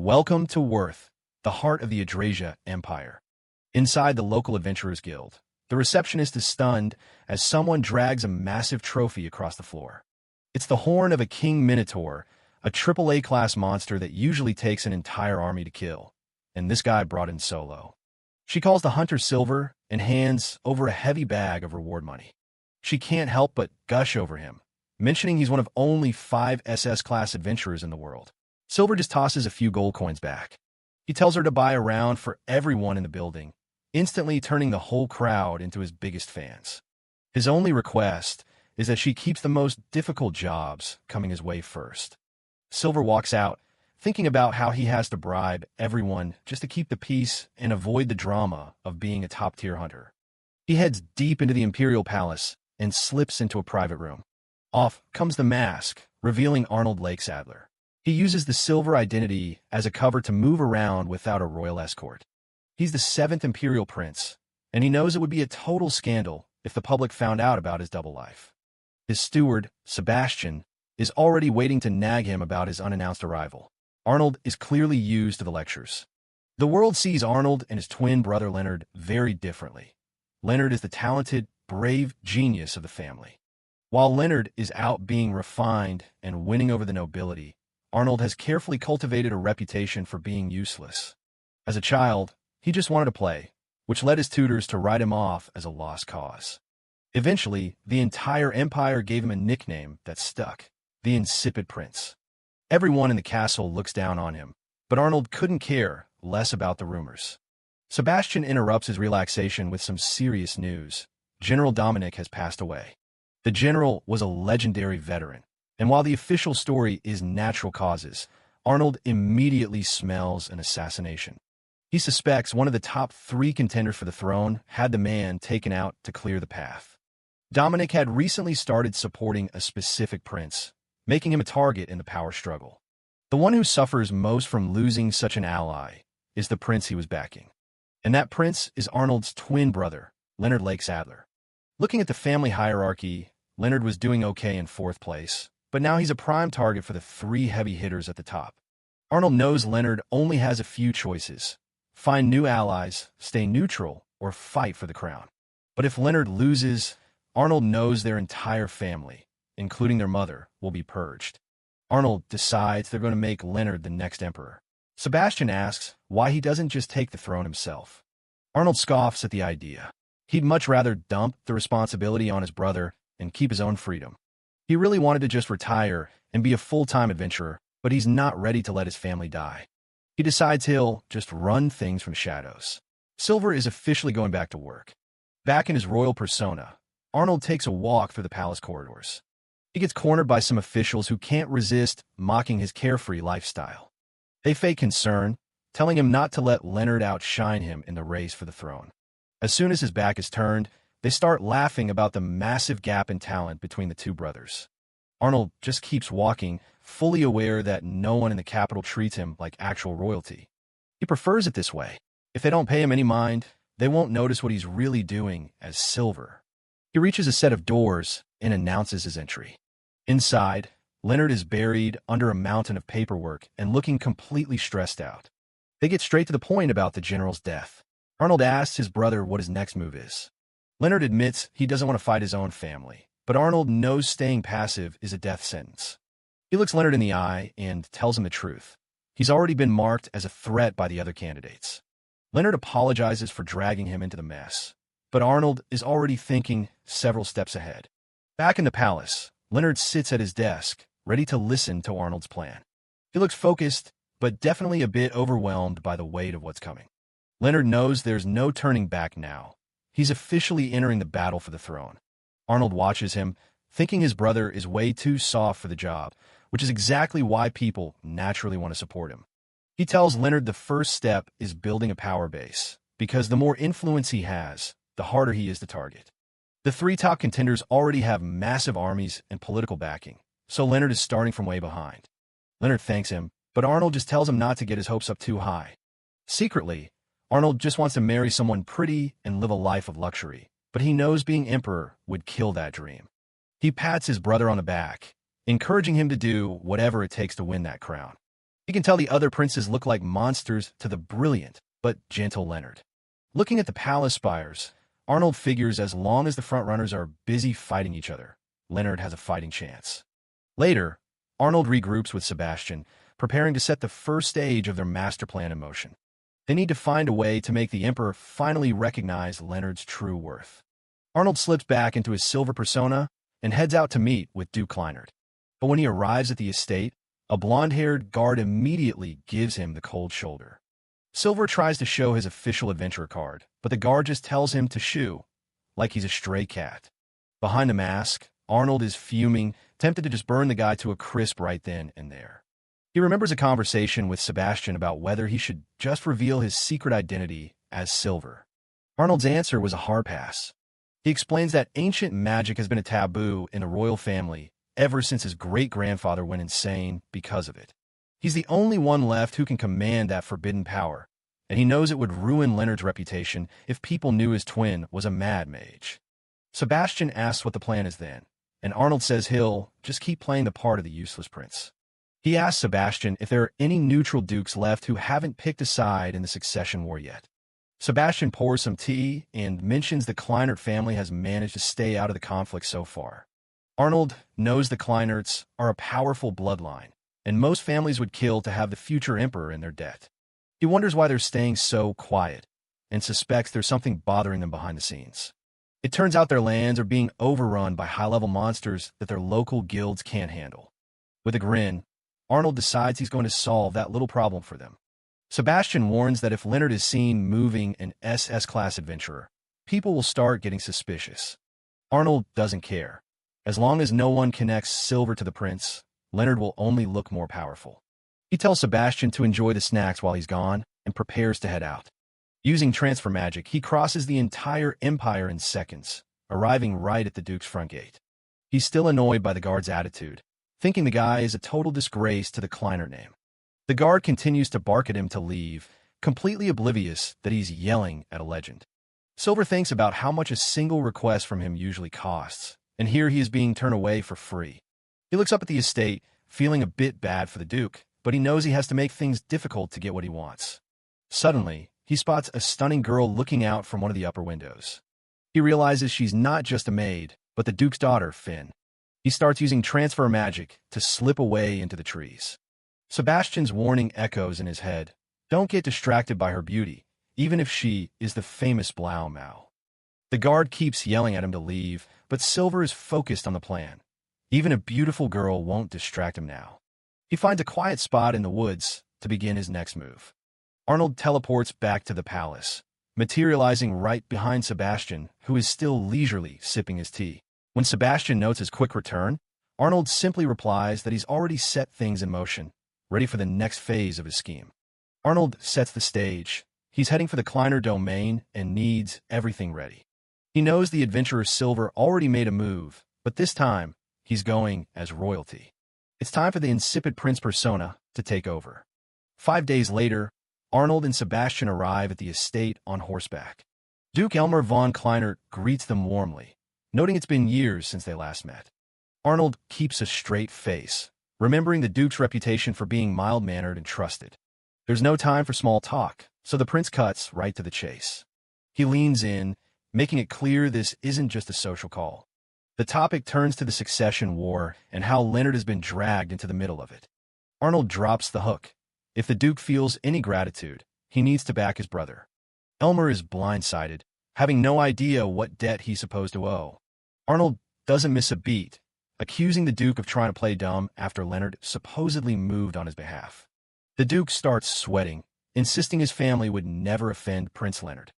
Welcome to Worth, the heart of the Adrasia Empire. Inside the local adventurers guild, the receptionist is stunned as someone drags a massive trophy across the floor. It's the horn of a king minotaur, a AAA class monster that usually takes an entire army to kill, and this guy brought in solo. She calls the hunter Silver and hands over a heavy bag of reward money. She can't help but gush over him, mentioning he's one of only 5 SS-class adventurers in the world. Silver just tosses a few gold coins back. He tells her to buy a round for everyone in the building, instantly turning the whole crowd into his biggest fans. His only request is that she keeps the most difficult jobs coming his way first. Silver walks out, thinking about how he has to bribe everyone just to keep the peace and avoid the drama of being a top-tier hunter. He heads deep into the Imperial Palace and slips into a private room. Off comes the mask, revealing Arnold Lakesadler. He uses the Silver identity as a cover to move around without a royal escort. He's the 7th Imperial Prince, and he knows it would be a total scandal if the public found out about his double life. His steward, Sebastian, is already waiting to nag him about his unannounced arrival. Arnold is clearly used to the lectures. The world sees Arnold and his twin brother Leonard very differently. Leonard is the talented, brave genius of the family. While Leonard is out being refined and winning over the nobility, Arnold has carefully cultivated a reputation for being useless. As a child, he just wanted to play, which led his tutors to write him off as a lost cause. Eventually, the entire empire gave him a nickname that stuck: the Insipid Prince. Everyone in the castle looks down on him, but Arnold couldn't care less about the rumors. Sebastian interrupts his relaxation with some serious news. General Dominic has passed away. The general was a legendary veteran, and while the official story is natural causes, Arnold immediately smells an assassination. He suspects one of the top 3 contenders for the throne had the man taken out to clear the path. Dominic had recently started supporting a specific prince, making him a target in the power struggle. The one who suffers most from losing such an ally is the prince he was backing. And that prince is Arnold's twin brother, Leonard Lakesadler. Looking at the family hierarchy, Leonard was doing okay in 4th place, but now he's a prime target for the 3 heavy hitters at the top. Arnold knows Leonard only has a few choices: find new allies, stay neutral, or fight for the crown. But if Leonard loses, Arnold knows their entire family, including their mother, will be purged. Arnold decides they're going to make Leonard the next emperor. Sebastian asks why he doesn't just take the throne himself. Arnold scoffs at the idea. He'd much rather dump the responsibility on his brother and keep his own freedom. He really wanted to just retire and be a full-time adventurer, but he's not ready to let his family die. He decides he'll just run things from shadows. Silver is officially going back to work. Back in his royal persona, Arnold takes a walk through the palace corridors. He gets cornered by some officials who can't resist mocking his carefree lifestyle. They fake concern, telling him not to let Leonard outshine him in the race for the throne. As soon as his back is turned, they start laughing about the massive gap in talent between the 2 brothers. Arnold just keeps walking, fully aware that no one in the capital treats him like actual royalty. He prefers it this way. If they don't pay him any mind, they won't notice what he's really doing as Silver. He reaches a set of doors and announces his entry. Inside, Leonard is buried under a mountain of paperwork and looking completely stressed out. They get straight to the point about the general's death. Arnold asks his brother what his next move is. Leonard admits he doesn't want to fight his own family, but Arnold knows staying passive is a death sentence. He looks Leonard in the eye and tells him the truth. He's already been marked as a threat by the other candidates. Leonard apologizes for dragging him into the mess, but Arnold is already thinking several steps ahead. Back in the palace, Leonard sits at his desk, ready to listen to Arnold's plan. He looks focused, but definitely a bit overwhelmed by the weight of what's coming. Leonard knows there's no turning back now. He's officially entering the battle for the throne. Arnold watches him, thinking his brother is way too soft for the job, which is exactly why people naturally want to support him. He tells Leonard the first step is building a power base, because the more influence he has, the harder he is to target. The 3 top contenders already have massive armies and political backing, so Leonard is starting from way behind. Leonard thanks him, but Arnold just tells him not to get his hopes up too high. Secretly, Arnold just wants to marry someone pretty and live a life of luxury, but he knows being emperor would kill that dream. He pats his brother on the back, encouraging him to do whatever it takes to win that crown. He can tell the other princes look like monsters to the brilliant but gentle Leonard. Looking at the palace spires, Arnold figures as long as the frontrunners are busy fighting each other, Leonard has a fighting chance. Later, Arnold regroups with Sebastian, preparing to set the first stage of their master plan in motion. They need to find a way to make the Emperor finally recognize Leonard's true worth. Arnold slips back into his silver persona and heads out to meet with Duke Kleinert. But when he arrives at the estate, a blonde-haired guard immediately gives him the cold shoulder. Silver tries to show his official adventurer card, but the guard just tells him to shoo, like he's a stray cat. Behind the mask, Arnold is fuming, tempted to just burn the guy to a crisp right then and there. He remembers a conversation with Sebastian about whether he should just reveal his secret identity as Silver. Arnold's answer was a hard pass. He explains that ancient magic has been a taboo in the royal family ever since his great-grandfather went insane because of it. He's the only one left who can command that forbidden power, and he knows it would ruin Leonard's reputation if people knew his twin was a mad mage. Sebastian asks what the plan is then, and Arnold says he'll just keep playing the part of the useless prince. He asks Sebastian if there are any neutral dukes left who haven't picked a side in the succession war yet. Sebastian pours some tea and mentions the Kleinert family has managed to stay out of the conflict so far. Arnold knows the Kleinerts are a powerful bloodline, and most families would kill to have the future emperor in their debt. He wonders why they're staying so quiet, and suspects there's something bothering them behind the scenes. It turns out their lands are being overrun by high-level monsters that their local guilds can't handle. With a grin, Arnold decides he's going to solve that little problem for them. Sebastian warns that if Leonard is seen moving an SS-class adventurer, people will start getting suspicious. Arnold doesn't care. As long as no one connects Silver to the prince, Leonard will only look more powerful. He tells Sebastian to enjoy the snacks while he's gone and prepares to head out. Using transfer magic, he crosses the entire empire in seconds, arriving right at the Duke's front gate. He's still annoyed by the guard's attitude, thinking the guy is a total disgrace to the Kleinert name. The guard continues to bark at him to leave, completely oblivious that he's yelling at a legend. Silver thinks about how much a single request from him usually costs, and here he is being turned away for free. He looks up at the estate, feeling a bit bad for the Duke, but he knows he has to make things difficult to get what he wants. Suddenly, he spots a stunning girl looking out from one of the upper windows. He realizes she's not just a maid, but the Duke's daughter, Finn. He starts using transfer magic to slip away into the trees. Sebastian's warning echoes in his head. Don't get distracted by her beauty, even if she is the famous Blau Mao. The guard keeps yelling at him to leave, but Silver is focused on the plan. Even a beautiful girl won't distract him now. He finds a quiet spot in the woods to begin his next move. Arnold teleports back to the palace, materializing right behind Sebastian, who is still leisurely sipping his tea. When Sebastian notes his quick return, Arnold simply replies that he's already set things in motion, ready for the next phase of his scheme. Arnold sets the stage. He's heading for the Kleiner domain and needs everything ready. He knows the adventurer Silver already made a move, but this time, he's going as royalty. It's time for the Insipid Prince persona to take over. 5 days later, Arnold and Sebastian arrive at the estate on horseback. Duke Elmer von Kleinert greets them warmly, noting it's been years since they last met. Arnold keeps a straight face, remembering the Duke's reputation for being mild-mannered and trusted. There's no time for small talk, so the prince cuts right to the chase. He leans in, making it clear this isn't just a social call. The topic turns to the succession war and how Leonard has been dragged into the middle of it. Arnold drops the hook. If the Duke feels any gratitude, he needs to back his brother. Elmer is blindsided, having no idea what debt he's supposed to owe. Arnold doesn't miss a beat, accusing the Duke of trying to play dumb after Leonard supposedly moved on his behalf. The Duke starts sweating, insisting his family would never offend Prince Leonard.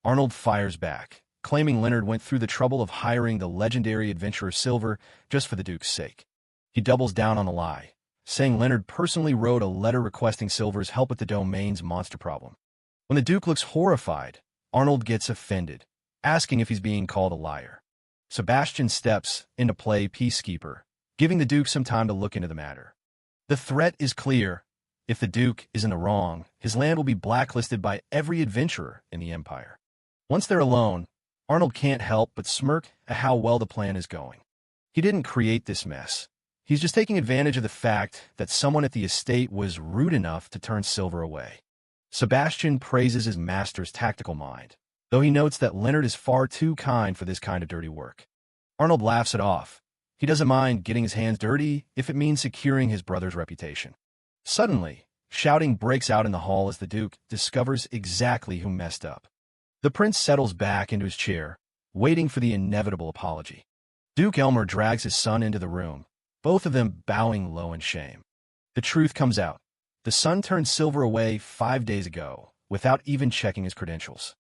Arnold fires back, claiming Leonard went through the trouble of hiring the legendary adventurer Silver just for the Duke's sake. He doubles down on the lie, saying Leonard personally wrote a letter requesting Silver's help with the domain's monster problem. When the Duke looks horrified, Arnold gets offended, asking if he's being called a liar. Sebastian steps in to play peacekeeper, giving the Duke some time to look into the matter. The threat is clear. If the Duke is in the wrong, his land will be blacklisted by every adventurer in the Empire. Once they're alone, Arnold can't help but smirk at how well the plan is going. He didn't create this mess. He's just taking advantage of the fact that someone at the estate was rude enough to turn Silver away. Sebastian praises his master's tactical mind, though he notes that Leonard is far too kind for this kind of dirty work. Arnold laughs it off. He doesn't mind getting his hands dirty if it means securing his brother's reputation. Suddenly, shouting breaks out in the hall as the Duke discovers exactly who messed up. The prince settles back into his chair, waiting for the inevitable apology. Duke Elmer drags his son into the room, both of them bowing low in shame. The truth comes out. The son turned Silver away 5 days ago, without even checking his credentials.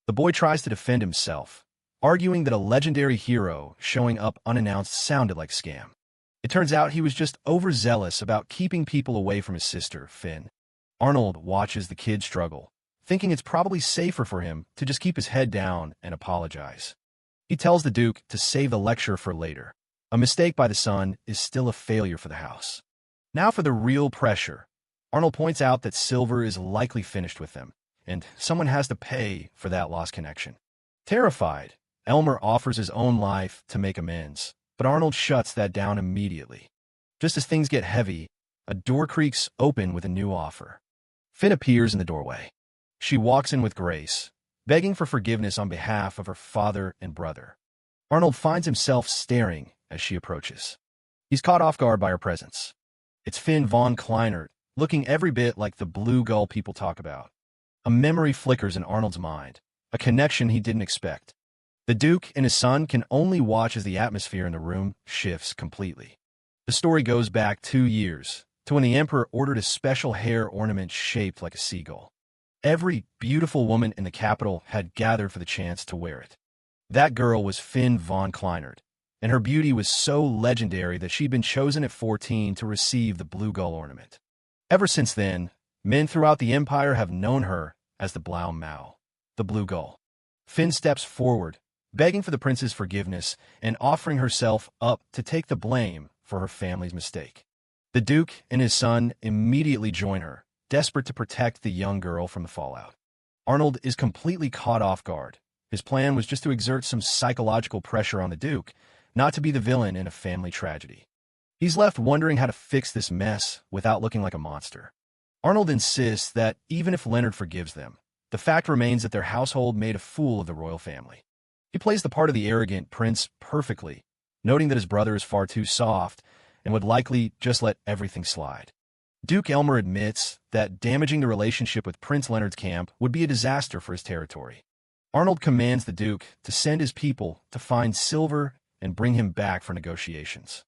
The boy tries to defend himself, arguing that a legendary hero showing up unannounced sounded like scam. It turns out he was just overzealous about keeping people away from his sister, Finn. Arnold watches the kid struggle, thinking it's probably safer for him to just keep his head down and apologize. He tells the Duke to save the lecture for later. A mistake by the son is still a failure for the house. Now for the real pressure. Arnold points out that Silver is likely finished with them, and someone has to pay for that lost connection. Terrified, Elmer offers his own life to make amends, but Arnold shuts that down immediately. Just as things get heavy, a door creaks open with a new offer. Finn appears in the doorway. She walks in with grace, begging for forgiveness on behalf of her father and brother. Arnold finds himself staring as she approaches. He's caught off guard by her presence. It's Finn von Kleinert, looking every bit like the blue gull people talk about. A memory flickers in Arnold's mind, a connection he didn't expect. The Duke and his son can only watch as the atmosphere in the room shifts completely. The story goes back 2 years, to when the Emperor ordered a special hair ornament shaped like a seagull. Every beautiful woman in the capital had gathered for the chance to wear it. That girl was Finn von Kleinert, and her beauty was so legendary that she'd been chosen at 14 to receive the blue gull ornament. Ever since then, men throughout the Empire have known her as the Blau Mau, the blue gull. Finn steps forward, begging for the prince's forgiveness and offering herself up to take the blame for her family's mistake. The Duke and his son immediately join her, desperate to protect the young girl from the fallout. Arnold is completely caught off guard. His plan was just to exert some psychological pressure on the Duke, not to be the villain in a family tragedy. He's left wondering how to fix this mess without looking like a monster. Arnold insists that even if Leonard forgives them, the fact remains that their household made a fool of the royal family. He plays the part of the arrogant prince perfectly, noting that his brother is far too soft and would likely just let everything slide. Duke Elmer admits that damaging the relationship with Prince Leonard's camp would be a disaster for his territory. Arnold commands the Duke to send his people to find Silver and bring him back for negotiations.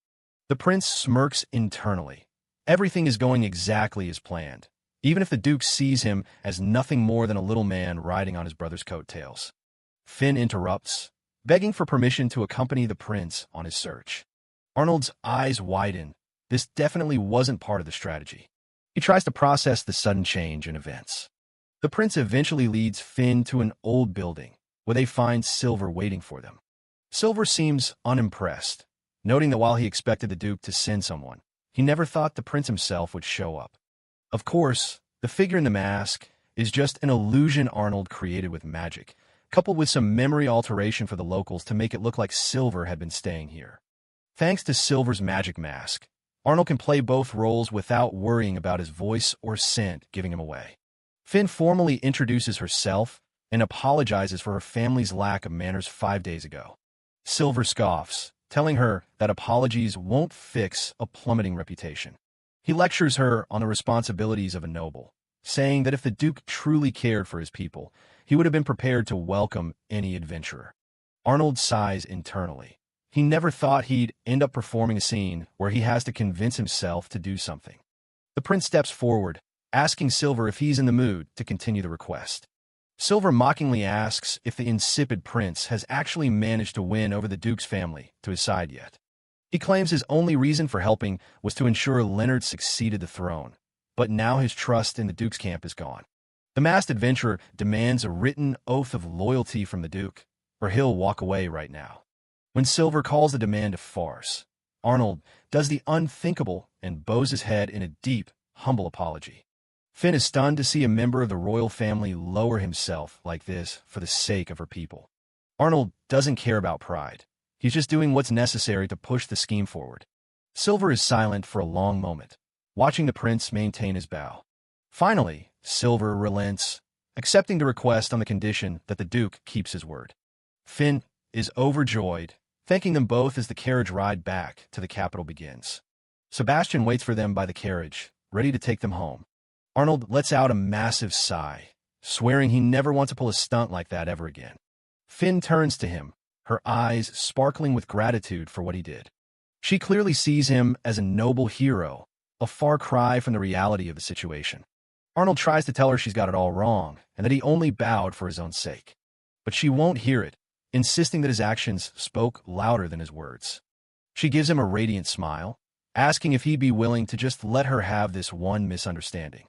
The prince smirks internally. Everything is going exactly as planned, even if the Duke sees him as nothing more than a little man riding on his brother's coattails. Finn interrupts, begging for permission to accompany the prince on his search. Arnold's eyes widen. This definitely wasn't part of the strategy. He tries to process the sudden change in events. The prince eventually leads Finn to an old building, where they find Silver waiting for them. Silver seems unimpressed, noting that while he expected the Duke to send someone, he never thought the prince himself would show up. Of course, the figure in the mask is just an illusion Arnold created with magic, coupled with some memory alteration for the locals to make it look like Silver had been staying here. Thanks to Silver's magic mask, Arnold can play both roles without worrying about his voice or scent giving him away. Finn formally introduces herself and apologizes for her family's lack of manners 5 days ago. Silver scoffs, telling her that apologies won't fix a plummeting reputation. He lectures her on the responsibilities of a noble, saying that if the Duke truly cared for his people, he would have been prepared to welcome any adventurer. Arnold sighs internally. He never thought he'd end up performing a scene where he has to convince himself to do something. The prince steps forward, asking Silver if he's in the mood to continue the request. Silver mockingly asks if the insipid prince has actually managed to win over the Duke's family to his side yet. He claims his only reason for helping was to ensure Leonard succeeded the throne, but now his trust in the Duke's camp is gone. The masked adventurer demands a written oath of loyalty from the Duke, or he'll walk away right now. When Silver calls the demand a farce, Arnold does the unthinkable and bows his head in a deep, humble apology. Finn is stunned to see a member of the royal family lower himself like this for the sake of her people. Arnold doesn't care about pride. He's just doing what's necessary to push the scheme forward. Silver is silent for a long moment, watching the prince maintain his bow. Finally, Silver relents, accepting the request on the condition that the Duke keeps his word. Finn is overjoyed, thanking them both as the carriage ride back to the capital begins. Sebastian waits for them by the carriage, ready to take them home. Arnold lets out a massive sigh, swearing he never wants to pull a stunt like that ever again. Finn turns to him, her eyes sparkling with gratitude for what he did. She clearly sees him as a noble hero, a far cry from the reality of the situation. Arnold tries to tell her she's got it all wrong, and that he only bowed for his own sake. But she won't hear it, insisting that his actions spoke louder than his words. She gives him a radiant smile, asking if he'd be willing to just let her have this one misunderstanding.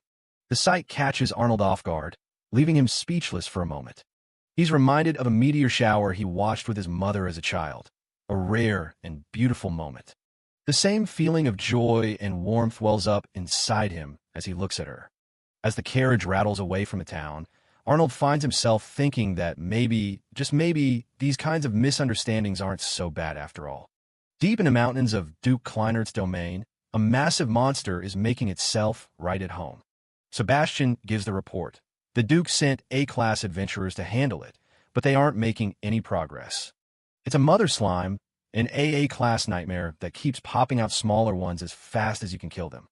The sight catches Arnold off guard, leaving him speechless for a moment. He's reminded of a meteor shower he watched with his mother as a child, a rare and beautiful moment. The same feeling of joy and warmth wells up inside him as he looks at her. As the carriage rattles away from the town, Arnold finds himself thinking that maybe, just maybe, these kinds of misunderstandings aren't so bad after all. Deep in the mountains of Duke Kleinert's domain, a massive monster is making itself right at home. Sebastian gives the report. The Duke sent A-class adventurers to handle it, but they aren't making any progress. It's a mother slime, an AA-class nightmare that keeps popping out smaller ones as fast as you can kill them.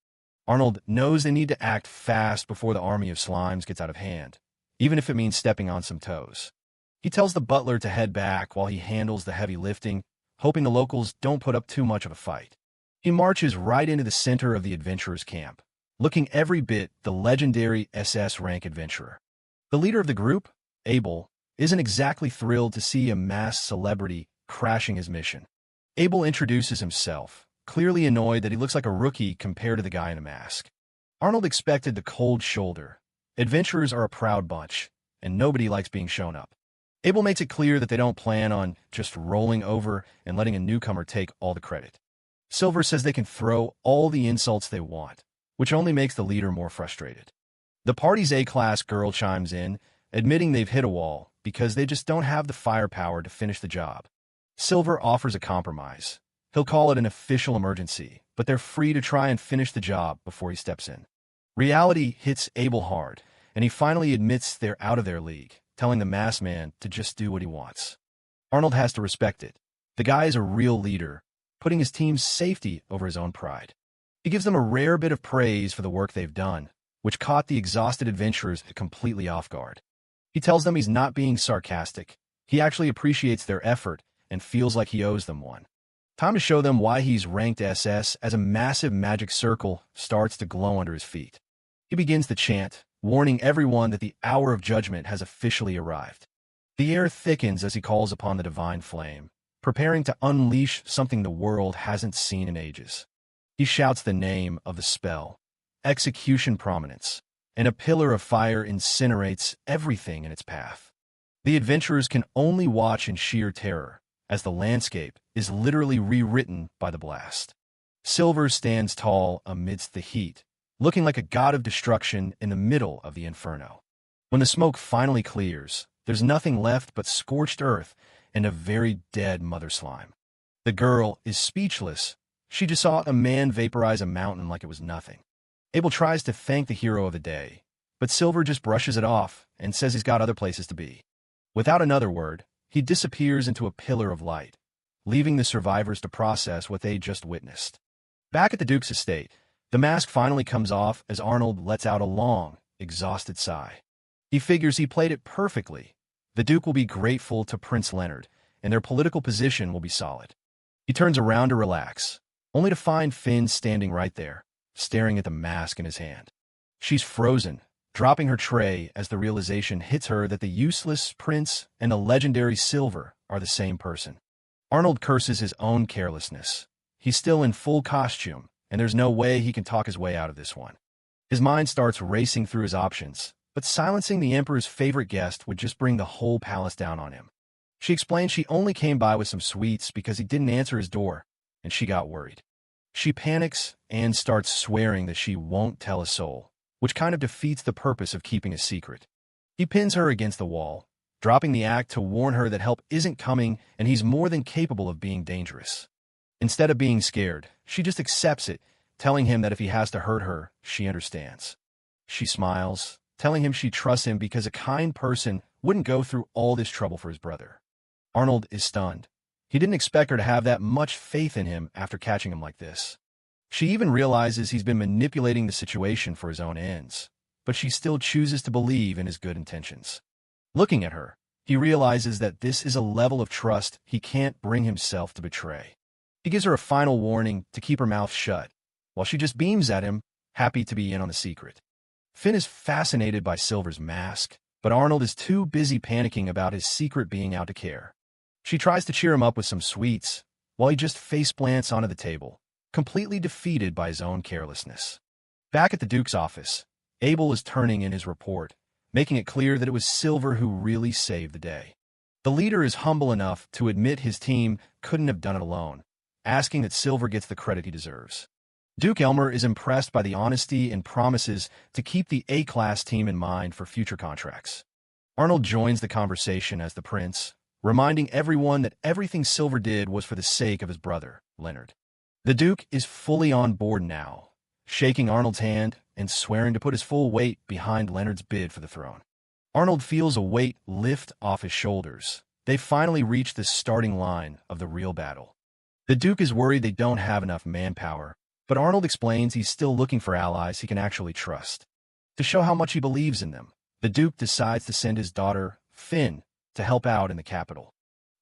Arnold knows they need to act fast before the army of slimes gets out of hand, even if it means stepping on some toes. He tells the butler to head back while he handles the heavy lifting, hoping the locals don't put up too much of a fight. He marches right into the center of the adventurers' camp, looking every bit the legendary SS rank adventurer. The leader of the group, Abel, isn't exactly thrilled to see a masked celebrity crashing his mission. Abel introduces himself, clearly annoyed that he looks like a rookie compared to the guy in a mask. Arnold expected the cold shoulder. Adventurers are a proud bunch, and nobody likes being shown up. Abel makes it clear that they don't plan on just rolling over and letting a newcomer take all the credit. Silver says they can throw all the insults they want, which only makes the leader more frustrated. The party's A-class girl chimes in, admitting they've hit a wall because they just don't have the firepower to finish the job. Silver offers a compromise. He'll call it an official emergency, but they're free to try and finish the job before he steps in. Reality hits Abel hard, and he finally admits they're out of their league, telling the masked man to just do what he wants. Arnold has to respect it. The guy is a real leader, putting his team's safety over his own pride. He gives them a rare bit of praise for the work they've done, which caught the exhausted adventurers completely off guard. He tells them he's not being sarcastic. He actually appreciates their effort and feels like he owes them one. Time to show them why he's ranked SS as a massive magic circle starts to glow under his feet. He begins to chant, warning everyone that the hour of judgment has officially arrived. The air thickens as he calls upon the divine flame, preparing to unleash something the world hasn't seen in ages. He shouts the name of the spell, Execution Prominence, and a pillar of fire incinerates everything in its path. The adventurers can only watch in sheer terror, as the landscape is literally rewritten by the blast. Silver stands tall amidst the heat, looking like a god of destruction in the middle of the inferno. When the smoke finally clears, there's nothing left but scorched earth and a very dead mother slime. The girl is speechless. She just saw a man vaporize a mountain like it was nothing. Abel tries to thank the hero of the day, but Silver just brushes it off and says he's got other places to be. Without another word, he disappears into a pillar of light, leaving the survivors to process what they just witnessed. Back at the Duke's estate, the mask finally comes off as Arnold lets out a long, exhausted sigh. He figures he played it perfectly. The Duke will be grateful to Prince Leonard, and their political position will be solid. He turns around to relax, only to find Finn standing right there, staring at the mask in his hand. She's frozen, dropping her tray as the realization hits her that the useless prince and the legendary Silver are the same person. Arnold curses his own carelessness. He's still in full costume, and there's no way he can talk his way out of this one. His mind starts racing through his options, but silencing the Emperor's favorite guest would just bring the whole palace down on him. She explained she only came by with some sweets because he didn't answer his door, and she got worried. She panics and starts swearing that she won't tell a soul, which kind of defeats the purpose of keeping a secret. He pins her against the wall, dropping the act to warn her that help isn't coming and he's more than capable of being dangerous. Instead of being scared, she just accepts it, telling him that if he has to hurt her, she understands. She smiles, telling him she trusts him because a kind person wouldn't go through all this trouble for his brother. Arnold is stunned. He didn't expect her to have that much faith in him after catching him like this. She even realizes he's been manipulating the situation for his own ends, but she still chooses to believe in his good intentions. Looking at her, he realizes that this is a level of trust he can't bring himself to betray. He gives her a final warning to keep her mouth shut, while she just beams at him, happy to be in on the secret. Finn is fascinated by Silver's mask, but Arnold is too busy panicking about his secret being out to care. She tries to cheer him up with some sweets, while he just face-plants onto the table, completely defeated by his own carelessness. Back at the Duke's office, Abel is turning in his report, making it clear that it was Silver who really saved the day. The leader is humble enough to admit his team couldn't have done it alone, asking that Silver gets the credit he deserves. Duke Elmer is impressed by the honesty and promises to keep the A-class team in mind for future contracts. Arnold joins the conversation as the prince, reminding everyone that everything Silver did was for the sake of his brother, Leonard. The Duke is fully on board now, shaking Arnold's hand and swearing to put his full weight behind Leonard's bid for the throne. Arnold feels a weight lift off his shoulders. They finally reach the starting line of the real battle. The Duke is worried they don't have enough manpower, but Arnold explains he's still looking for allies he can actually trust. To show how much he believes in them, the Duke decides to send his daughter, Finn, to help out in the capital.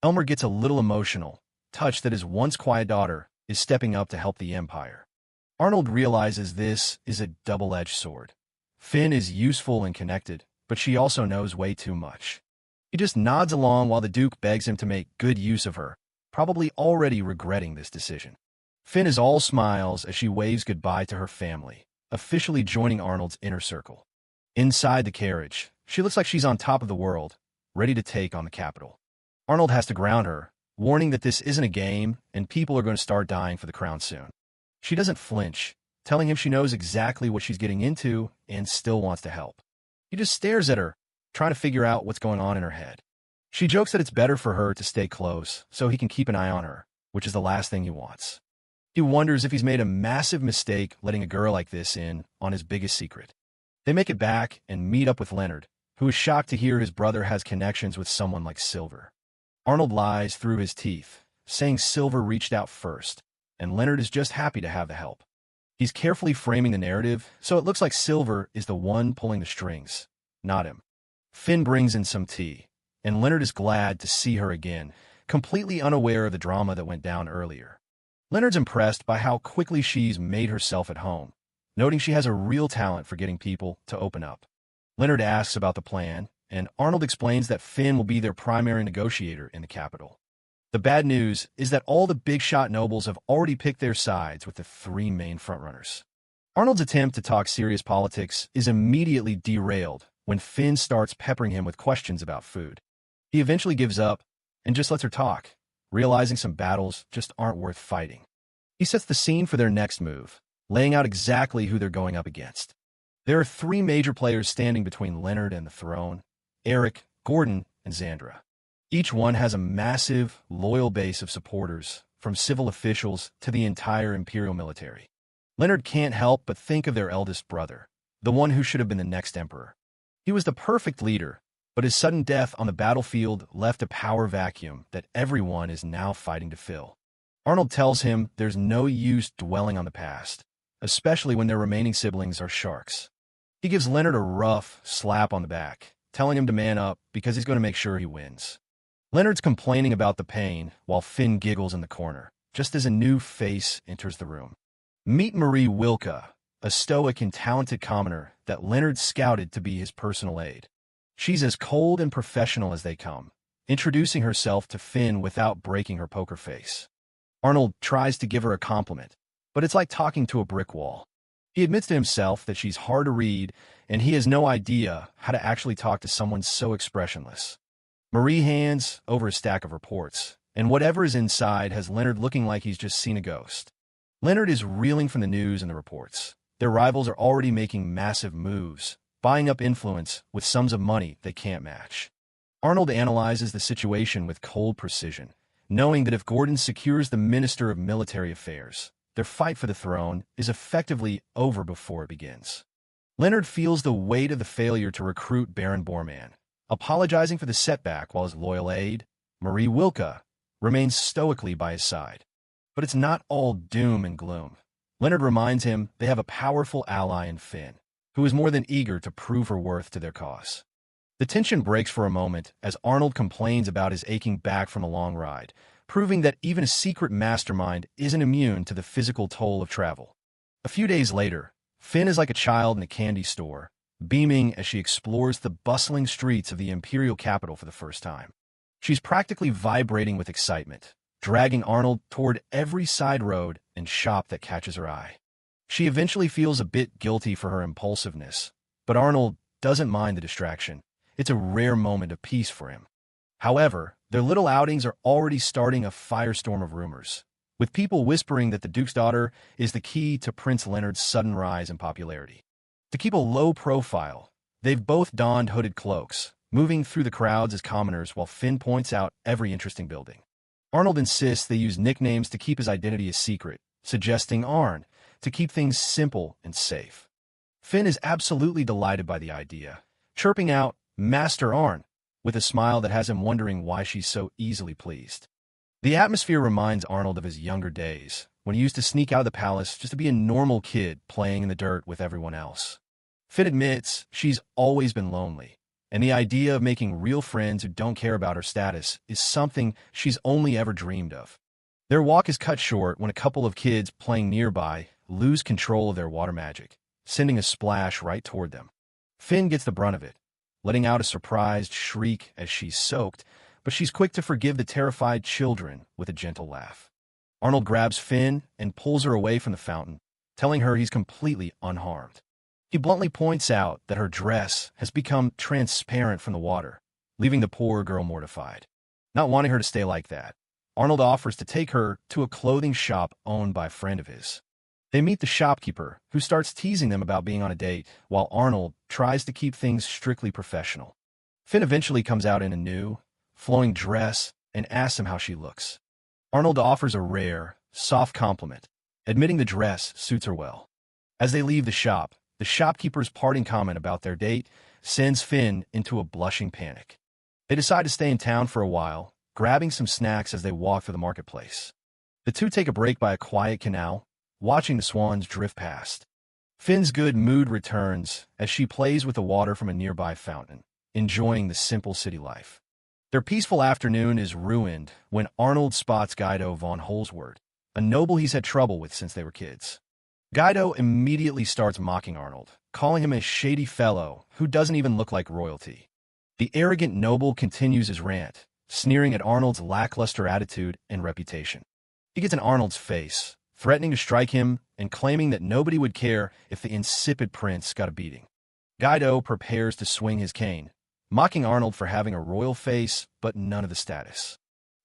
Elmer gets a little emotional, touched that his once quiet daughter is stepping up to help the Empire. Arnold realizes this is a double-edged sword. Finn is useful and connected, but she also knows way too much. He just nods along while the Duke begs him to make good use of her, probably already regretting this decision. Finn is all smiles as she waves goodbye to her family, officially joining Arnold's inner circle. Inside the carriage, she looks like she's on top of the world, ready to take on the capital. Arnold has to ground her, warning that this isn't a game and people are going to start dying for the crown soon. She doesn't flinch, telling him she knows exactly what she's getting into and still wants to help. He just stares at her, trying to figure out what's going on in her head. She jokes that it's better for her to stay close so he can keep an eye on her, which is the last thing he wants. He wonders if he's made a massive mistake letting a girl like this in on his biggest secret. They make it back and meet up with Leonard, who is shocked to hear his brother has connections with someone like Silver. Arnold lies through his teeth, saying Silver reached out first, and Leonard is just happy to have the help. He's carefully framing the narrative, so it looks like Silver is the one pulling the strings, not him. Finn brings in some tea, and Leonard is glad to see her again, completely unaware of the drama that went down earlier. Leonard's impressed by how quickly she's made herself at home, noting she has a real talent for getting people to open up. Leonard asks about the plan, and Arnold explains that Finn will be their primary negotiator in the capital. The bad news is that all the big-shot nobles have already picked their sides with the three main frontrunners. Arnold's attempt to talk serious politics is immediately derailed when Finn starts peppering him with questions about food. He eventually gives up and just lets her talk, realizing some battles just aren't worth fighting. He sets the scene for their next move, laying out exactly who they're going up against. There are three major players standing between Leonard and the throne: Eric, Gordon, and Xandra. Each one has a massive, loyal base of supporters, from civil officials to the entire Imperial military. Leonard can't help but think of their eldest brother, the one who should have been the next emperor. He was the perfect leader, but his sudden death on the battlefield left a power vacuum that everyone is now fighting to fill. Arnold tells him there's no use dwelling on the past, especially when their remaining siblings are sharks. He gives Leonard a rough slap on the back, telling him to man up because he's going to make sure he wins. Leonard's complaining about the pain while Finn giggles in the corner, just as a new face enters the room. Meet Marie Wilka, a stoic and talented commoner that Leonard scouted to be his personal aide. She's as cold and professional as they come, introducing herself to Finn without breaking her poker face. Arnold tries to give her a compliment, but it's like talking to a brick wall. He admits to himself that she's hard to read, and he has no idea how to actually talk to someone so expressionless. Marie hands over a stack of reports, and whatever is inside has Leonard looking like he's just seen a ghost. Leonard is reeling from the news and the reports. Their rivals are already making massive moves, buying up influence with sums of money they can't match. Arnold analyzes the situation with cold precision, knowing that if Gordon secures the Minister of Military Affairs, their fight for the throne is effectively over before it begins. Leonard feels the weight of the failure to recruit Baron Bormann, apologizing for the setback while his loyal aide, Marie Wilka, remains stoically by his side. But it's not all doom and gloom. Leonard reminds him they have a powerful ally in Finn, who is more than eager to prove her worth to their cause. The tension breaks for a moment as Arnold complains about his aching back from a long ride, proving that even a secret mastermind isn't immune to the physical toll of travel. A few days later, Finn is like a child in a candy store, beaming as she explores the bustling streets of the imperial capital for the first time. She's practically vibrating with excitement, dragging Arnold toward every side road and shop that catches her eye. She eventually feels a bit guilty for her impulsiveness, but Arnold doesn't mind the distraction. It's a rare moment of peace for him. However, their little outings are already starting a firestorm of rumors, with people whispering that the Duke's daughter is the key to Prince Leonard's sudden rise in popularity. To keep a low profile, they've both donned hooded cloaks, moving through the crowds as commoners while Finn points out every interesting building. Arnold insists they use nicknames to keep his identity a secret, suggesting Arn to keep things simple and safe. Finn is absolutely delighted by the idea, chirping out, "Master Arn," with a smile that has him wondering why she's so easily pleased. The atmosphere reminds Arnold of his younger days, when he used to sneak out of the palace just to be a normal kid playing in the dirt with everyone else. Finn admits she's always been lonely, and the idea of making real friends who don't care about her status is something she's only ever dreamed of. Their walk is cut short when a couple of kids playing nearby lose control of their water magic, sending a splash right toward them. Finn gets the brunt of it, letting out a surprised shriek as she's soaked, but she's quick to forgive the terrified children with a gentle laugh. Arnold grabs Finn and pulls her away from the fountain, telling her he's completely unharmed. He bluntly points out that her dress has become transparent from the water, leaving the poor girl mortified. Not wanting her to stay like that, Arnold offers to take her to a clothing shop owned by a friend of his. They meet the shopkeeper, who starts teasing them about being on a date, while Arnold tries to keep things strictly professional. Finn eventually comes out in a new, flowing dress and asks him how she looks. Arnold offers a rare, soft compliment, admitting the dress suits her well. As they leave the shop, the shopkeeper's parting comment about their date sends Finn into a blushing panic. They decide to stay in town for a while, grabbing some snacks as they walk through the marketplace. The two take a break by a quiet canal, watching the swans drift past. Finn's good mood returns as she plays with the water from a nearby fountain, enjoying the simple city life. Their peaceful afternoon is ruined when Arnold spots Guido von Holzwart, a noble he's had trouble with since they were kids. Guido immediately starts mocking Arnold, calling him a shady fellow who doesn't even look like royalty. The arrogant noble continues his rant, sneering at Arnold's lackluster attitude and reputation. He gets in Arnold's face, threatening to strike him and claiming that nobody would care if the insipid prince got a beating. Guido prepares to swing his cane, mocking Arnold for having a royal face but none of the status.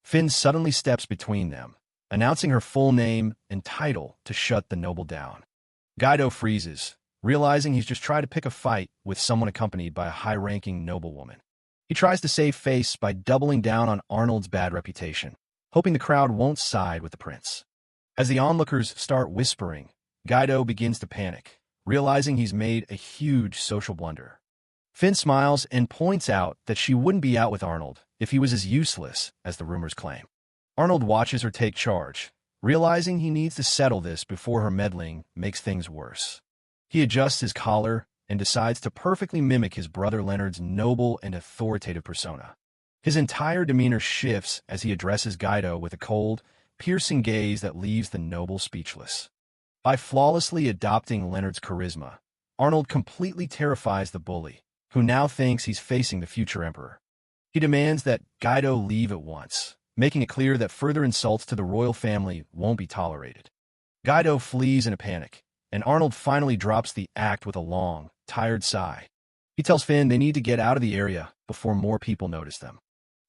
Finn suddenly steps between them, announcing her full name and title to shut the noble down. Guido freezes, realizing he's just tried to pick a fight with someone accompanied by a high-ranking noblewoman. He tries to save face by doubling down on Arnold's bad reputation, hoping the crowd won't side with the prince. As the onlookers start whispering, Guido begins to panic, realizing he's made a huge social blunder. Finn smiles and points out that she wouldn't be out with Arnold if he was as useless as the rumors claim. Arnold watches her take charge, realizing he needs to settle this before her meddling makes things worse. He adjusts his collar and decides to perfectly mimic his brother Leonard's noble and authoritative persona. His entire demeanor shifts as he addresses Guido with a cold, piercing gaze that leaves the noble speechless. By flawlessly adopting Leonard's charisma, Arnold completely terrifies the bully, who now thinks he's facing the future emperor. He demands that Guido leave at once, making it clear that further insults to the royal family won't be tolerated. Guido flees in a panic, and Arnold finally drops the act with a long, tired sigh. He tells Finn they need to get out of the area before more people notice them.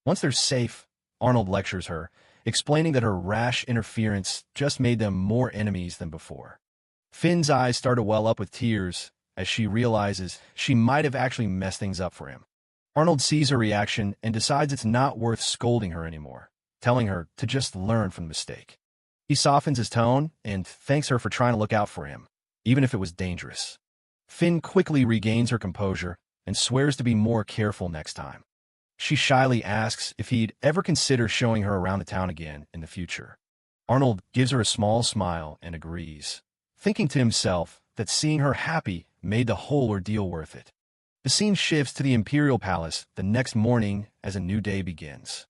Once they're safe, Arnold lectures her, explaining that her rash interference just made them more enemies than before. Finn's eyes start to well up with tears as she realizes she might have actually messed things up for him. Arnold sees her reaction and decides it's not worth scolding her anymore, telling her to just learn from the mistake. He softens his tone and thanks her for trying to look out for him, even if it was dangerous. Finn quickly regains her composure and swears to be more careful next time. She shyly asks if he'd ever consider showing her around the town again in the future. Arnold gives her a small smile and agrees, thinking to himself that seeing her happy made the whole ordeal worth it. The scene shifts to the Imperial Palace the next morning as a new day begins.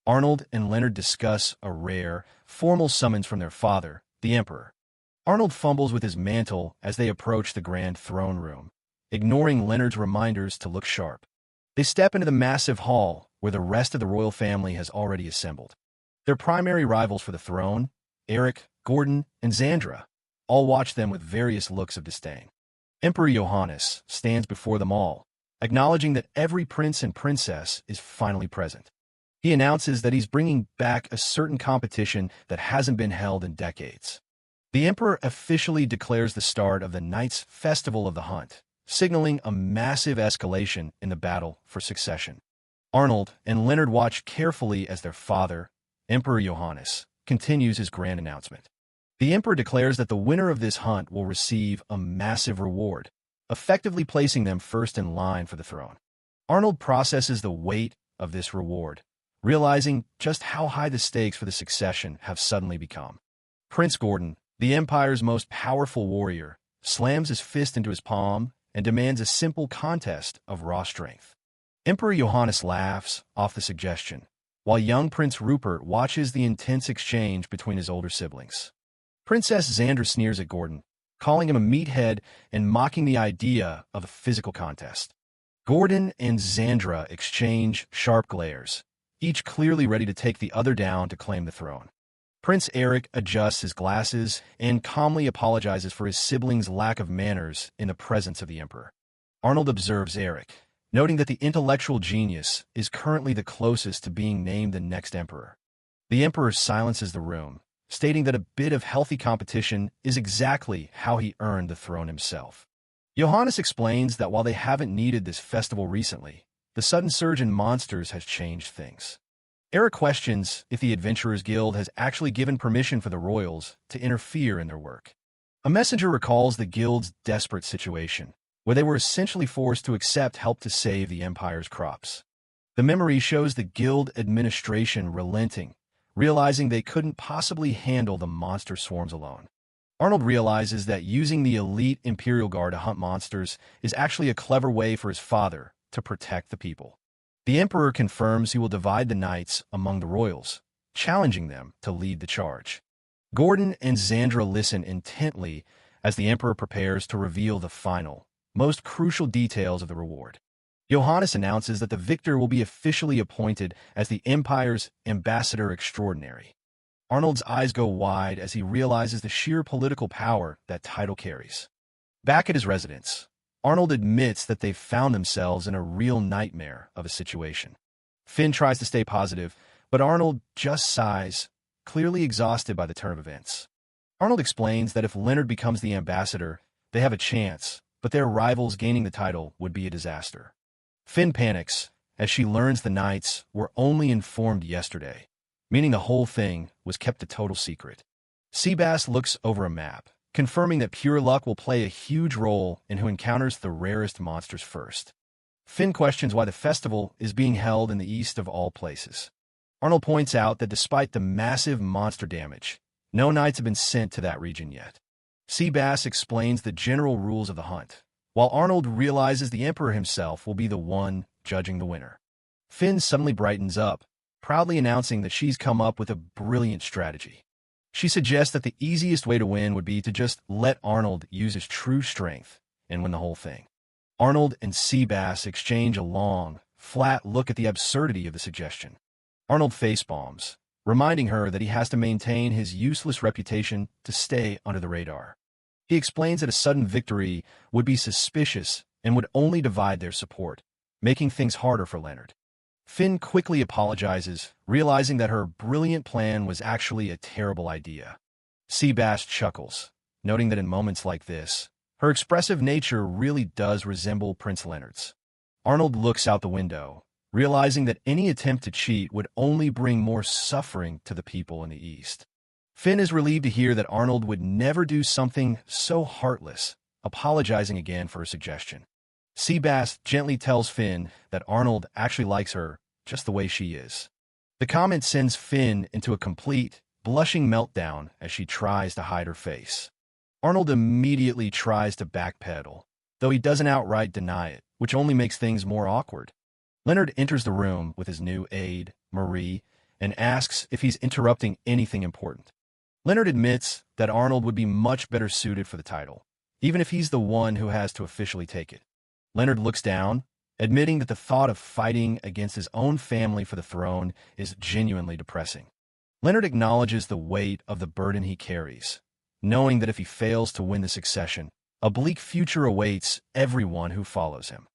Arnold and Leonard discuss a rare, formal summons from their father, the Emperor. Arnold fumbles with his mantle as they approach the grand throne room, ignoring Leonard's reminders to look sharp. They step into the massive hall where the rest of the royal family has already assembled. Their primary rivals for the throne, Eric, Gordon, and Xandra, all watch them with various looks of disdain. Emperor Johannes stands before them all, acknowledging that every prince and princess is finally present. He announces that he's bringing back a certain competition that hasn't been held in decades. The Emperor officially declares the start of the Knights' Festival of the Hunt, signaling a massive escalation in the battle for succession. Arnold and Leonard watch carefully as their father, Emperor Johannes, continues his grand announcement. The Emperor declares that the winner of this hunt will receive a massive reward, effectively placing them first in line for the throne. Arnold processes the weight of this reward, realizing just how high the stakes for the succession have suddenly become. Prince Gordon, the Empire's most powerful warrior, slams his fist into his palm and demands a simple contest of raw strength. Emperor Johannes laughs off the suggestion, while young Prince Rupert watches the intense exchange between his older siblings. Princess Xandra sneers at Gordon, calling him a meathead and mocking the idea of a physical contest. Gordon and Xandra exchange sharp glares, each clearly ready to take the other down to claim the throne. Prince Eric adjusts his glasses and calmly apologizes for his siblings' lack of manners in the presence of the Emperor. Arnold observes Eric, noting that the intellectual genius is currently the closest to being named the next emperor. The Emperor silences the room, stating that a bit of healthy competition is exactly how he earned the throne himself. Johannes explains that while they haven't needed this festival recently, the sudden surge in monsters has changed things. Eric questions if the Adventurers Guild has actually given permission for the royals to interfere in their work. A messenger recalls the guild's desperate situation, where they were essentially forced to accept help to save the Empire's crops. The memory shows the guild administration relenting, realizing they couldn't possibly handle the monster swarms alone. Arnold realizes that using the elite Imperial Guard to hunt monsters is actually a clever way for his father to protect the people. The Emperor confirms he will divide the knights among the royals, challenging them to lead the charge. Gordon and Xandra listen intently as the Emperor prepares to reveal the final, most crucial details of the reward. Johannes announces that the victor will be officially appointed as the Empire's ambassador extraordinary. Arnold's eyes go wide as he realizes the sheer political power that title carries. Back at his residence, Arnold admits that they've found themselves in a real nightmare of a situation. Finn tries to stay positive, but Arnold just sighs, clearly exhausted by the turn of events. Arnold explains that if Leonard becomes the ambassador, they have a chance, but their rivals gaining the title would be a disaster. Finn panics as she learns the knights were only informed yesterday, meaning the whole thing was kept a total secret. Seabass looks over a map, confirming that pure luck will play a huge role in who encounters the rarest monsters first. Finn questions why the festival is being held in the east of all places. Arnold points out that despite the massive monster damage, no knights have been sent to that region yet. Seabass explains the general rules of the hunt, while Arnold realizes the Emperor himself will be the one judging the winner. Finn suddenly brightens up, proudly announcing that she's come up with a brilliant strategy. She suggests that the easiest way to win would be to just let Arnold use his true strength and win the whole thing. Arnold and Seabass exchange a long, flat look at the absurdity of the suggestion. Arnold facepalms, reminding her that he has to maintain his useless reputation to stay under the radar. He explains that a sudden victory would be suspicious and would only divide their support, making things harder for Leonard. Finn quickly apologizes, realizing that her brilliant plan was actually a terrible idea. Seabass chuckles, noting that in moments like this, her expressive nature really does resemble Prince Leonard's. Arnold looks out the window, realizing that any attempt to cheat would only bring more suffering to the people in the East. Finn is relieved to hear that Arnold would never do something so heartless, apologizing again for her suggestion. Seabass gently tells Finn that Arnold actually likes her just the way she is. The comment sends Finn into a complete, blushing meltdown as she tries to hide her face. Arnold immediately tries to backpedal, though he doesn't outright deny it, which only makes things more awkward. Leonard enters the room with his new aide, Marie, and asks if he's interrupting anything important. Leonard admits that Arnold would be much better suited for the title, even if he's the one who has to officially take it. Leonard looks down, admitting that the thought of fighting against his own family for the throne is genuinely depressing. Leonard acknowledges the weight of the burden he carries, knowing that if he fails to win the succession, a bleak future awaits everyone who follows him.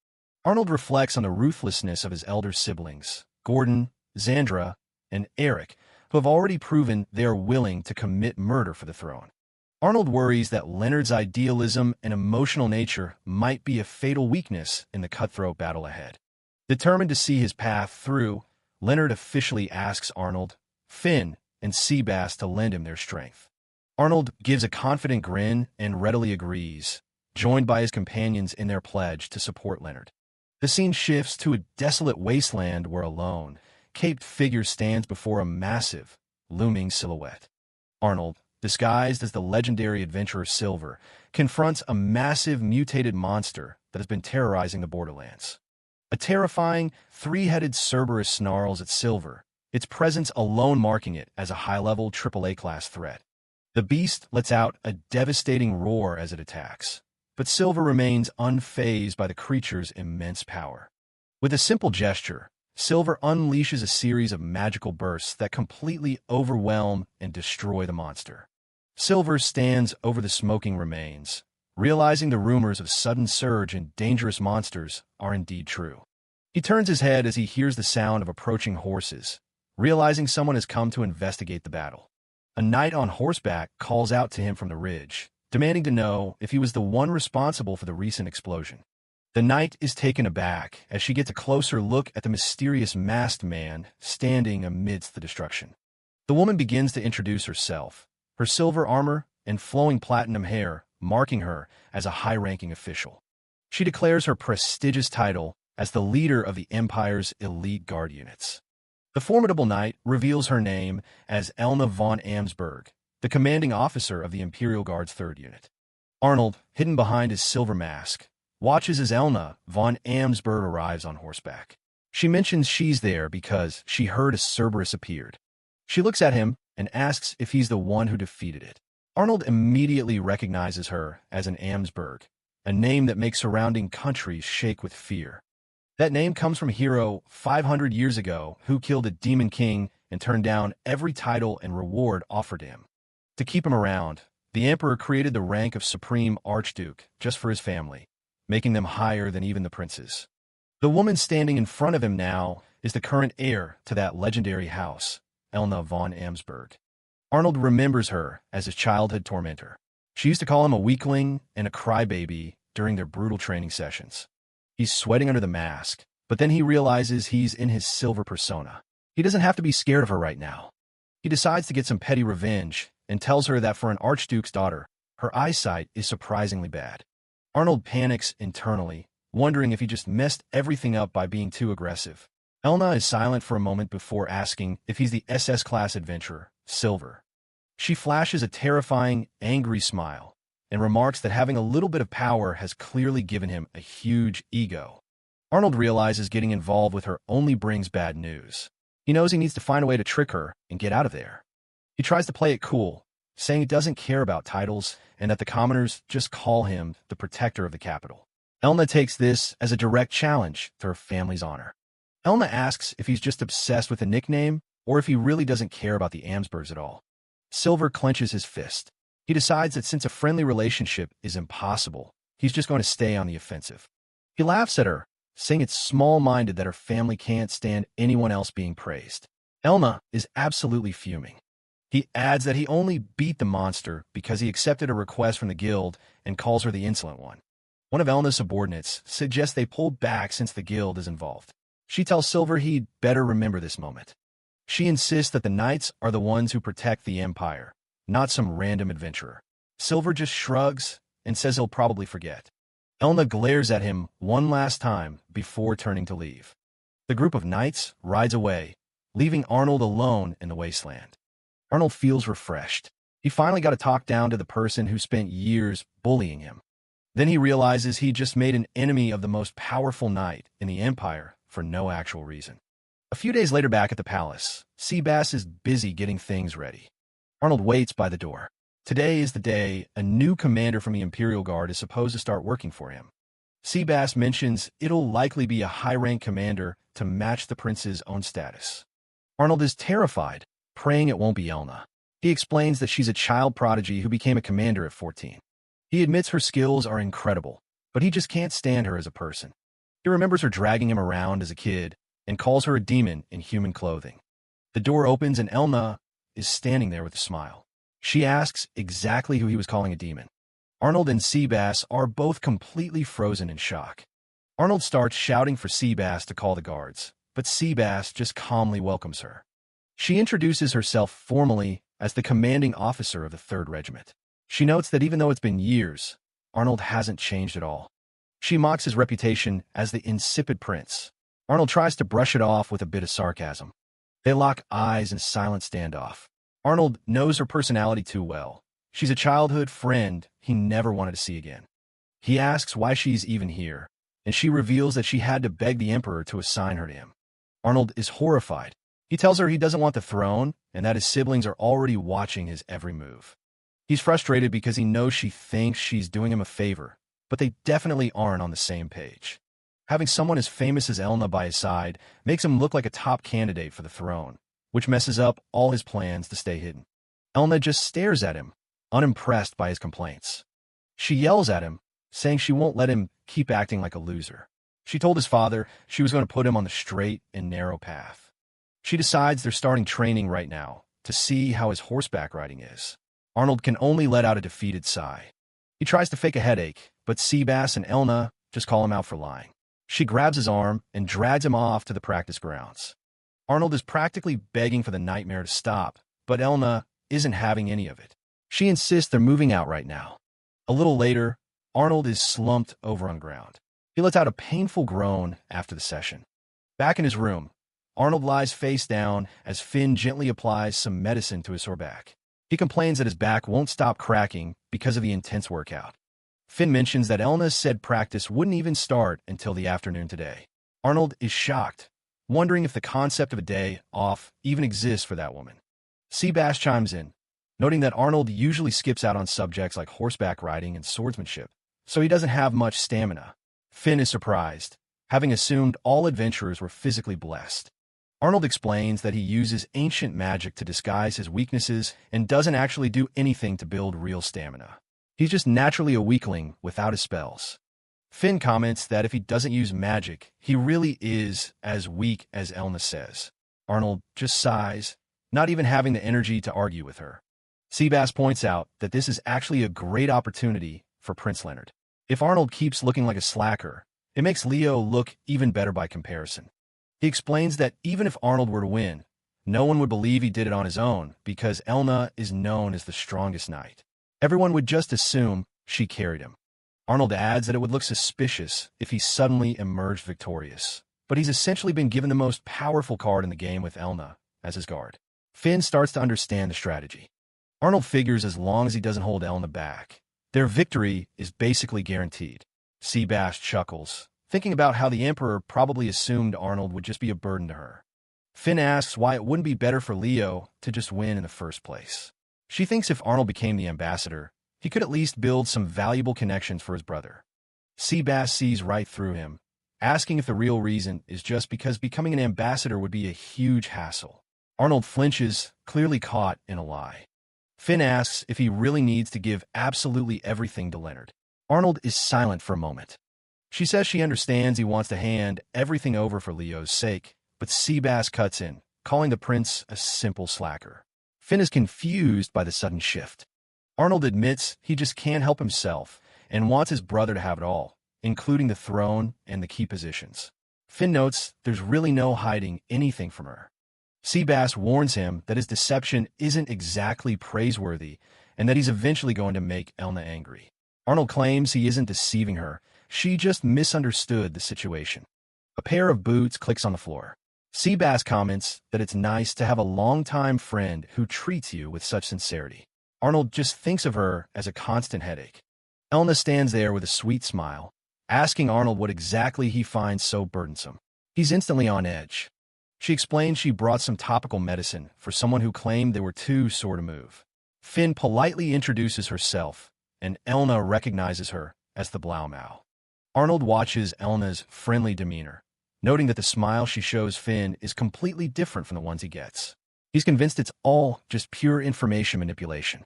Arnold reflects on the ruthlessness of his elder siblings, Gordon, Xandra, and Eric, who have already proven they are willing to commit murder for the throne. Arnold worries that Leonard's idealism and emotional nature might be a fatal weakness in the cutthroat battle ahead. Determined to see his path through, Leonard officially asks Arnold, Finn, and Seabass to lend him their strength. Arnold gives a confident grin and readily agrees, joined by his companions in their pledge to support Leonard. The scene shifts to a desolate wasteland where a lone, caped figure stands before a massive, looming silhouette. Arnold, disguised as the legendary adventurer Silver, confronts a massive mutated monster that has been terrorizing the borderlands. A terrifying, three-headed Cerberus snarls at Silver, its presence alone marking it as a high-level AAA-class threat. The beast lets out a devastating roar as it attacks, but Silver remains unfazed by the creature's immense power. With a simple gesture, Silver unleashes a series of magical bursts that completely overwhelm and destroy the monster. Silver stands over the smoking remains, realizing the rumors of sudden surge and dangerous monsters are indeed true. He turns his head as he hears the sound of approaching horses, realizing someone has come to investigate the battle. A knight on horseback calls out to him from the ridge, demanding to know if he was the one responsible for the recent explosion. The knight is taken aback as she gets a closer look at the mysterious masked man standing amidst the destruction. The woman begins to introduce herself, her silver armor and flowing platinum hair marking her as a high-ranking official. She declares her prestigious title as the leader of the Empire's elite guard units. The formidable knight reveals her name as Elna von Amsberg, the commanding officer of the Imperial Guard's 3rd Unit. Arnold, hidden behind his silver mask, watches as Elna von Amsberg arrives on horseback. She mentions she's there because she heard a Cerberus appeared. She looks at him and asks if he's the one who defeated it. Arnold immediately recognizes her as an Amsberg, a name that makes surrounding countries shake with fear. That name comes from a hero 500 years ago who killed a demon king and turned down every title and reward offered to him. To keep him around, the emperor created the rank of Supreme Archduke just for his family, making them higher than even the princes. The woman standing in front of him now is the current heir to that legendary house, Elna von Amsberg. Arnold remembers her as his childhood tormentor. She used to call him a weakling and a crybaby during their brutal training sessions. He's sweating under the mask, but then he realizes he's in his silver persona. He doesn't have to be scared of her right now. He decides to get some petty revenge and tells her that for an archduke's daughter, her eyesight is surprisingly bad. Arnold panics internally, wondering if he just messed everything up by being too aggressive. Elna is silent for a moment before asking if he's the SS-class adventurer, Silver. She flashes a terrifying, angry smile and remarks that having a little bit of power has clearly given him a huge ego. Arnold realizes getting involved with her only brings bad news. He knows he needs to find a way to trick her and get out of there. He tries to play it cool, saying he doesn't care about titles and that the commoners just call him the protector of the capital. Elna takes this as a direct challenge to her family's honor. Elna asks if he's just obsessed with a nickname or if he really doesn't care about the Amsbergs at all. Silver clenches his fist. He decides that since a friendly relationship is impossible, he's just going to stay on the offensive. He laughs at her, saying it's small-minded that her family can't stand anyone else being praised. Elna is absolutely fuming. He adds that he only beat the monster because he accepted a request from the guild and calls her the insolent one. One of Elna's subordinates suggests they pull back since the guild is involved. She tells Silver he'd better remember this moment. She insists that the knights are the ones who protect the Empire, not some random adventurer. Silver just shrugs and says he'll probably forget. Elna glares at him one last time before turning to leave. The group of knights rides away, leaving Arnold alone in the wasteland. Arnold feels refreshed. He finally got to talk down to the person who spent years bullying him. Then he realizes he just made an enemy of the most powerful knight in the Empire for no actual reason. A few days later back at the palace, Seabass is busy getting things ready. Arnold waits by the door. Today is the day a new commander from the Imperial Guard is supposed to start working for him. Seabass mentions it'll likely be a high-rank commander to match the prince's own status. Arnold is terrified, praying it won't be Elna. He explains that she's a child prodigy who became a commander at 14. He admits her skills are incredible, but he just can't stand her as a person. He remembers her dragging him around as a kid and calls her a demon in human clothing. The door opens and Elna is standing there with a smile. She asks exactly who he was calling a demon. Arnold and Seabass are both completely frozen in shock. Arnold starts shouting for Seabass to call the guards, but Seabass just calmly welcomes her. She introduces herself formally as the commanding officer of the 3rd Regiment. She notes that even though it's been years, Arnold hasn't changed at all. She mocks his reputation as the insipid prince. Arnold tries to brush it off with a bit of sarcasm. They lock eyes in a silent standoff. Arnold knows her personality too well. She's a childhood friend he never wanted to see again. He asks why she's even here, and she reveals that she had to beg the Emperor to assign her to him. Arnold is horrified. He tells her he doesn't want the throne and that his siblings are already watching his every move. He's frustrated because he knows she thinks she's doing him a favor, but they definitely aren't on the same page. Having someone as famous as Elna by his side makes him look like a top candidate for the throne, which messes up all his plans to stay hidden. Elna just stares at him, unimpressed by his complaints. She yells at him, saying she won't let him keep acting like a loser. She told his father she was going to put him on the straight and narrow path. She decides they're starting training right now to see how his horseback riding is. Arnold can only let out a defeated sigh. He tries to fake a headache, but Seabass and Elna just call him out for lying. She grabs his arm and drags him off to the practice grounds. Arnold is practically begging for the nightmare to stop, but Elna isn't having any of it. She insists they're moving out right now. A little later, Arnold is slumped over on ground. He lets out a painful groan after the session. Back in his room, Arnold lies face down as Finn gently applies some medicine to his sore back. He complains that his back won't stop cracking because of the intense workout. Finn mentions that Elna said practice wouldn't even start until the afternoon today. Arnold is shocked, wondering if the concept of a day off even exists for that woman. Seabass chimes in, noting that Arnold usually skips out on subjects like horseback riding and swordsmanship, so he doesn't have much stamina. Finn is surprised, having assumed all adventurers were physically blessed. Arnold explains that he uses ancient magic to disguise his weaknesses and doesn't actually do anything to build real stamina. He's just naturally a weakling without his spells. Finn comments that if he doesn't use magic, he really is as weak as Elna says. Arnold just sighs, not even having the energy to argue with her. Seabass points out that this is actually a great opportunity for Prince Leonard. If Arnold keeps looking like a slacker, it makes Leo look even better by comparison. He explains that even if Arnold were to win, no one would believe he did it on his own because Elna is known as the strongest knight. Everyone would just assume she carried him. Arnold adds that it would look suspicious if he suddenly emerged victorious, but he's essentially been given the most powerful card in the game with Elna as his guard. Finn starts to understand the strategy. Arnold figures as long as he doesn't hold Elna back, their victory is basically guaranteed. Seabass chuckles, thinking about how the Emperor probably assumed Arnold would just be a burden to her. Finn asks why it wouldn't be better for Leo to just win in the first place. She thinks if Arnold became the ambassador, he could at least build some valuable connections for his brother. Seabass sees right through him, asking if the real reason is just because becoming an ambassador would be a huge hassle. Arnold flinches, clearly caught in a lie. Finn asks if he really needs to give absolutely everything to Leonard. Arnold is silent for a moment. She says she understands he wants to hand everything over for Leo's sake, but Seabass cuts in, calling the prince a simple slacker. Finn is confused by the sudden shift. Arnold admits he just can't help himself and wants his brother to have it all, including the throne and the key positions. Finn notes there's really no hiding anything from her. Seabass warns him that his deception isn't exactly praiseworthy and that he's eventually going to make Elna angry. Arnold claims he isn't deceiving her, she just misunderstood the situation. A pair of boots clicks on the floor. Seabass comments that it's nice to have a longtime friend who treats you with such sincerity. Arnold just thinks of her as a constant headache. Elna stands there with a sweet smile, asking Arnold what exactly he finds so burdensome. He's instantly on edge. She explains she brought some topical medicine for someone who claimed they were too sore to move. Finn politely introduces herself, and Elna recognizes her as the Blaumau. Arnold watches Elna's friendly demeanor, noting that the smile she shows Finn is completely different from the ones he gets. He's convinced it's all just pure information manipulation.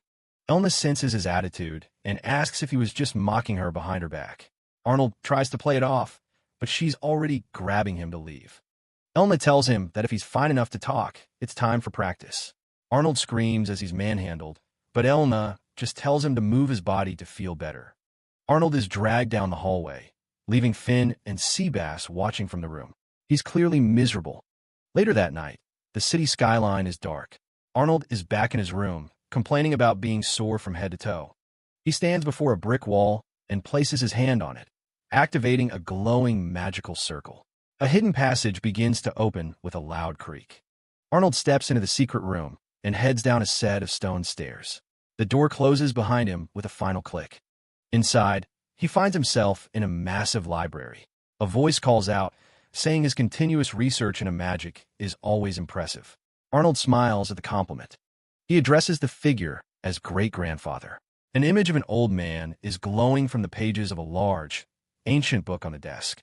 Elna senses his attitude and asks if he was just mocking her behind her back. Arnold tries to play it off, but she's already grabbing him to leave. Elna tells him that if he's fine enough to talk, it's time for practice. Arnold screams as he's manhandled, but Elna just tells him to move his body to feel better. Arnold is dragged down the hallway, leaving Finn and Seabass watching from the room. He's clearly miserable. Later that night, the city skyline is dark. Arnold is back in his room, complaining about being sore from head to toe. He stands before a brick wall and places his hand on it, activating a glowing magical circle. A hidden passage begins to open with a loud creak. Arnold steps into the secret room and heads down a set of stone stairs. The door closes behind him with a final click. Inside, he finds himself in a massive library. A voice calls out, saying his continuous research into magic is always impressive. Arnold smiles at the compliment. He addresses the figure as great-grandfather. An image of an old man is glowing from the pages of a large, ancient book on the desk.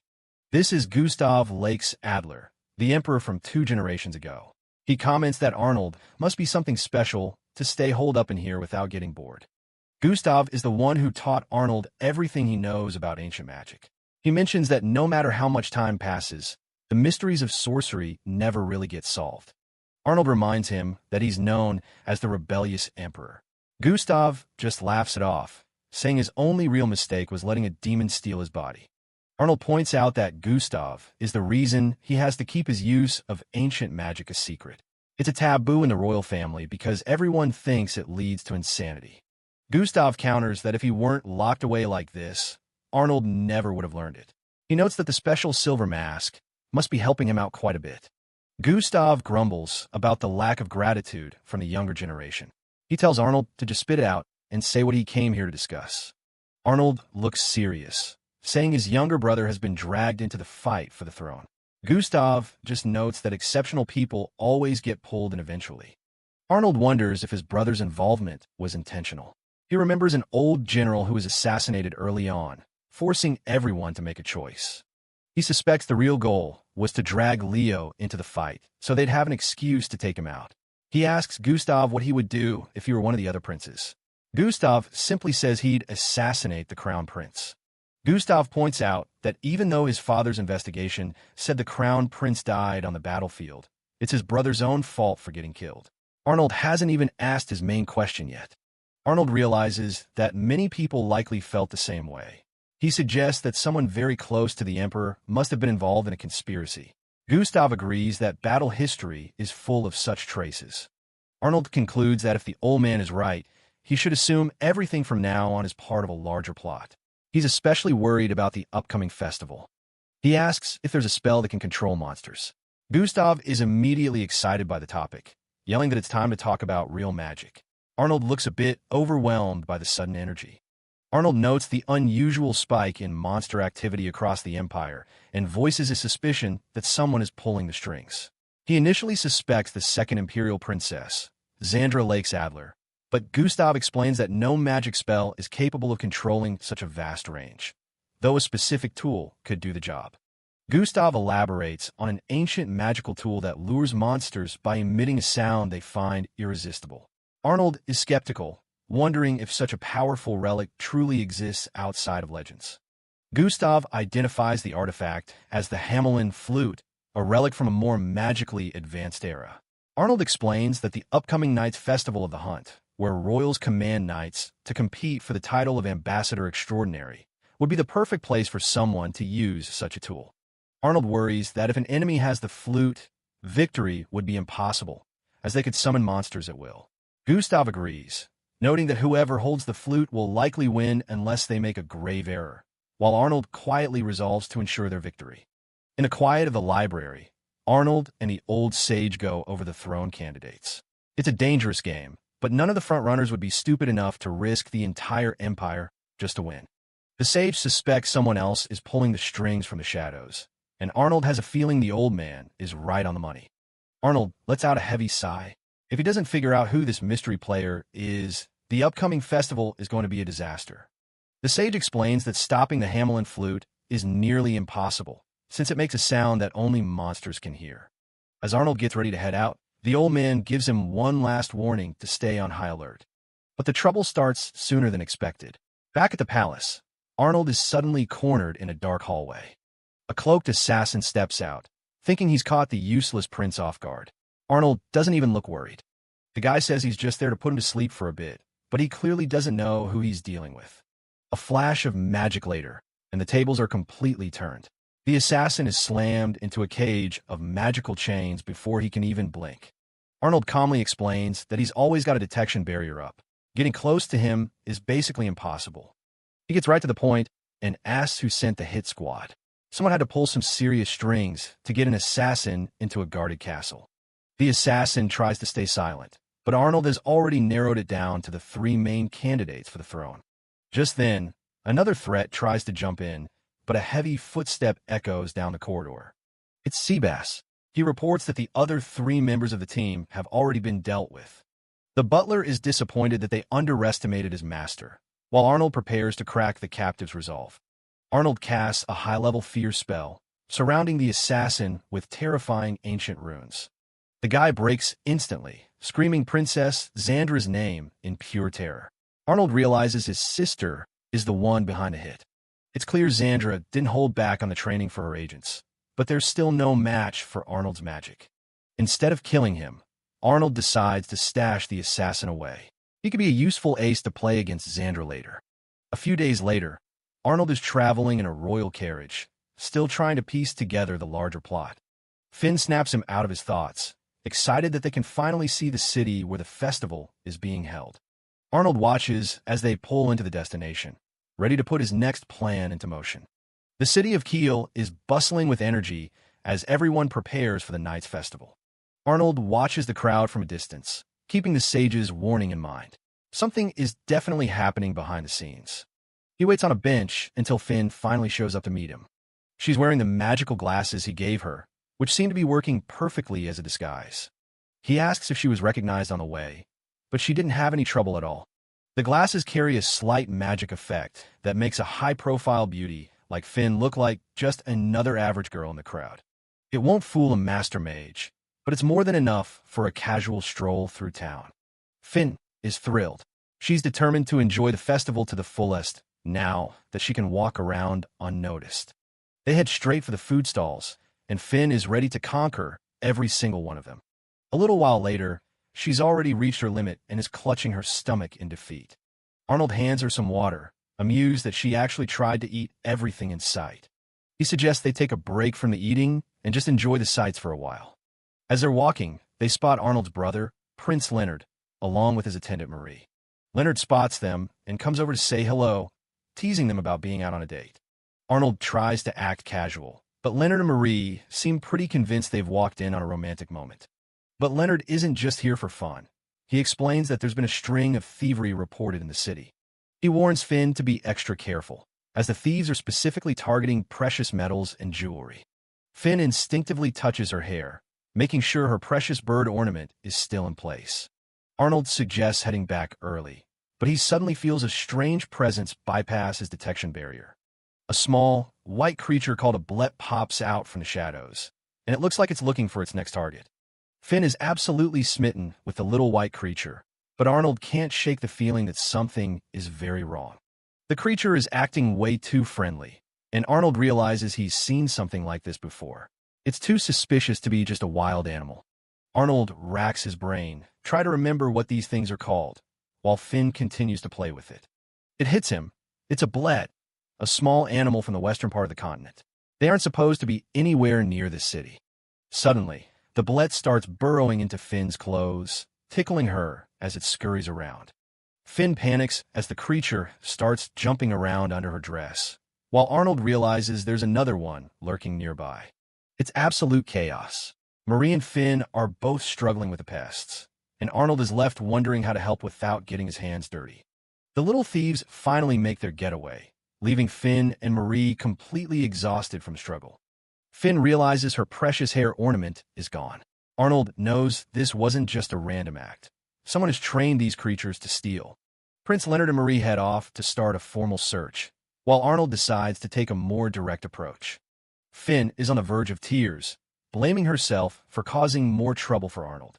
This is Gustav Lakes Adler, the emperor from 2 generations ago. He comments that Arnold must be something special to stay holed up in here without getting bored. Gustav is the one who taught Arnold everything he knows about ancient magic. He mentions that no matter how much time passes, the mysteries of sorcery never really get solved. Arnold reminds him that he's known as the rebellious emperor. Gustav just laughs it off, saying his only real mistake was letting a demon steal his body. Arnold points out that Gustav is the reason he has to keep his use of ancient magic a secret. It's a taboo in the royal family because everyone thinks it leads to insanity. Gustav counters that if he weren't locked away like this, Arnold never would have learned it. He notes that the special silver mask must be helping him out quite a bit. Gustav grumbles about the lack of gratitude from the younger generation. He tells Arnold to just spit it out and say what he came here to discuss. Arnold looks serious, saying his younger brother has been dragged into the fight for the throne. Gustav just notes that exceptional people always get pulled in eventually. Arnold wonders if his brother's involvement was intentional. He remembers an old general who was assassinated early on, forcing everyone to make a choice. He suspects the real goal was to drag Leo into the fight, so they'd have an excuse to take him out. He asks Gustav what he would do if he were one of the other princes. Gustav simply says he'd assassinate the crown prince. Gustav points out that even though his father's investigation said the crown prince died on the battlefield, it's his brother's own fault for getting killed. Arnold hasn't even asked his main question yet. Arnold realizes that many people likely felt the same way. He suggests that someone very close to the emperor must have been involved in a conspiracy. Gustav agrees that battle history is full of such traces. Arnold concludes that if the old man is right, he should assume everything from now on is part of a larger plot. He's especially worried about the upcoming festival. He asks if there's a spell that can control monsters. Gustav is immediately excited by the topic, yelling that it's time to talk about real magic. Arnold looks a bit overwhelmed by the sudden energy. Arnold notes the unusual spike in monster activity across the Empire and voices his suspicion that someone is pulling the strings. He initially suspects the second Imperial Princess, Xandra Lakes Adler, but Gustav explains that no magic spell is capable of controlling such a vast range, though a specific tool could do the job. Gustav elaborates on an ancient magical tool that lures monsters by emitting a sound they find irresistible. Arnold is skeptical, wondering if such a powerful relic truly exists outside of legends. Gustav identifies the artifact as the Hamelin flute, a relic from a more magically advanced era. Arnold explains that the upcoming Knights Festival of the Hunt, where royals command knights to compete for the title of Ambassador Extraordinary, would be the perfect place for someone to use such a tool. Arnold worries that if an enemy has the flute, victory would be impossible, as they could summon monsters at will. Gustav agrees, noting that whoever holds the flute will likely win unless they make a grave error, while Arnold quietly resolves to ensure their victory. In the quiet of the library, Arnold and the old sage go over the throne candidates. It's a dangerous game, but none of the frontrunners would be stupid enough to risk the entire empire just to win. The sage suspects someone else is pulling the strings from the shadows, and Arnold has a feeling the old man is right on the money. Arnold lets out a heavy sigh. If he doesn't figure out who this mystery player is, the upcoming festival is going to be a disaster. The sage explains that stopping the Hamelin flute is nearly impossible, since it makes a sound that only monsters can hear. As Arnold gets ready to head out, the old man gives him one last warning to stay on high alert. But the trouble starts sooner than expected. Back at the palace, Arnold is suddenly cornered in a dark hallway. A cloaked assassin steps out, thinking he's caught the useless prince off guard. Arnold doesn't even look worried. The guy says he's just there to put him to sleep for a bit, but he clearly doesn't know who he's dealing with. A flash of magic later, and the tables are completely turned. The assassin is slammed into a cage of magical chains before he can even blink. Arnold calmly explains that he's always got a detection barrier up. Getting close to him is basically impossible. He gets right to the point and asks who sent the hit squad. Someone had to pull some serious strings to get an assassin into a guarded castle. The assassin tries to stay silent, but Arnold has already narrowed it down to the 3 main candidates for the throne. Just then, another threat tries to jump in, but a heavy footstep echoes down the corridor. It's Seabass. He reports that the other 3 members of the team have already been dealt with. The butler is disappointed that they underestimated his master, while Arnold prepares to crack the captive's resolve. Arnold casts a high-level fear spell, surrounding the assassin with terrifying ancient runes. The guy breaks instantly, screaming Princess Xandra's name in pure terror. Arnold realizes his sister is the one behind the hit. It's clear Xandra didn't hold back on the training for her agents, but there's still no match for Arnold's magic. Instead of killing him, Arnold decides to stash the assassin away. He could be a useful ace to play against Xandra later. A few days later, Arnold is traveling in a royal carriage, still trying to piece together the larger plot. Finn snaps him out of his thoughts, excited that they can finally see the city where the festival is being held. Arnold watches as they pull into the destination, ready to put his next plan into motion. The city of Kiel is bustling with energy as everyone prepares for the night's festival. Arnold watches the crowd from a distance, keeping the sage's warning in mind. Something is definitely happening behind the scenes. He waits on a bench until Finn finally shows up to meet him. She's wearing the magical glasses he gave her, which seem to be working perfectly as a disguise. He asks if she was recognized on the way, but she didn't have any trouble at all. The glasses carry a slight magic effect that makes a high-profile beauty like Finn look like just another average girl in the crowd. It won't fool a master mage, but it's more than enough for a casual stroll through town. Finn is thrilled. She's determined to enjoy the festival to the fullest now that she can walk around unnoticed. They head straight for the food stalls, and Finn is ready to conquer every single one of them. A little while later, she's already reached her limit and is clutching her stomach in defeat. Arnold hands her some water, amused that she actually tried to eat everything in sight. He suggests they take a break from the eating and just enjoy the sights for a while. As they're walking, they spot Arnold's brother, Prince Leonard, along with his attendant Marie. Leonard spots them and comes over to say hello, teasing them about being out on a date. Arnold tries to act casual, but Leonard and Marie seem pretty convinced they've walked in on a romantic moment. But Leonard isn't just here for fun. He explains that there's been a string of thievery reported in the city. He warns Finn to be extra careful, as the thieves are specifically targeting precious metals and jewelry. Finn instinctively touches her hair, making sure her precious bird ornament is still in place. Arnold suggests heading back early, but he suddenly feels a strange presence bypass his detection barrier. A small, white creature called a blet pops out from the shadows, and it looks like it's looking for its next target. Finn is absolutely smitten with the little white creature, but Arnold can't shake the feeling that something is very wrong. The creature is acting way too friendly, and Arnold realizes he's seen something like this before. It's too suspicious to be just a wild animal. Arnold racks his brain, trying to remember what these things are called, while Finn continues to play with it. It hits him. It's a blet, a small animal from the western part of the continent. They aren't supposed to be anywhere near the city. Suddenly, the bullet starts burrowing into Finn's clothes, tickling her as it scurries around. Finn panics as the creature starts jumping around under her dress, while Arnold realizes there's another one lurking nearby. It's absolute chaos. Marie and Finn are both struggling with the pests, and Arnold is left wondering how to help without getting his hands dirty. The little thieves finally make their getaway, leaving Finn and Marie completely exhausted from struggle. Finn realizes her precious hair ornament is gone. Arnold knows this wasn't just a random act. Someone has trained these creatures to steal. Prince Leonard and Marie head off to start a formal search, while Arnold decides to take a more direct approach. Finn is on the verge of tears, blaming herself for causing more trouble for Arnold.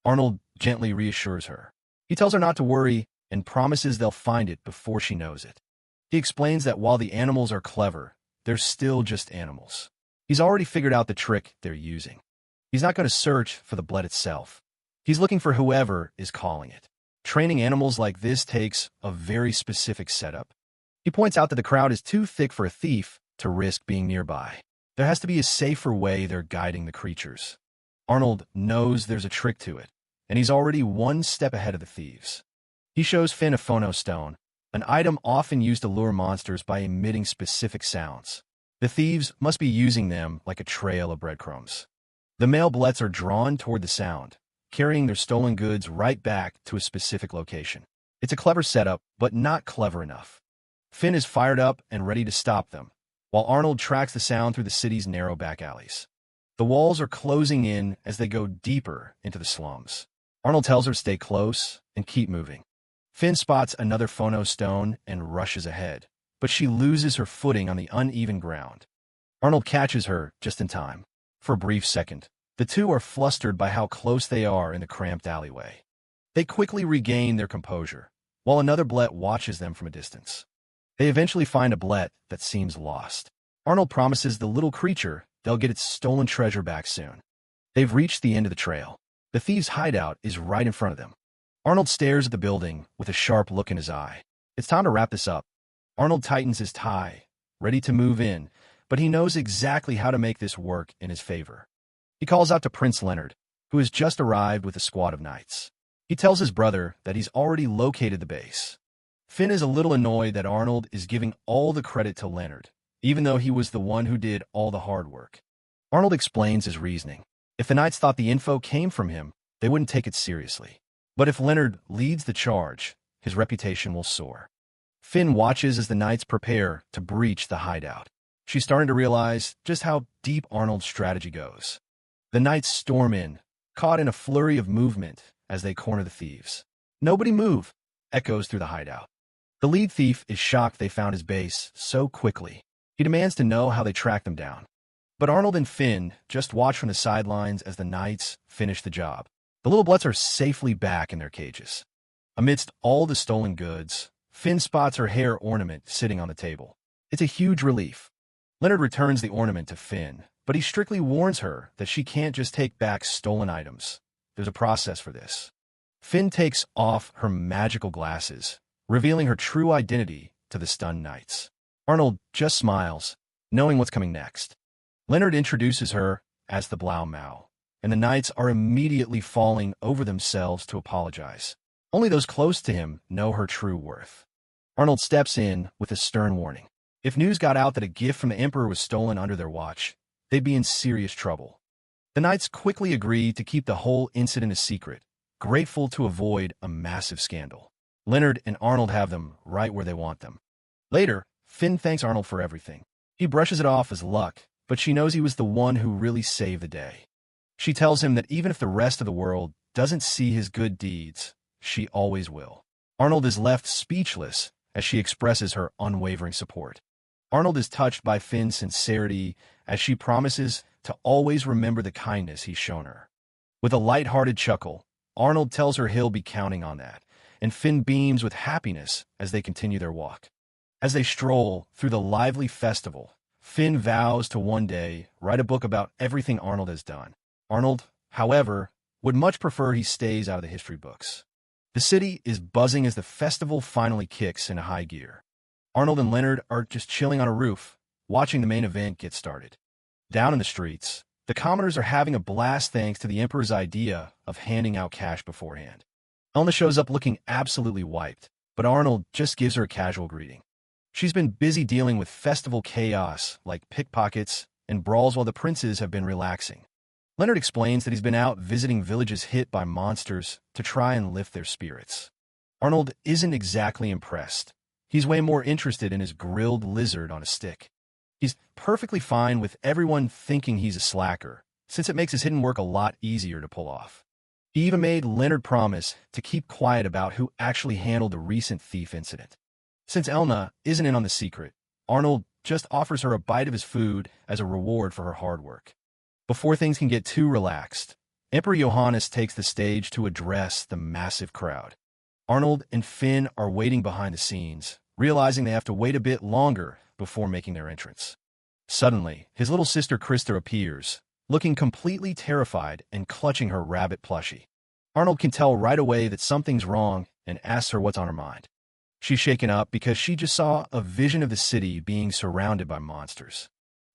Arnold gently reassures her. He tells her not to worry and promises they'll find it before she knows it. He explains that while the animals are clever, they're still just animals. He's already figured out the trick they're using. He's not going to search for the blood itself. He's looking for whoever is calling it. Training animals like this takes a very specific setup. He points out that the crowd is too thick for a thief to risk being nearby. There has to be a safer way they're guiding the creatures. Arnold knows there's a trick to it, and he's already one step ahead of the thieves. He shows Finn a phono stone, an item often used to lure monsters by emitting specific sounds. The thieves must be using them like a trail of breadcrumbs. The male bullets are drawn toward the sound, carrying their stolen goods right back to a specific location. It's a clever setup, but not clever enough. Finn is fired up and ready to stop them, while Arnold tracks the sound through the city's narrow back alleys. The walls are closing in as they go deeper into the slums. Arnold tells her to stay close and keep moving. Finn spots another phono stone and rushes ahead, but she loses her footing on the uneven ground. Arnold catches her just in time. For a brief second, the two are flustered by how close they are in the cramped alleyway. They quickly regain their composure, while another bullet watches them from a distance. They eventually find a bullet that seems lost. Arnold promises the little creature they'll get its stolen treasure back soon. They've reached the end of the trail. The thieves' hideout is right in front of them. Arnold stares at the building with a sharp look in his eye. It's time to wrap this up. Arnold tightens his tie, ready to move in, but he knows exactly how to make this work in his favor. He calls out to Prince Leonard, who has just arrived with a squad of knights. He tells his brother that he's already located the base. Finn is a little annoyed that Arnold is giving all the credit to Leonard, even though he was the one who did all the hard work. Arnold explains his reasoning. If the knights thought the info came from him, they wouldn't take it seriously. But if Leonard leads the charge, his reputation will soar. Finn watches as the knights prepare to breach the hideout. She's starting to realize just how deep Arnold's strategy goes. The knights storm in, caught in a flurry of movement as they corner the thieves. "Nobody move," echoes through the hideout. The lead thief is shocked they found his base so quickly. He demands to know how they tracked them down. But Arnold and Finn just watch from the sidelines as the knights finish the job. The little bloods are safely back in their cages. Amidst all the stolen goods, Finn spots her hair ornament sitting on the table. It's a huge relief. Leonard returns the ornament to Finn, but he strictly warns her that she can't just take back stolen items. There's a process for this. Finn takes off her magical glasses, revealing her true identity to the stunned knights. Arnold just smiles, knowing what's coming next. Leonard introduces her as the Blau Mao, and the knights are immediately falling over themselves to apologize. Only those close to him know her true worth. Arnold steps in with a stern warning. If news got out that a gift from the Emperor was stolen under their watch, they'd be in serious trouble. The knights quickly agree to keep the whole incident a secret, grateful to avoid a massive scandal. Leonard and Arnold have them right where they want them. Later, Finn thanks Arnold for everything. He brushes it off as luck, but she knows he was the one who really saved the day. She tells him that even if the rest of the world doesn't see his good deeds, she always will. Arnold is left speechless as she expresses her unwavering support. Arnold is touched by Finn's sincerity as she promises to always remember the kindness he's shown her. With a light-hearted chuckle, Arnold tells her he'll be counting on that, and Finn beams with happiness as they continue their walk. As they stroll through the lively festival, Finn vows to one day write a book about everything Arnold has done. Arnold, however, would much prefer he stays out of the history books. The city is buzzing as the festival finally kicks into high gear. Arnold and Leonard are just chilling on a roof, watching the main event get started. Down in the streets, the commoners are having a blast thanks to the Emperor's idea of handing out cash beforehand. Elna shows up looking absolutely wiped, but Arnold just gives her a casual greeting. She's been busy dealing with festival chaos like pickpockets and brawls while the princes have been relaxing. Leonard explains that he's been out visiting villages hit by monsters to try and lift their spirits. Arnold isn't exactly impressed. He's way more interested in his grilled lizard on a stick. He's perfectly fine with everyone thinking he's a slacker, since it makes his hidden work a lot easier to pull off. He even made Leonard promise to keep quiet about who actually handled the recent thief incident. Since Elna isn't in on the secret, Arnold just offers her a bite of his food as a reward for her hard work. Before things can get too relaxed, Emperor Johannes takes the stage to address the massive crowd. Arnold and Finn are waiting behind the scenes, realizing they have to wait a bit longer before making their entrance. Suddenly, his little sister Krista appears, looking completely terrified and clutching her rabbit plushie. Arnold can tell right away that something's wrong and asks her what's on her mind. She's shaken up because she just saw a vision of the city being surrounded by monsters.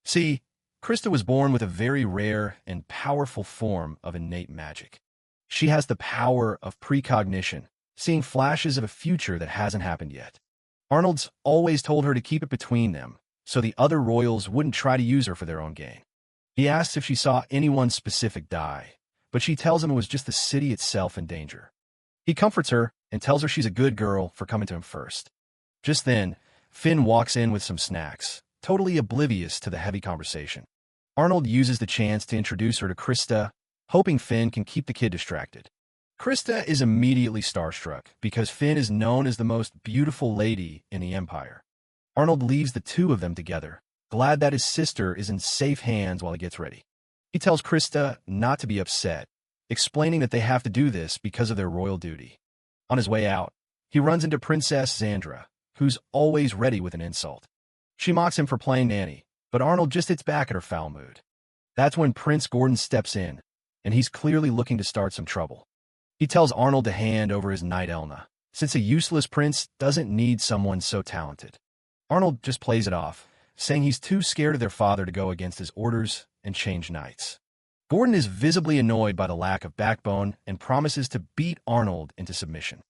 See, Krista was born with a very rare and powerful form of innate magic. She has the power of precognition, seeing flashes of a future that hasn't happened yet. Arnold's always told her to keep it between them, so the other royals wouldn't try to use her for their own gain. He asks if she saw anyone specific die, but she tells him it was just the city itself in danger. He comforts her and tells her she's a good girl for coming to him first. Just then, Finn walks in with some snacks, totally oblivious to the heavy conversation. Arnold uses the chance to introduce her to Krista, hoping Finn can keep the kid distracted. Krista is immediately starstruck because Finn is known as the most beautiful lady in the Empire. Arnold leaves the two of them together, glad that his sister is in safe hands while he gets ready. He tells Krista not to be upset, explaining that they have to do this because of their royal duty. On his way out, he runs into Princess Xandra, who's always ready with an insult. She mocks him for playing nanny, but Arnold just hits back at her foul mood. That's when Prince Gordon steps in, and he's clearly looking to start some trouble. He tells Arnold to hand over his knight Elna, since a useless prince doesn't need someone so talented. Arnold just plays it off, saying he's too scared of their father to go against his orders and change knights. Gordon is visibly annoyed by the lack of backbone and promises to beat Arnold into submission.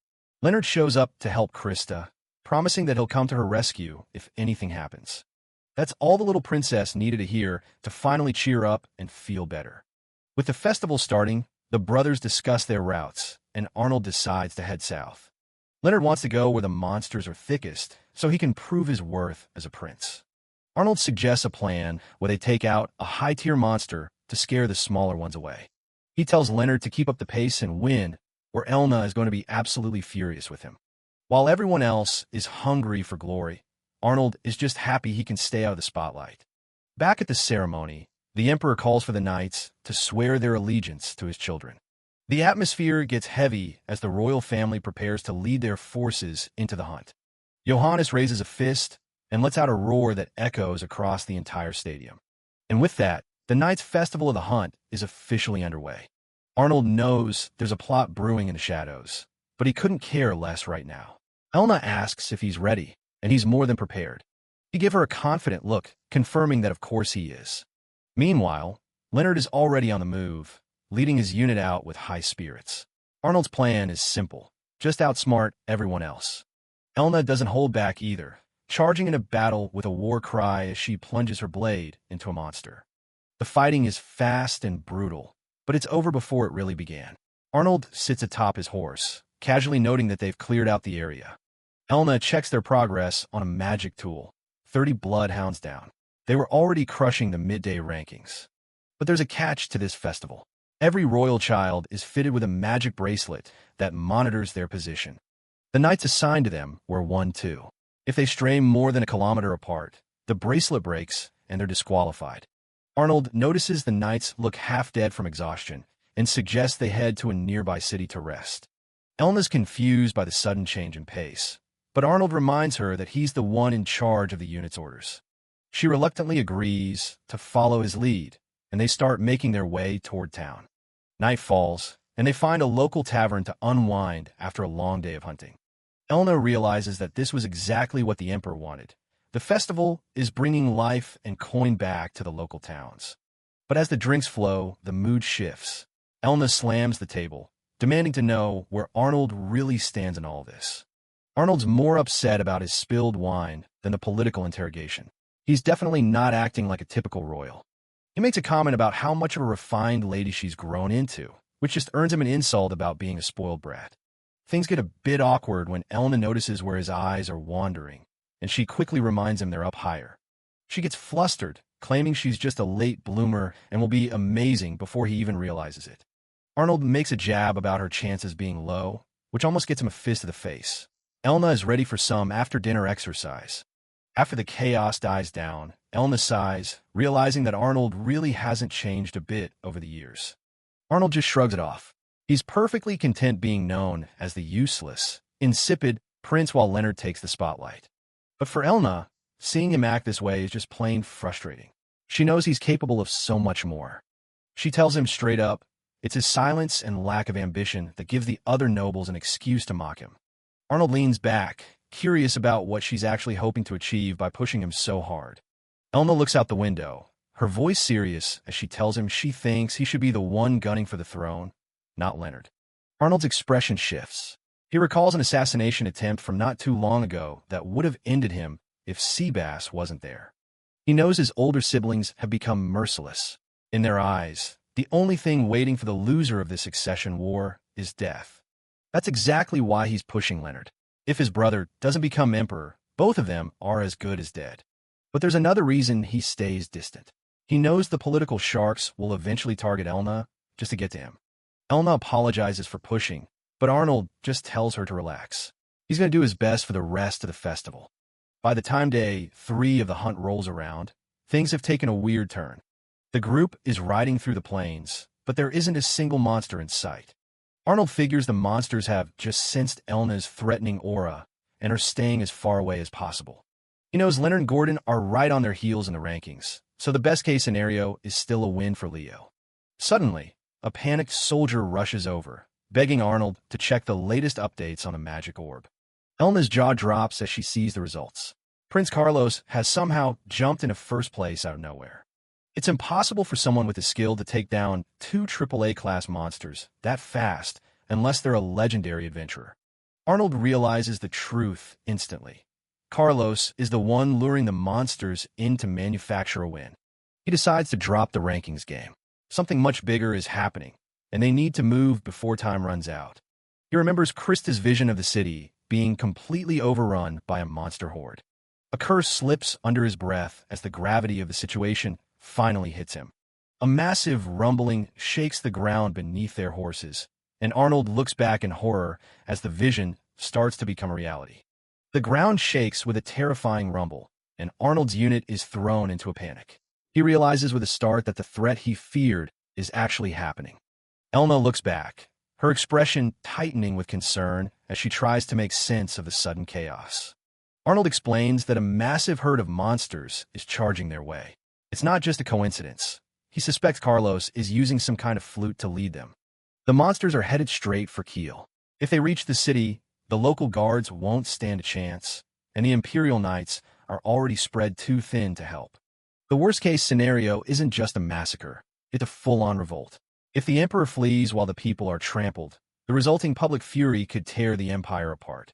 Leonard shows up to help Krista, promising that he'll come to her rescue if anything happens. That's all the little princess needed to hear to finally cheer up and feel better. With the festival starting, the brothers discuss their routes, and Arnold decides to head south. Leonard wants to go where the monsters are thickest, so he can prove his worth as a prince. Arnold suggests a plan where they take out a high-tier monster to scare the smaller ones away. He tells Leonard to keep up the pace and win, or Elna is going to be absolutely furious with him. While everyone else is hungry for glory, Arnold is just happy he can stay out of the spotlight. Back at the ceremony, the Emperor calls for the knights to swear their allegiance to his children. The atmosphere gets heavy as the royal family prepares to lead their forces into the hunt. Johannes raises a fist and lets out a roar that echoes across the entire stadium. And with that, the Knights' Festival of the Hunt is officially underway. Arnold knows there's a plot brewing in the shadows, but he couldn't care less right now. Elna asks if he's ready, and he's more than prepared. He gives her a confident look, confirming that of course he is. Meanwhile, Leonard is already on the move, leading his unit out with high spirits. Arnold's plan is simple, just outsmart everyone else. Elna doesn't hold back either, charging into battle with a war cry as she plunges her blade into a monster. The fighting is fast and brutal, but it's over before it really began. Arnold sits atop his horse, casually noting that they've cleared out the area. Elna checks their progress on a magic tool, 30 bloodhounds down. They were already crushing the midday rankings. But there's a catch to this festival. Every royal child is fitted with a magic bracelet that monitors their position. The knights assigned to them were 1-2. If they stray more than a kilometer apart, the bracelet breaks and they're disqualified. Arnold notices the knights look half dead from exhaustion and suggests they head to a nearby city to rest. Elna's confused by the sudden change in pace, but Arnold reminds her that he's the one in charge of the unit's orders. She reluctantly agrees to follow his lead, and they start making their way toward town. Night falls, and they find a local tavern to unwind after a long day of hunting. Elna realizes that this was exactly what the Emperor wanted, The festival is bringing life and coin back to the local towns. But as the drinks flow, the mood shifts. Elna slams the table, demanding to know where Arnold really stands in all this. Arnold's more upset about his spilled wine than the political interrogation. He's definitely not acting like a typical royal. He makes a comment about how much of a refined lady she's grown into, which just earns him an insult about being a spoiled brat. Things get a bit awkward when Elna notices where his eyes are wandering, and she quickly reminds him they're up higher. She gets flustered, claiming she's just a late bloomer and will be amazing before he even realizes it. Arnold makes a jab about her chances being low, which almost gets him a fist to the face. Elna is ready for some after-dinner exercise. After the chaos dies down, Elna sighs, realizing that Arnold really hasn't changed a bit over the years. Arnold just shrugs it off. He's perfectly content being known as the useless, insipid prince while Leonard takes the spotlight. But for Elna, seeing him act this way is just plain frustrating. She knows he's capable of so much more. She tells him straight up, it's his silence and lack of ambition that give the other nobles an excuse to mock him. Arnold leans back, curious about what she's actually hoping to achieve by pushing him so hard. Elna looks out the window, her voice serious as she tells him she thinks he should be the one gunning for the throne, not Leonard. Arnold's expression shifts. He recalls an assassination attempt from not too long ago that would have ended him if Seabass wasn't there. He knows his older siblings have become merciless. In their eyes, the only thing waiting for the loser of this succession war is death. That's exactly why he's pushing Leonard. If his brother doesn't become emperor, both of them are as good as dead. But there's another reason he stays distant. He knows the political sharks will eventually target Elna just to get to him. Elna apologizes for pushing, but Arnold just tells her to relax. He's going to do his best for the rest of the festival. By the time day 3 of the hunt rolls around, things have taken a weird turn. The group is riding through the plains, but there isn't a single monster in sight. Arnold figures the monsters have just sensed Elna's threatening aura and are staying as far away as possible. He knows Leonard and Gordon are right on their heels in the rankings, so the best-case scenario is still a win for Leo. Suddenly, a panicked soldier rushes over, begging Arnold to check the latest updates on the magic orb. Elna's jaw drops as she sees the results. Prince Carlos has somehow jumped into first place out of nowhere. It's impossible for someone with the skill to take down 2 AAA-class monsters that fast unless they're a legendary adventurer. Arnold realizes the truth instantly. Carlos is the one luring the monsters in to manufacture a win. He decides to drop the rankings game. Something much bigger is happening, and they need to move before time runs out. He remembers Krista's vision of the city being completely overrun by a monster horde. A curse slips under his breath as the gravity of the situation finally hits him. A massive rumbling shakes the ground beneath their horses, and Arnold looks back in horror as the vision starts to become a reality. The ground shakes with a terrifying rumble, and Arnold's unit is thrown into a panic. He realizes with a start that the threat he feared is actually happening. Elna looks back, her expression tightening with concern as she tries to make sense of the sudden chaos. Arnold explains that a massive herd of monsters is charging their way. It's not just a coincidence. He suspects Carlos is using some kind of flute to lead them. The monsters are headed straight for Kiel. If they reach the city, the local guards won't stand a chance, and the Imperial Knights are already spread too thin to help. The worst-case scenario isn't just a massacre, it's a full-on revolt. If the Emperor flees while the people are trampled, the resulting public fury could tear the Empire apart.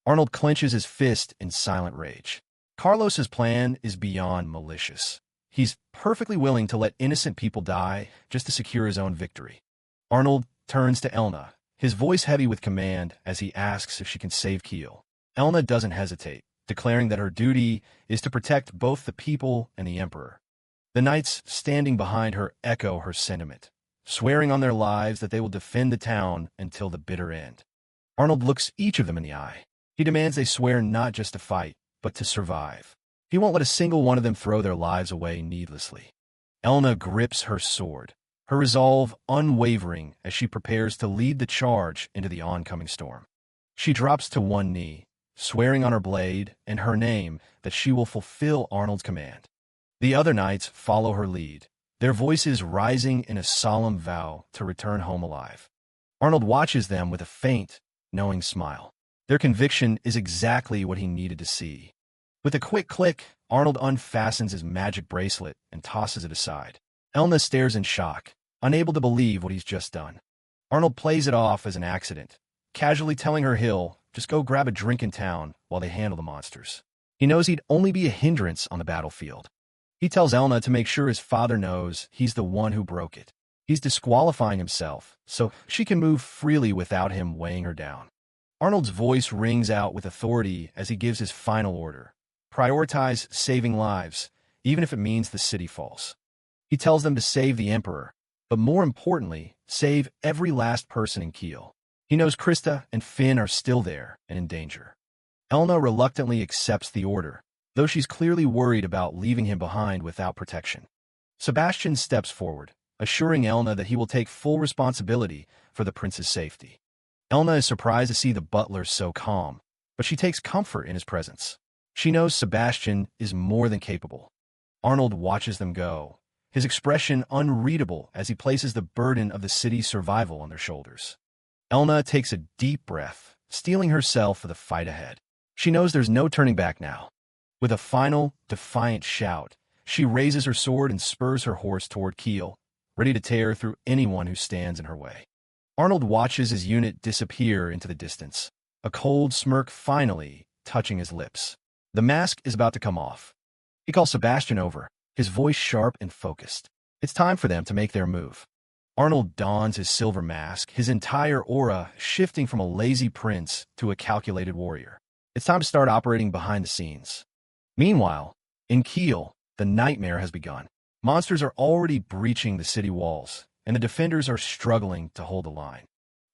Arnold clenches his fist in silent rage. Carlos's plan is beyond malicious. He's perfectly willing to let innocent people die just to secure his own victory. Arnold turns to Elna, his voice heavy with command as he asks if she can save Kiel. Elna doesn't hesitate, declaring that her duty is to protect both the people and the Emperor. The knights standing behind her echo her sentiment, swearing on their lives that they will defend the town until the bitter end. Arnold looks each of them in the eye. He demands they swear not just to fight, but to survive. He won't let a single one of them throw their lives away needlessly. Elna grips her sword, her resolve unwavering as she prepares to lead the charge into the oncoming storm. She drops to one knee, swearing on her blade and her name that she will fulfill Arnold's command. The other knights follow her lead, their voices rising in a solemn vow to return home alive. Arnold watches them with a faint, knowing smile. Their conviction is exactly what he needed to see. With a quick click, Arnold unfastens his magic bracelet and tosses it aside. Elna stares in shock, unable to believe what he's just done. Arnold plays it off as an accident, casually telling her he'll just go grab a drink in town while they handle the monsters. He knows he'd only be a hindrance on the battlefield. He tells Elna to make sure his father knows he's the one who broke it. He's disqualifying himself so she can move freely without him weighing her down. Arnold's voice rings out with authority as he gives his final order. Prioritize saving lives, even if it means the city falls. He tells them to save the Emperor, but more importantly, save every last person in Kiel. He knows Krista and Finn are still there and in danger. Elna reluctantly accepts the order, though she's clearly worried about leaving him behind without protection. Sebastian steps forward, assuring Elna that he will take full responsibility for the prince's safety. Elna is surprised to see the butler so calm, but she takes comfort in his presence. She knows Sebastian is more than capable. Arnold watches them go, his expression unreadable as he places the burden of the city's survival on their shoulders. Elna takes a deep breath, steeling herself for the fight ahead. She knows there's no turning back now. With a final, defiant shout, she raises her sword and spurs her horse toward Kiel, ready to tear through anyone who stands in her way. Arnold watches his unit disappear into the distance, a cold smirk finally touching his lips. The mask is about to come off. He calls Sebastian over, his voice sharp and focused. It's time for them to make their move. Arnold dons his silver mask, his entire aura shifting from a lazy prince to a calculated warrior. It's time to start operating behind the scenes. Meanwhile, in Kiel, the nightmare has begun. Monsters are already breaching the city walls, and the defenders are struggling to hold the line.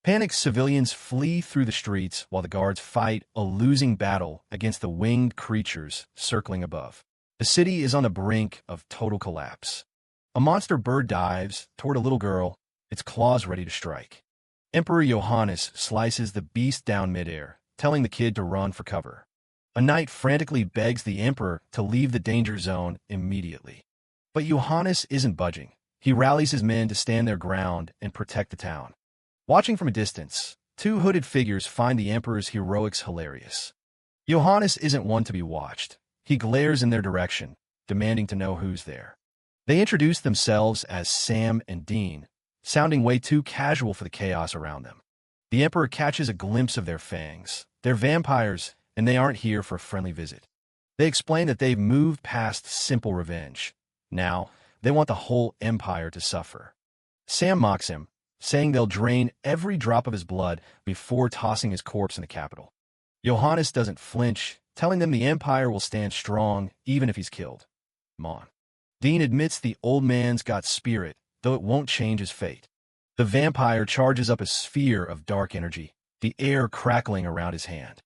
Panicked civilians flee through the streets while the guards fight a losing battle against the winged creatures circling above. The city is on the brink of total collapse. A monster bird dives toward a little girl, its claws ready to strike. Emperor Johannes slices the beast down midair, telling the kid to run for cover. A knight frantically begs the emperor to leave the danger zone immediately. But Johannes isn't budging. He rallies his men to stand their ground and protect the town. Watching from a distance, two hooded figures find the emperor's heroics hilarious. Johannes isn't one to be watched. He glares in their direction, demanding to know who's there. They introduce themselves as Sam and Dean, sounding way too casual for the chaos around them. The emperor catches a glimpse of their fangs. They're vampires, and they aren't here for a friendly visit. They explain that they've moved past simple revenge. Now, they want the whole empire to suffer. Sam mocks him, saying they'll drain every drop of his blood before tossing his corpse in the capital. Johannes doesn't flinch, telling them the empire will stand strong even if he's killed. Mon. Dean admits the old man's got spirit, though it won't change his fate. The vampire charges up a sphere of dark energy, the air crackling around his hand.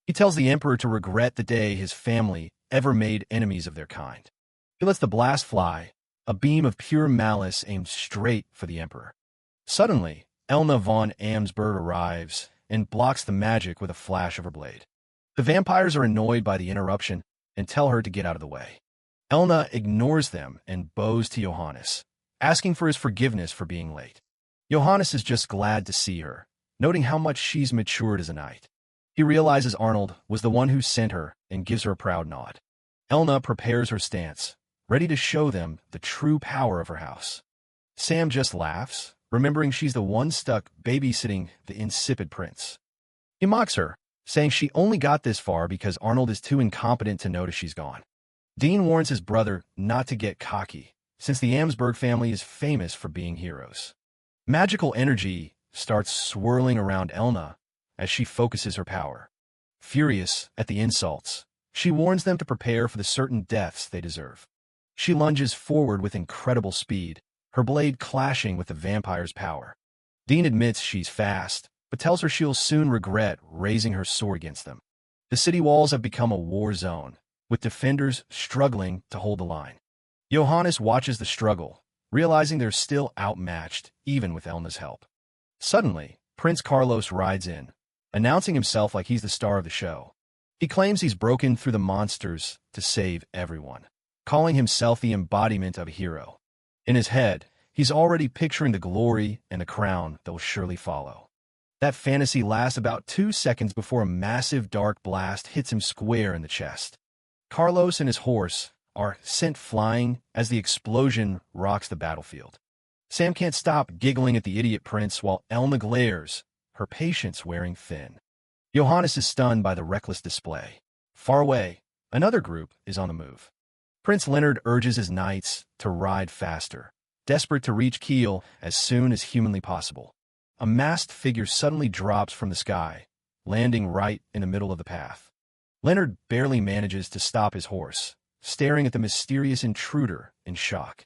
He tells the emperor to regret the day his family ever made enemies of their kind. He lets the blast fly, a beam of pure malice aimed straight for the emperor. Suddenly, Elna von Amsberg arrives and blocks the magic with a flash of her blade. The vampires are annoyed by the interruption and tell her to get out of the way. Elna ignores them and bows to Johannes, asking for his forgiveness for being late. Johannes is just glad to see her, noting how much she's matured as a knight. He realizes Arnold was the one who sent her and gives her a proud nod. Elna prepares her stance, ready to show them the true power of her house. Sam just laughs, remembering she's the one stuck babysitting the insipid prince. He mocks her, saying she only got this far because Arnold is too incompetent to notice she's gone. Dean warns his brother not to get cocky, since the Amsberg family is famous for being heroes. Magical energy starts swirling around Elna as she focuses her power. Furious at the insults, she warns them to prepare for the certain deaths they deserve. She lunges forward with incredible speed, her blade clashing with the vampire's power. Dean admits she's fast, but tells her she'll soon regret raising her sword against them. The city walls have become a war zone, with defenders struggling to hold the line. Johannes watches the struggle, realizing they're still outmatched, even with Elna's help. Suddenly, Prince Carlos rides in, announcing himself like he's the star of the show. He claims he's broken through the monsters to save everyone, calling himself the embodiment of a hero. In his head, he's already picturing the glory and the crown that will surely follow. That fantasy lasts about 2 seconds before a massive dark blast hits him square in the chest. Carlos and his horse are sent flying as the explosion rocks the battlefield. Sam can't stop giggling at the idiot prince while Elma glares, her patience wearing thin. Johannes is stunned by the reckless display. Far away, another group is on the move. Prince Leonard urges his knights to ride faster, desperate to reach Kiel as soon as humanly possible. A masked figure suddenly drops from the sky, landing right in the middle of the path. Leonard barely manages to stop his horse, staring at the mysterious intruder in shock.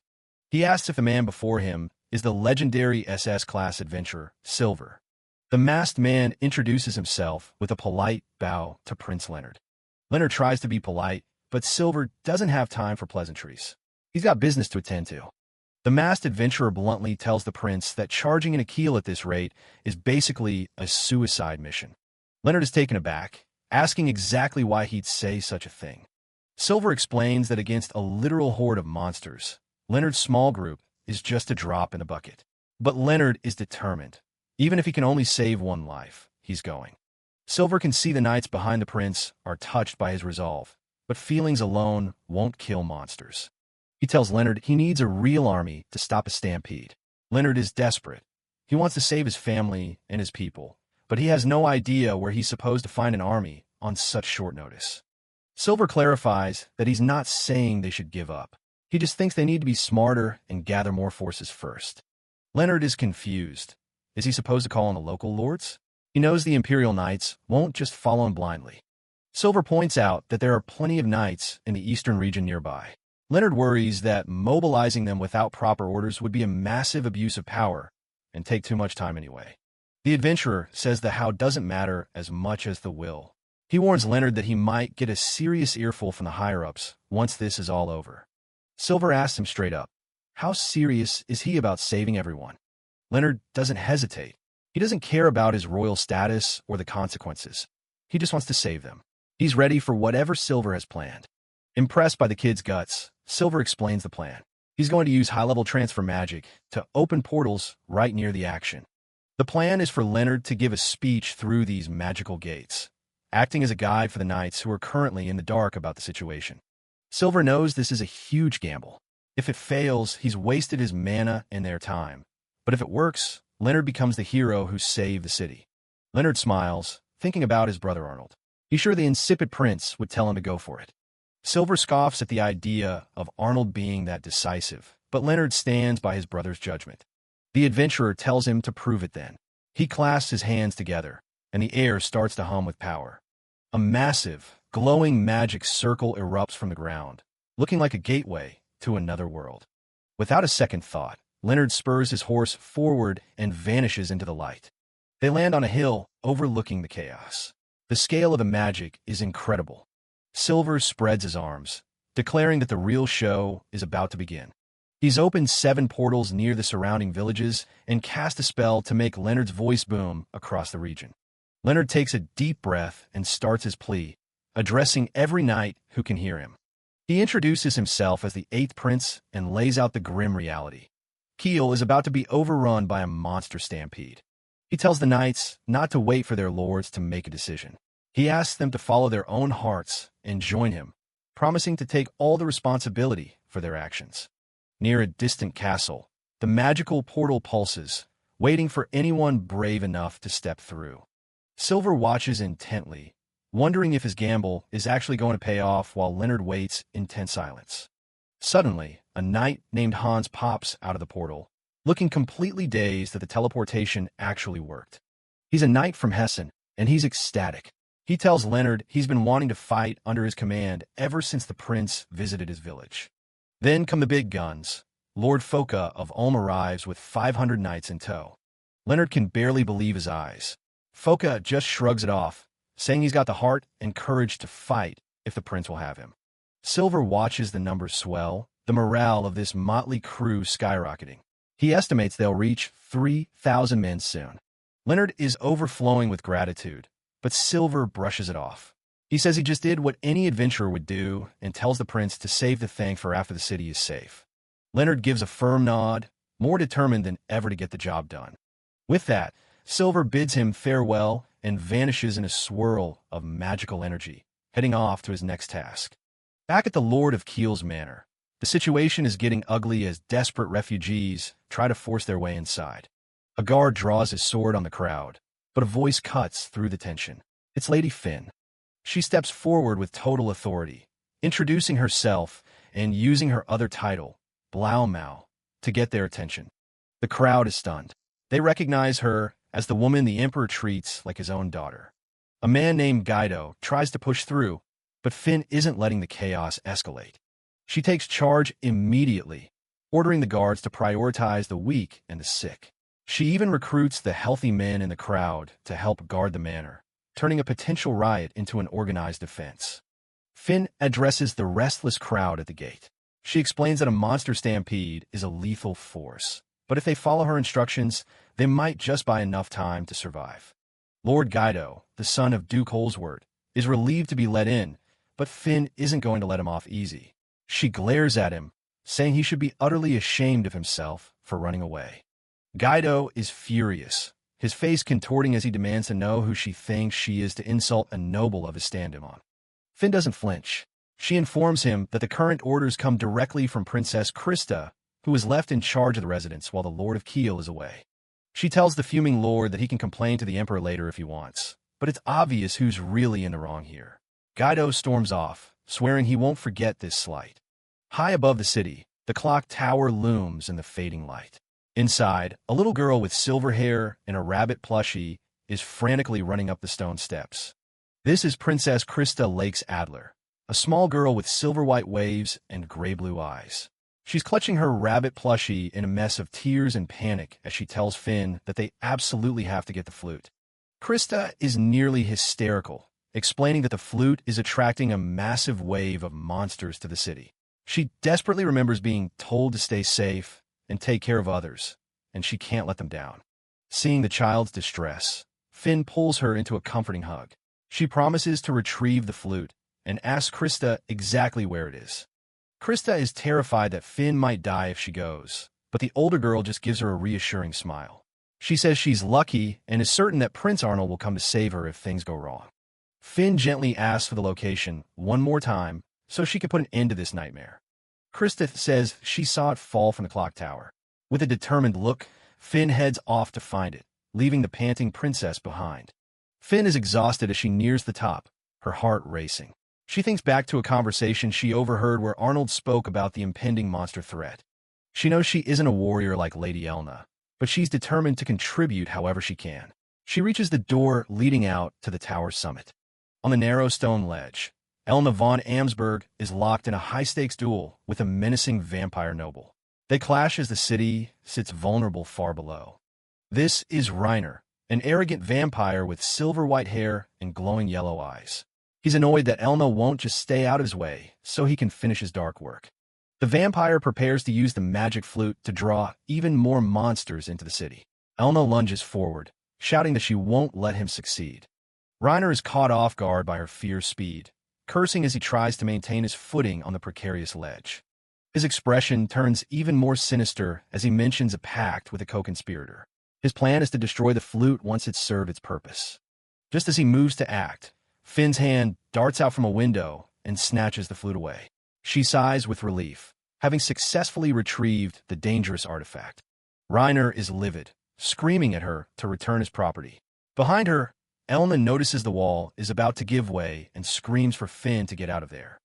He asks if the man before him is the legendary SS-class adventurer, Silver. The masked man introduces himself with a polite bow to Prince Leonard. Leonard tries to be polite, but Silver doesn't have time for pleasantries. He's got business to attend to. The masked adventurer bluntly tells the prince that charging in a keel at this rate is basically a suicide mission. Leonard is taken aback, asking exactly why he'd say such a thing. Silver explains that against a literal horde of monsters, Leonard's small group is just a drop in the bucket. But Leonard is determined. Even if he can only save one life, he's going. Silver can see the knights behind the prince are touched by his resolve, but feelings alone won't kill monsters. He tells Leonard he needs a real army to stop a stampede. Leonard is desperate. He wants to save his family and his people, but he has no idea where he's supposed to find an army on such short notice. Silver clarifies that he's not saying they should give up. He just thinks they need to be smarter and gather more forces first. Leonard is confused. Is he supposed to call on the local lords? He knows the Imperial Knights won't just follow him blindly. Silver points out that there are plenty of knights in the eastern region nearby. Leonard worries that mobilizing them without proper orders would be a massive abuse of power and take too much time anyway. The adventurer says the how doesn't matter as much as the will. He warns Leonard that he might get a serious earful from the higher-ups once this is all over. Silver asks him straight up, how serious is he about saving everyone? Leonard doesn't hesitate. He doesn't care about his royal status or the consequences. He just wants to save them. He's ready for whatever Silver has planned. Impressed by the kid's guts, Silver explains the plan. He's going to use high-level transfer magic to open portals right near the action. The plan is for Leonard to give a speech through these magical gates, acting as a guide for the knights who are currently in the dark about the situation. Silver knows this is a huge gamble. If it fails, he's wasted his mana and their time. But if it works, Leonard becomes the hero who saved the city. Leonard smiles, thinking about his brother Arnold. He's sure the insipid prince would tell him to go for it. Silver scoffs at the idea of Arnold being that decisive, but Leonard stands by his brother's judgment. The adventurer tells him to prove it then. He clasps his hands together, and the air starts to hum with power. A massive, glowing magic circle erupts from the ground, looking like a gateway to another world. Without a second thought, Leonard spurs his horse forward and vanishes into the light. They land on a hill overlooking the chaos. The scale of the magic is incredible. Silver spreads his arms, declaring that the real show is about to begin. He's opened 7 portals near the surrounding villages and cast a spell to make Leonard's voice boom across the region. Leonard takes a deep breath and starts his plea, addressing every knight who can hear him. He introduces himself as the 8th prince and lays out the grim reality. Kiel is about to be overrun by a monster stampede. He tells the knights not to wait for their lords to make a decision. He asks them to follow their own hearts and join him, promising to take all the responsibility for their actions. Near a distant castle, the magical portal pulses, waiting for anyone brave enough to step through. Silver watches intently, wondering if his gamble is actually going to pay off while Leonard waits in tense silence. Suddenly, a knight named Hans pops out of the portal, looking completely dazed that the teleportation actually worked. He's a knight from Hessen, and he's ecstatic. He tells Leonard he's been wanting to fight under his command ever since the prince visited his village. Then come the big guns. Lord Foka of Ulm arrives with 500 knights in tow. Leonard can barely believe his eyes. Foka just shrugs it off, saying he's got the heart and courage to fight if the prince will have him. Silver watches the numbers swell, the morale of this motley crew skyrocketing. He estimates they'll reach 3,000 men soon. Leonard is overflowing with gratitude, but Silver brushes it off. He says he just did what any adventurer would do and tells the prince to save the thing for after the city is safe. Leonard gives a firm nod, more determined than ever to get the job done. With that, Silver bids him farewell and vanishes in a swirl of magical energy, heading off to his next task. Back at the Lord of Keel's manor, the situation is getting ugly as desperate refugees try to force their way inside. A guard draws his sword on the crowd, but a voice cuts through the tension. It's Lady Finn. She steps forward with total authority, introducing herself and using her other title, Blaumau, to get their attention. The crowd is stunned. They recognize her as the woman the Emperor treats like his own daughter. A man named Guido tries to push through, but Finn isn't letting the chaos escalate. She takes charge immediately, ordering the guards to prioritize the weak and the sick. She even recruits the healthy men in the crowd to help guard the manor, turning a potential riot into an organized defense. Finn addresses the restless crowd at the gate. She explains that a monster stampede is a lethal force, but if they follow her instructions, they might just buy enough time to survive. Lord Guido, the son of Duke Holsworth, is relieved to be let in, but Finn isn't going to let him off easy. She glares at him, saying he should be utterly ashamed of himself for running away. Guido is furious, his face contorting as he demands to know who she thinks she is to insult a noble of his stand-in. Finn doesn't flinch. She informs him that the current orders come directly from Princess Krista, who is left in charge of the residence while the Lord of Keel is away. She tells the fuming lord that he can complain to the Emperor later if he wants, but it's obvious who's really in the wrong here. Guido storms off, swearing he won't forget this slight. High above the city, the clock tower looms in the fading light. Inside, a little girl with silver hair and a rabbit plushie is frantically running up the stone steps. This is Princess Krista Lakes Adler, a small girl with silver-white waves and gray-blue eyes. She's clutching her rabbit plushie in a mess of tears and panic as she tells Finn that they absolutely have to get the flute. Krista is nearly hysterical, explaining that the flute is attracting a massive wave of monsters to the city. She desperately remembers being told to stay safe and take care of others, and she can't let them down. Seeing the child's distress, Finn pulls her into a comforting hug. She promises to retrieve the flute and asks Krista exactly where it is. Krista is terrified that Finn might die if she goes, but the older girl just gives her a reassuring smile. She says she's lucky and is certain that Prince Arnold will come to save her if things go wrong. Finn gently asks for the location one more time so she can put an end to this nightmare. Krista says she saw it fall from the clock tower. With a determined look, Finn heads off to find it, leaving the panting princess behind. Finn is exhausted as she nears the top, her heart racing. She thinks back to a conversation she overheard where Arnold spoke about the impending monster threat. She knows she isn't a warrior like Lady Elna, but she's determined to contribute however she can. She reaches the door leading out to the tower's summit. On the narrow stone ledge, Elna von Amsberg is locked in a high-stakes duel with a menacing vampire noble. They clash as the city sits vulnerable far below. This is Reiner, an arrogant vampire with silver-white hair and glowing yellow eyes. He's annoyed that Elna won't just stay out of his way so he can finish his dark work. The vampire prepares to use the magic flute to draw even more monsters into the city. Elna lunges forward, shouting that she won't let him succeed. Reiner is caught off guard by her fierce speed, cursing as he tries to maintain his footing on the precarious ledge. His expression turns even more sinister as he mentions a pact with a co-conspirator. His plan is to destroy the flute once it's served its purpose. Just as he moves to act, Finn's hand darts out from a window and snatches the flute away. She sighs with relief, having successfully retrieved the dangerous artifact. Reiner is livid, screaming at her to return his property. Behind her, Elna notices the wall is about to give way and screams for Finn to get out of there.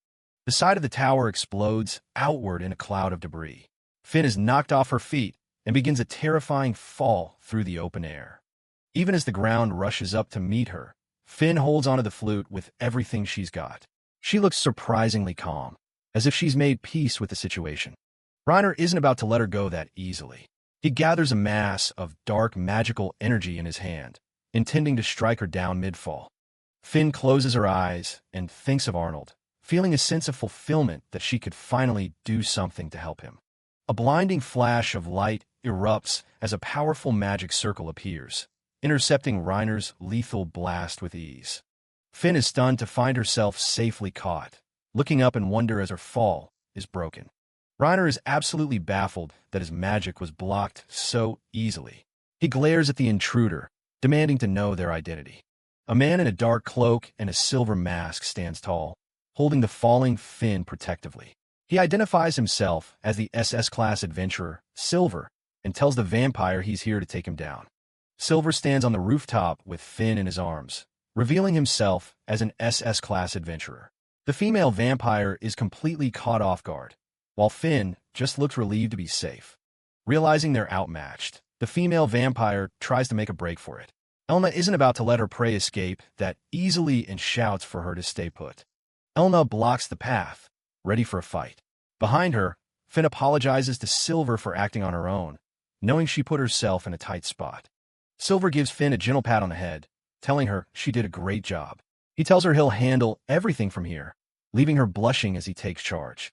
The side of the tower explodes outward in a cloud of debris. Finn is knocked off her feet and begins a terrifying fall through the open air. Even as the ground rushes up to meet her, Finn holds onto the flute with everything she's got. She looks surprisingly calm, as if she's made peace with the situation. Reiner isn't about to let her go that easily. He gathers a mass of dark magical energy in his hand, intending to strike her down mid-fall. Finn closes her eyes and thinks of Arnold, feeling a sense of fulfillment that she could finally do something to help him. A blinding flash of light erupts as a powerful magic circle appears, intercepting Reiner's lethal blast with ease. Finn is stunned to find herself safely caught, looking up in wonder as her fall is broken. Reiner is absolutely baffled that his magic was blocked so easily. He glares at the intruder, demanding to know their identity. A man in a dark cloak and a silver mask stands tall, holding the falling Finn protectively. He identifies himself as the SS-class adventurer, Silver, and tells the vampire he's here to take him down. Silver stands on the rooftop with Finn in his arms, revealing himself as an SS-class adventurer. The female vampire is completely caught off guard, while Finn just looks relieved to be safe. Realizing they're outmatched, the female vampire tries to make a break for it. Elna isn't about to let her prey escape that easily and shouts for her to stay put. Elna blocks the path, ready for a fight. Behind her, Finn apologizes to Silver for acting on her own, knowing she put herself in a tight spot. Silver gives Finn a gentle pat on the head, telling her she did a great job. He tells her he'll handle everything from here, leaving her blushing as he takes charge.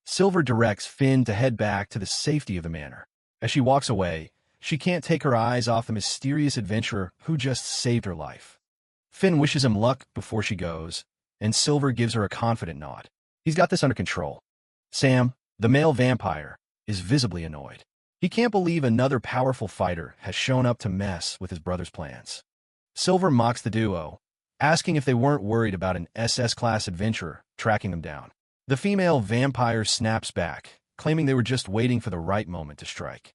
Silver directs Finn to head back to the safety of the manor. As she walks away, she can't take her eyes off the mysterious adventurer who just saved her life. Finn wishes him luck before she goes, and Silver gives her a confident nod. He's got this under control. Sam, the male vampire, is visibly annoyed. He can't believe another powerful fighter has shown up to mess with his brother's plans. Silver mocks the duo, asking if they weren't worried about an SS-class adventurer tracking them down. The female vampire snaps back, claiming they were just waiting for the right moment to strike.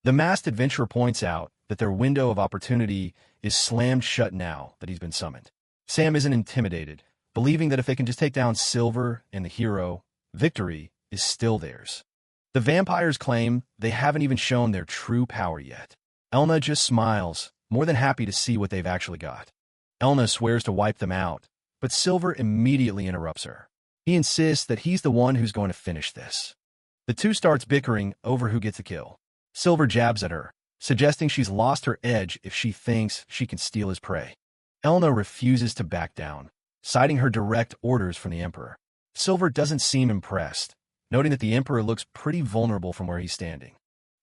The masked adventurer points out that their window of opportunity is slammed shut now that he's been summoned. Sam isn't intimidated, believing that if they can just take down Silver and the hero, victory is still theirs. The vampires claim they haven't even shown their true power yet. Elna just smiles, more than happy to see what they've actually got. Elna swears to wipe them out, but Silver immediately interrupts her. He insists that he's the one who's going to finish this. The two starts bickering over who gets the kill. Silver jabs at her, suggesting she's lost her edge if she thinks she can steal his prey. Elna refuses to back down, citing her direct orders from the Emperor. Silver doesn't seem impressed, noting that the Emperor looks pretty vulnerable from where he's standing.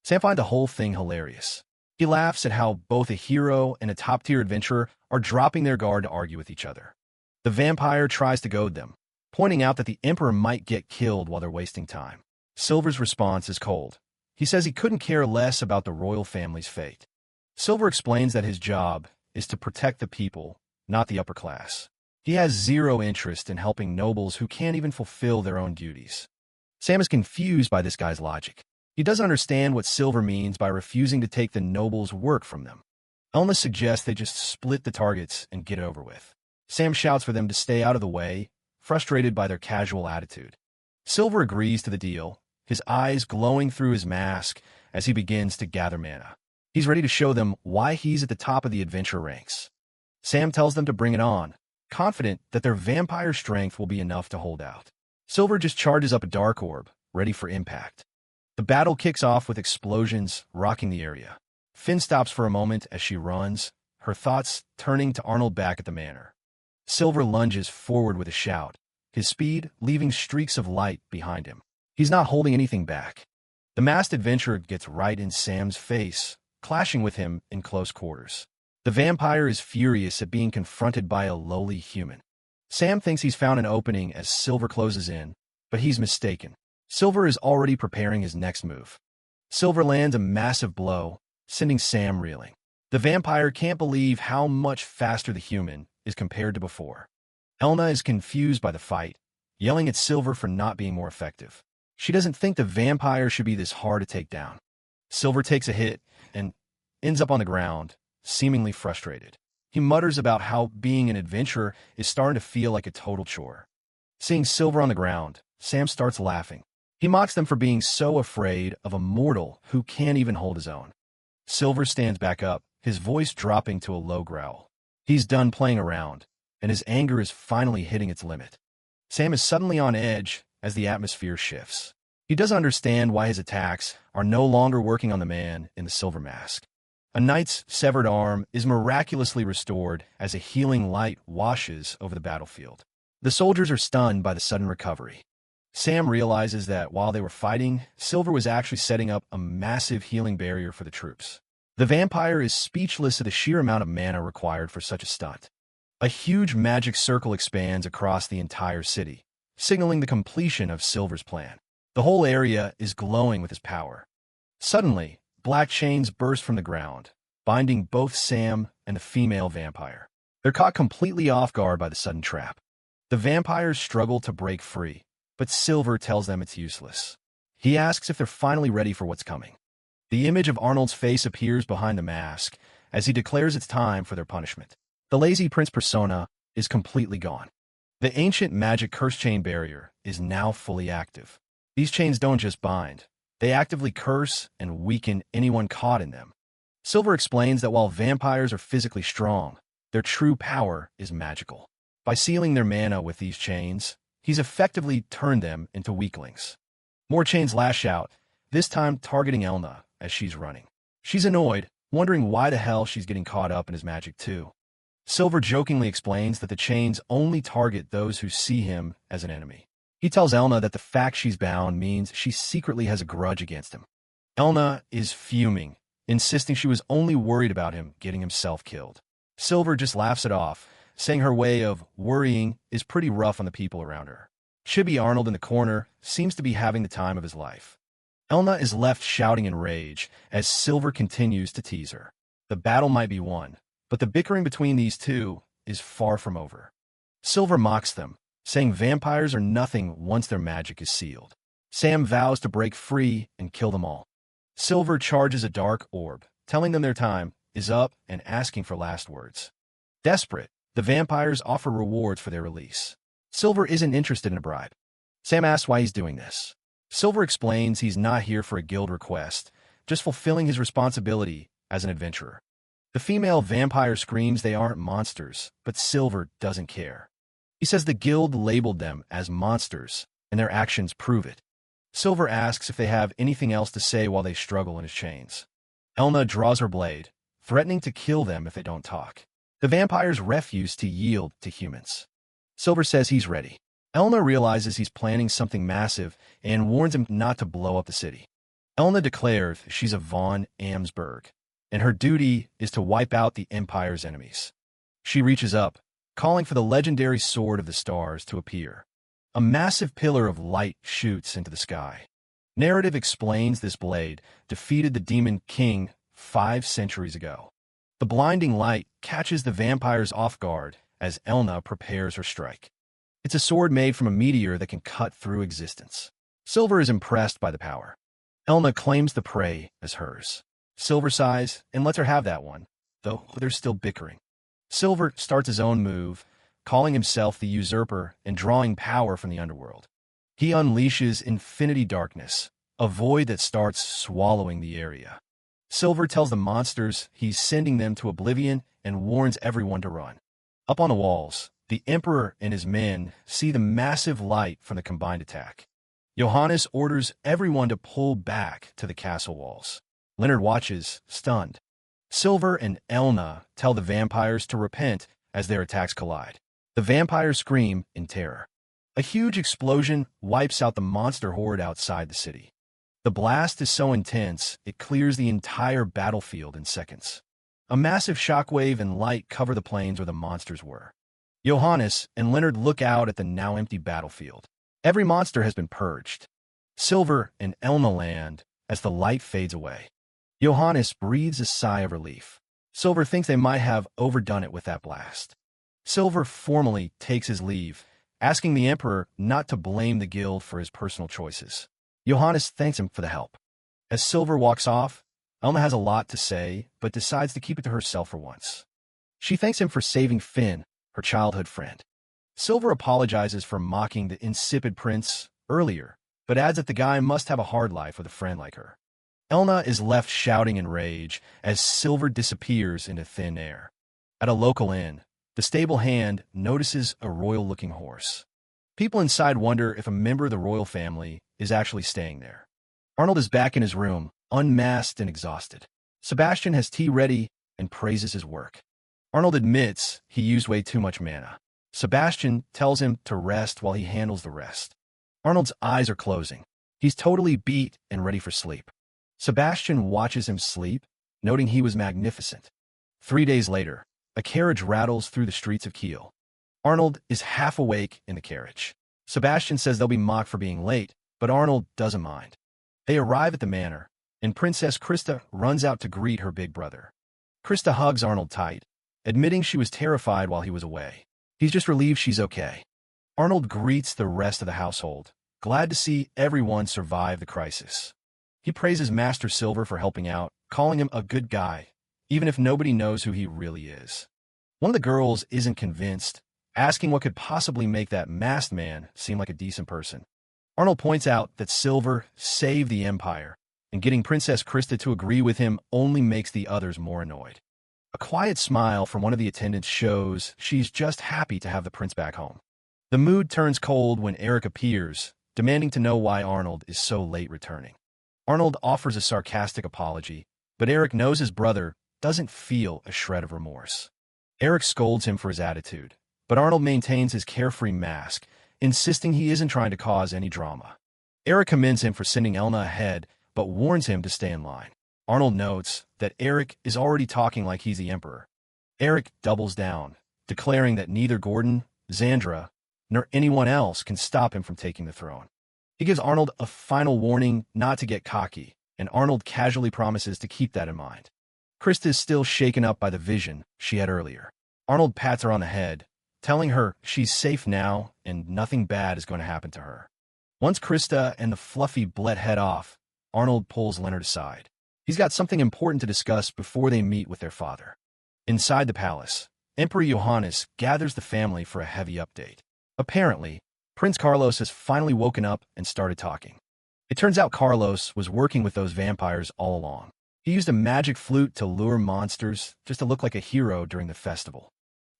Sam finds the whole thing hilarious. He laughs at how both a hero and a top-tier adventurer are dropping their guard to argue with each other. The vampire tries to goad them, pointing out that the Emperor might get killed while they're wasting time. Silver's response is cold. He says he couldn't care less about the royal family's fate. Silver explains that his job is to protect the people, not the upper class. He has zero interest in helping nobles who can't even fulfill their own duties. Sam is confused by this guy's logic. He doesn't understand what Silver means by refusing to take the nobles' work from them. Elna suggests they just split the targets and get it over with. Sam shouts for them to stay out of the way, frustrated by their casual attitude. Silver agrees to the deal, his eyes glowing through his mask as he begins to gather mana. He's ready to show them why he's at the top of the adventure ranks. Sam tells them to bring it on, confident that their vampire strength will be enough to hold out. Silver just charges up a dark orb, ready for impact. The battle kicks off with explosions rocking the area. Finn stops for a moment as she runs, her thoughts turning to Arnold back at the manor. Silver lunges forward with a shout, his speed leaving streaks of light behind him. He's not holding anything back. The masked adventurer gets right in Sam's face, clashing with him in close quarters. The vampire is furious at being confronted by a lowly human. Sam thinks he's found an opening as Silver closes in, but he's mistaken. Silver is already preparing his next move. Silver lands a massive blow, sending Sam reeling. The vampire can't believe how much faster the human is compared to before. Elna is confused by the fight, yelling at Silver for not being more effective. She doesn't think the vampire should be this hard to take down. Silver takes a hit and ends up on the ground, seemingly frustrated. He mutters about how being an adventurer is starting to feel like a total chore. Seeing Silver on the ground, Sam starts laughing. He mocks them for being so afraid of a mortal who can't even hold his own. Silver stands back up, his voice dropping to a low growl. He's done playing around, and his anger is finally hitting its limit. Sam is suddenly on edge as the atmosphere shifts. He doesn't understand why his attacks are no longer working on the man in the silver mask. A knight's severed arm is miraculously restored as a healing light washes over the battlefield. The soldiers are stunned by the sudden recovery. Sam realizes that while they were fighting, Silver was actually setting up a massive healing barrier for the troops. The vampire is speechless at the sheer amount of mana required for such a stunt. A huge magic circle expands across the entire city, signaling the completion of Silver's plan. The whole area is glowing with his power. Suddenly, black chains burst from the ground, binding both Sam and the female vampire. They're caught completely off guard by the sudden trap. The vampires struggle to break free, but Silver tells them it's useless. He asks if they're finally ready for what's coming. The image of Arnold's face appears behind the mask as he declares it's time for their punishment. The lazy prince persona is completely gone. The ancient magic curse chain barrier is now fully active. These chains don't just bind, they actively curse and weaken anyone caught in them. Silver explains that while vampires are physically strong, their true power is magical. By sealing their mana with these chains, he's effectively turned them into weaklings. More chains lash out, this time targeting Elna as she's running. She's annoyed, wondering why the hell she's getting caught up in his magic too. Silver jokingly explains that the chains only target those who see him as an enemy. He tells Elna that the fact she's bound means she secretly has a grudge against him. Elna is fuming, insisting she was only worried about him getting himself killed. Silver just laughs it off, saying her way of worrying is pretty rough on the people around her. Chibi Arnold in the corner seems to be having the time of his life. Elna is left shouting in rage as Silver continues to tease her. The battle might be won, but the bickering between these two is far from over. Silver mocks them, saying vampires are nothing once their magic is sealed. Sam vows to break free and kill them all. Silver charges a dark orb, telling them their time is up and asking for last words. Desperate, the vampires offer rewards for their release. Silver isn't interested in a bribe. Sam asks why he's doing this. Silver explains he's not here for a guild request, just fulfilling his responsibility as an adventurer. The female vampire screams they aren't monsters, but Silver doesn't care. He says the guild labeled them as monsters, and their actions prove it. Silver asks if they have anything else to say while they struggle in his chains. Elna draws her blade, threatening to kill them if they don't talk. The vampires refuse to yield to humans. Silver says he's ready. Elna realizes he's planning something massive and warns him not to blow up the city. Elna declares she's a von Amsberg, and her duty is to wipe out the Empire's enemies. She reaches up, calling for the legendary Sword of the Stars to appear. A massive pillar of light shoots into the sky. Narrative explains this blade defeated the Demon King 5 centuries ago. The blinding light catches the vampires off guard as Elna prepares her strike. It's a sword made from a meteor that can cut through existence. Silver is impressed by the power. Elna claims the prey as hers. Silver sighs and lets her have that one, though they're still bickering. Silver starts his own move, calling himself the Usurper and drawing power from the underworld. He unleashes infinity darkness, a void that starts swallowing the area. Silver tells the monsters he's sending them to oblivion and warns everyone to run. Up on the walls, the Emperor and his men see the massive light from the combined attack. Johannes orders everyone to pull back to the castle walls. Leonard watches, stunned. Silver and Elna tell the vampires to repent as their attacks collide. The vampires scream in terror. A huge explosion wipes out the monster horde outside the city. The blast is so intense, it clears the entire battlefield in seconds. A massive shockwave and light cover the plains where the monsters were. Johannes and Leonard look out at the now empty battlefield. Every monster has been purged. Silver and Elna land as the light fades away. Johannes breathes a sigh of relief. Silver thinks they might have overdone it with that blast. Silver formally takes his leave, asking the Emperor not to blame the guild for his personal choices. Johannes thanks him for the help. As Silver walks off, Elna has a lot to say, but decides to keep it to herself for once. She thanks him for saving Finn, her childhood friend. Silver apologizes for mocking the insipid prince earlier, but adds that the guy must have a hard life with a friend like her. Elna is left shouting in rage as Silver disappears into thin air. At a local inn, the stable hand notices a royal-looking horse. People inside wonder if a member of the royal family is actually staying there. Arnold is back in his room, unmasked and exhausted. Sebastian has tea ready and praises his work. Arnold admits he used way too much mana. Sebastian tells him to rest while he handles the rest. Arnold's eyes are closing. He's totally beat and ready for sleep. Sebastian watches him sleep, noting he was magnificent. 3 days later, a carriage rattles through the streets of Kiel. Arnold is half awake in the carriage. Sebastian says they'll be mocked for being late, but Arnold doesn't mind. They arrive at the manor, and Princess Krista runs out to greet her big brother. Krista hugs Arnold tight, admitting she was terrified while he was away. He's just relieved she's okay. Arnold greets the rest of the household, glad to see everyone survive the crisis. He praises Master Silver for helping out, calling him a good guy, even if nobody knows who he really is. One of the girls isn't convinced, asking what could possibly make that masked man seem like a decent person. Arnold points out that Silver saved the Empire, and getting Princess Krista to agree with him only makes the others more annoyed. A quiet smile from one of the attendants shows she's just happy to have the prince back home. The mood turns cold when Eric appears, demanding to know why Arnold is so late returning. Arnold offers a sarcastic apology, but Eric knows his brother doesn't feel a shred of remorse. Eric scolds him for his attitude, but Arnold maintains his carefree mask, insisting he isn't trying to cause any drama. Eric commends him for sending Elna ahead, but warns him to stay in line. Arnold notes that Eric is already talking like he's the emperor. Eric doubles down, declaring that neither Gordon, Xandra, nor anyone else can stop him from taking the throne. He gives Arnold a final warning not to get cocky, and Arnold casually promises to keep that in mind. Krista is still shaken up by the vision she had earlier. Arnold pats her on the head, telling her she's safe now and nothing bad is going to happen to her. Once Krista and the fluffy Blet head off, Arnold pulls Leonard aside. He's got something important to discuss before they meet with their father. Inside the palace, Emperor Johannes gathers the family for a heavy update. Apparently, Prince Carlos has finally woken up and started talking. It turns out Carlos was working with those vampires all along. He used a magic flute to lure monsters just to look like a hero during the festival.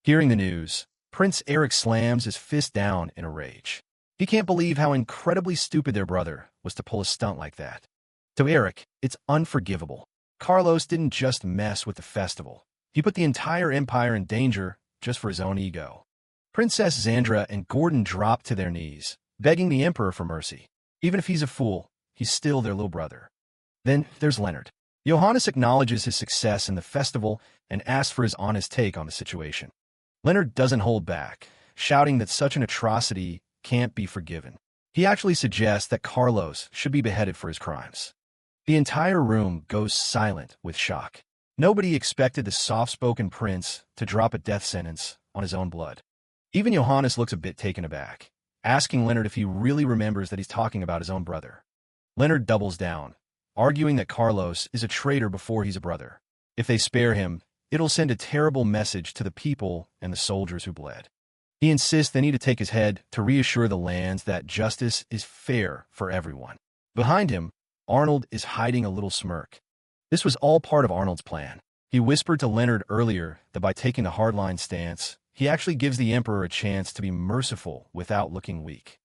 Hearing the news, Prince Eric slams his fist down in a rage. He can't believe how incredibly stupid their brother was to pull a stunt like that. To Eric, it's unforgivable. Carlos didn't just mess with the festival. He put the entire empire in danger just for his own ego. Princess Xandra and Gordon drop to their knees, begging the emperor for mercy. Even if he's a fool, he's still their little brother. Then there's Leonard. Johannes acknowledges his success in the festival and asks for his honest take on the situation. Leonard doesn't hold back, shouting that such an atrocity can't be forgiven. He actually suggests that Carlos should be beheaded for his crimes. The entire room goes silent with shock. Nobody expected the soft-spoken prince to drop a death sentence on his own blood. Even Johannes looks a bit taken aback, asking Leonard if he really remembers that he's talking about his own brother. Leonard doubles down, arguing that Carlos is a traitor before he's a brother. If they spare him, it'll send a terrible message to the people and the soldiers who bled. He insists they need to take his head to reassure the lands that justice is fair for everyone. Behind him, Arnold is hiding a little smirk. This was all part of Arnold's plan. He whispered to Leonard earlier that by taking a hardline stance, he actually gives the emperor a chance to be merciful without looking weak.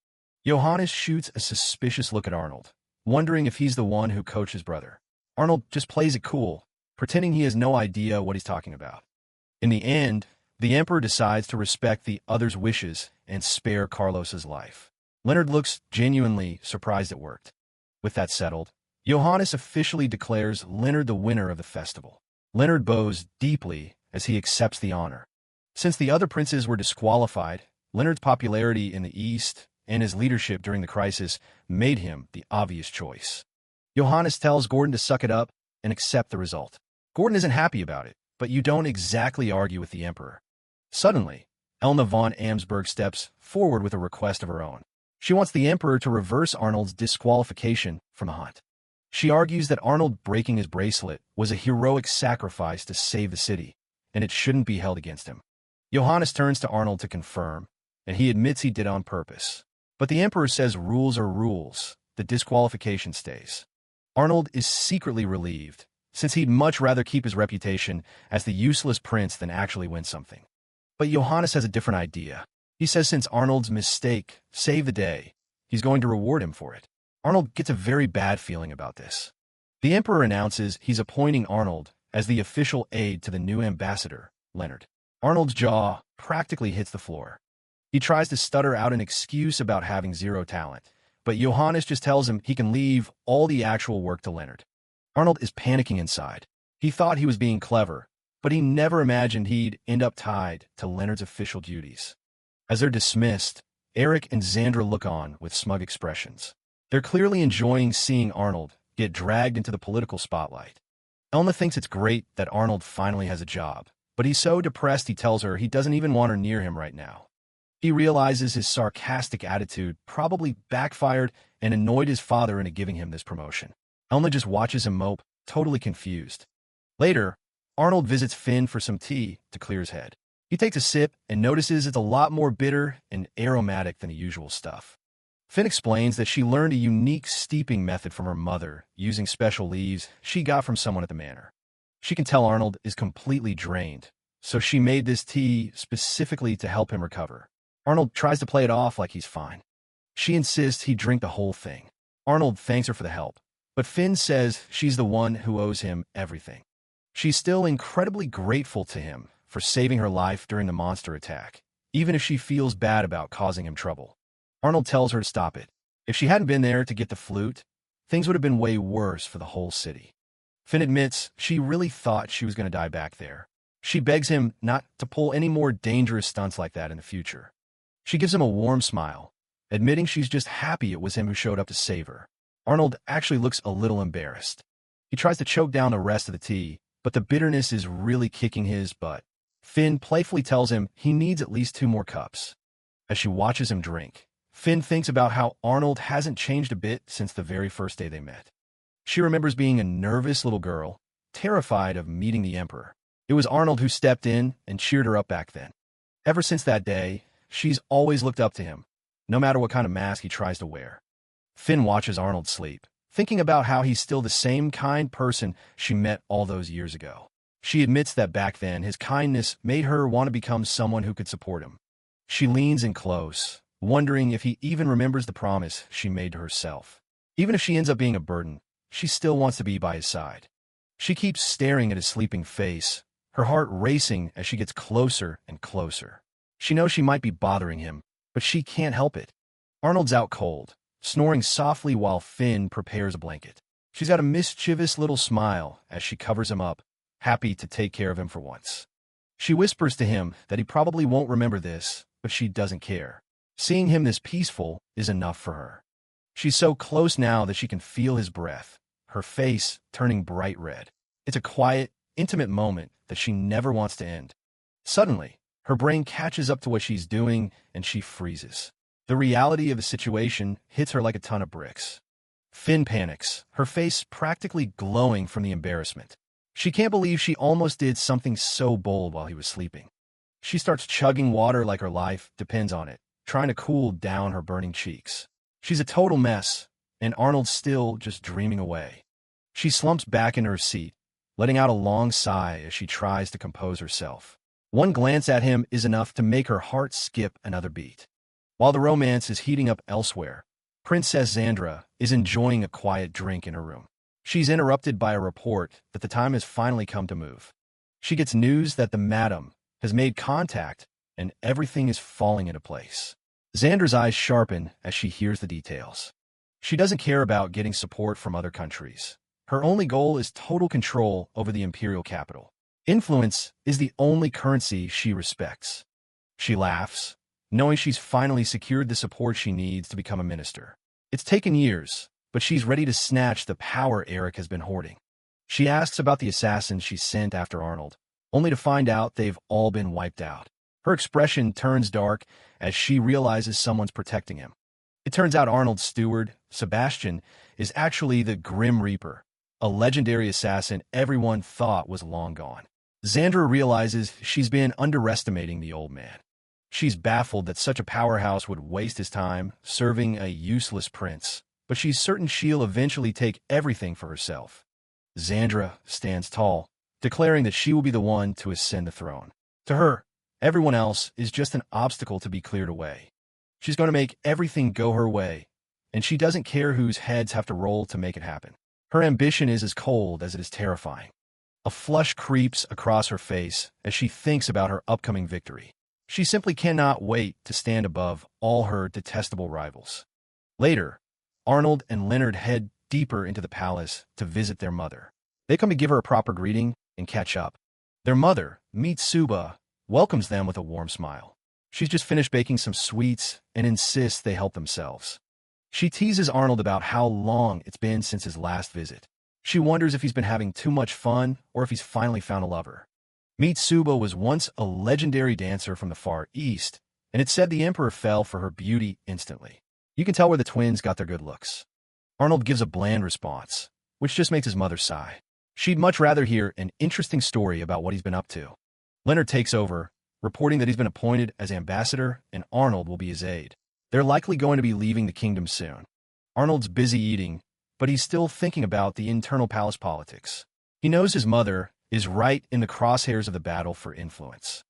Johannes shoots a suspicious look at Arnold, wondering if he's the one who coached his brother. Arnold just plays it cool, pretending he has no idea what he's talking about. In the end, the emperor decides to respect the other's wishes and spare Carlos's life. Leonard looks genuinely surprised it worked. With that settled, Johannes officially declares Leonard the winner of the festival. Leonard bows deeply as he accepts the honor. Since the other princes were disqualified, Leonard's popularity in the East and his leadership during the crisis made him the obvious choice. Johannes tells Gordon to suck it up and accept the result. Gordon isn't happy about it, but you don't exactly argue with the emperor. Suddenly, Elna von Amsberg steps forward with a request of her own. She wants the emperor to reverse Arnold's disqualification from the hunt. She argues that Arnold breaking his bracelet was a heroic sacrifice to save the city, and it shouldn't be held against him. Johannes turns to Arnold to confirm, and he admits he did on purpose. But the emperor says rules are rules, the disqualification stays. Arnold is secretly relieved, since he'd much rather keep his reputation as the useless prince than actually win something. But Johannes has a different idea. He says since Arnold's mistake saved the day, he's going to reward him for it. Arnold gets a very bad feeling about this. The emperor announces he's appointing Arnold as the official aide to the new ambassador, Leonard. Arnold's jaw practically hits the floor. He tries to stutter out an excuse about having zero talent, but Johannes just tells him he can leave all the actual work to Leonard. Arnold is panicking inside. He thought he was being clever, but he never imagined he'd end up tied to Leonard's official duties. As they're dismissed, Eric and Xandra look on with smug expressions. They're clearly enjoying seeing Arnold get dragged into the political spotlight. Elna thinks it's great that Arnold finally has a job, but he's so depressed he tells her he doesn't even want her near him right now. He realizes his sarcastic attitude probably backfired and annoyed his father into giving him this promotion. Elma just watches him mope, totally confused. Later, Arnold visits Finn for some tea to clear his head. He takes a sip and notices it's a lot more bitter and aromatic than the usual stuff. Finn explains that she learned a unique steeping method from her mother using special leaves she got from someone at the manor. She can tell Arnold is completely drained, so she made this tea specifically to help him recover. Arnold tries to play it off like he's fine. She insists he drink the whole thing. Arnold thanks her for the help, but Finn says she's the one who owes him everything. She's still incredibly grateful to him for saving her life during the monster attack, even if she feels bad about causing him trouble. Arnold tells her to stop it. If she hadn't been there to get the flute, things would have been way worse for the whole city. Finn admits she really thought she was going to die back there. She begs him not to pull any more dangerous stunts like that in the future. She gives him a warm smile, admitting she's just happy it was him who showed up to save her. Arnold actually looks a little embarrassed. He tries to choke down the rest of the tea, but the bitterness is really kicking his butt. Finn playfully tells him he needs at least 2 more cups. As she watches him drink, Finn thinks about how Arnold hasn't changed a bit since the very first day they met. She remembers being a nervous little girl, terrified of meeting the Emperor. It was Arnold who stepped in and cheered her up back then. Ever since that day, she's always looked up to him, no matter what kind of mask he tries to wear. Finn watches Arnold sleep, thinking about how he's still the same kind person she met all those years ago. She admits that back then his kindness made her want to become someone who could support him. She leans in close, wondering if he even remembers the promise she made to herself. Even if she ends up being a burden, she still wants to be by his side. She keeps staring at his sleeping face, her heart racing as she gets closer and closer. She knows she might be bothering him, but she can't help it. Arnold's out cold, snoring softly while Finn prepares a blanket. She's got a mischievous little smile as she covers him up, happy to take care of him for once. She whispers to him that he probably won't remember this, but she doesn't care. Seeing him this peaceful is enough for her. She's so close now that she can feel his breath, her face turning bright red. It's a quiet, intimate moment that she never wants to end. Suddenly, her brain catches up to what she's doing, and she freezes. The reality of the situation hits her like a ton of bricks. Finn panics, her face practically glowing from the embarrassment. She can't believe she almost did something so bold while he was sleeping. She starts chugging water like her life depends on it, trying to cool down her burning cheeks. She's a total mess, and Arnold's still just dreaming away. She slumps back in her seat, letting out a long sigh as she tries to compose herself. One glance at him is enough to make her heart skip another beat. While the romance is heating up elsewhere, Princess Xandra is enjoying a quiet drink in her room. She's interrupted by a report that the time has finally come to move. She gets news that the madam has made contact and everything is falling into place. Xandra's eyes sharpen as she hears the details. She doesn't care about getting support from other countries. Her only goal is total control over the imperial capital. Influence is the only currency she respects. She laughs, knowing she's finally secured the support she needs to become a minister. It's taken years, but she's ready to snatch the power Eric has been hoarding. She asks about the assassins she sent after Arnold, only to find out they've all been wiped out. Her expression turns dark as she realizes someone's protecting him. It turns out Arnold's steward, Sebastian, is actually the Grim Reaper, a legendary assassin everyone thought was long gone. Xandra realizes she's been underestimating the old man. She's baffled that such a powerhouse would waste his time serving a useless prince, but she's certain she'll eventually take everything for herself. Xandra stands tall, declaring that she will be the one to ascend the throne. To her, everyone else is just an obstacle to be cleared away. She's going to make everything go her way, and she doesn't care whose heads have to roll to make it happen. Her ambition is as cold as it is terrifying. A flush creeps across her face as she thinks about her upcoming victory. She simply cannot wait to stand above all her detestable rivals. Later, Arnold and Leonard head deeper into the palace to visit their mother. They come to give her a proper greeting and catch up. Their mother, Mitsuba, welcomes them with a warm smile. She's just finished baking some sweets and insists they help themselves. She teases Arnold about how long it's been since his last visit. She wonders if he's been having too much fun or if he's finally found a lover. Mitsuba was once a legendary dancer from the Far East, and it said the Emperor fell for her beauty instantly. You can tell where the twins got their good looks. Arnold gives a bland response, which just makes his mother sigh. She'd much rather hear an interesting story about what he's been up to. Leonard takes over, reporting that he's been appointed as ambassador and Arnold will be his aide. They're likely going to be leaving the kingdom soon. Arnold's busy eating, but he's still thinking about the internal palace politics. He knows his mother is right in the crosshairs of the battle for influence.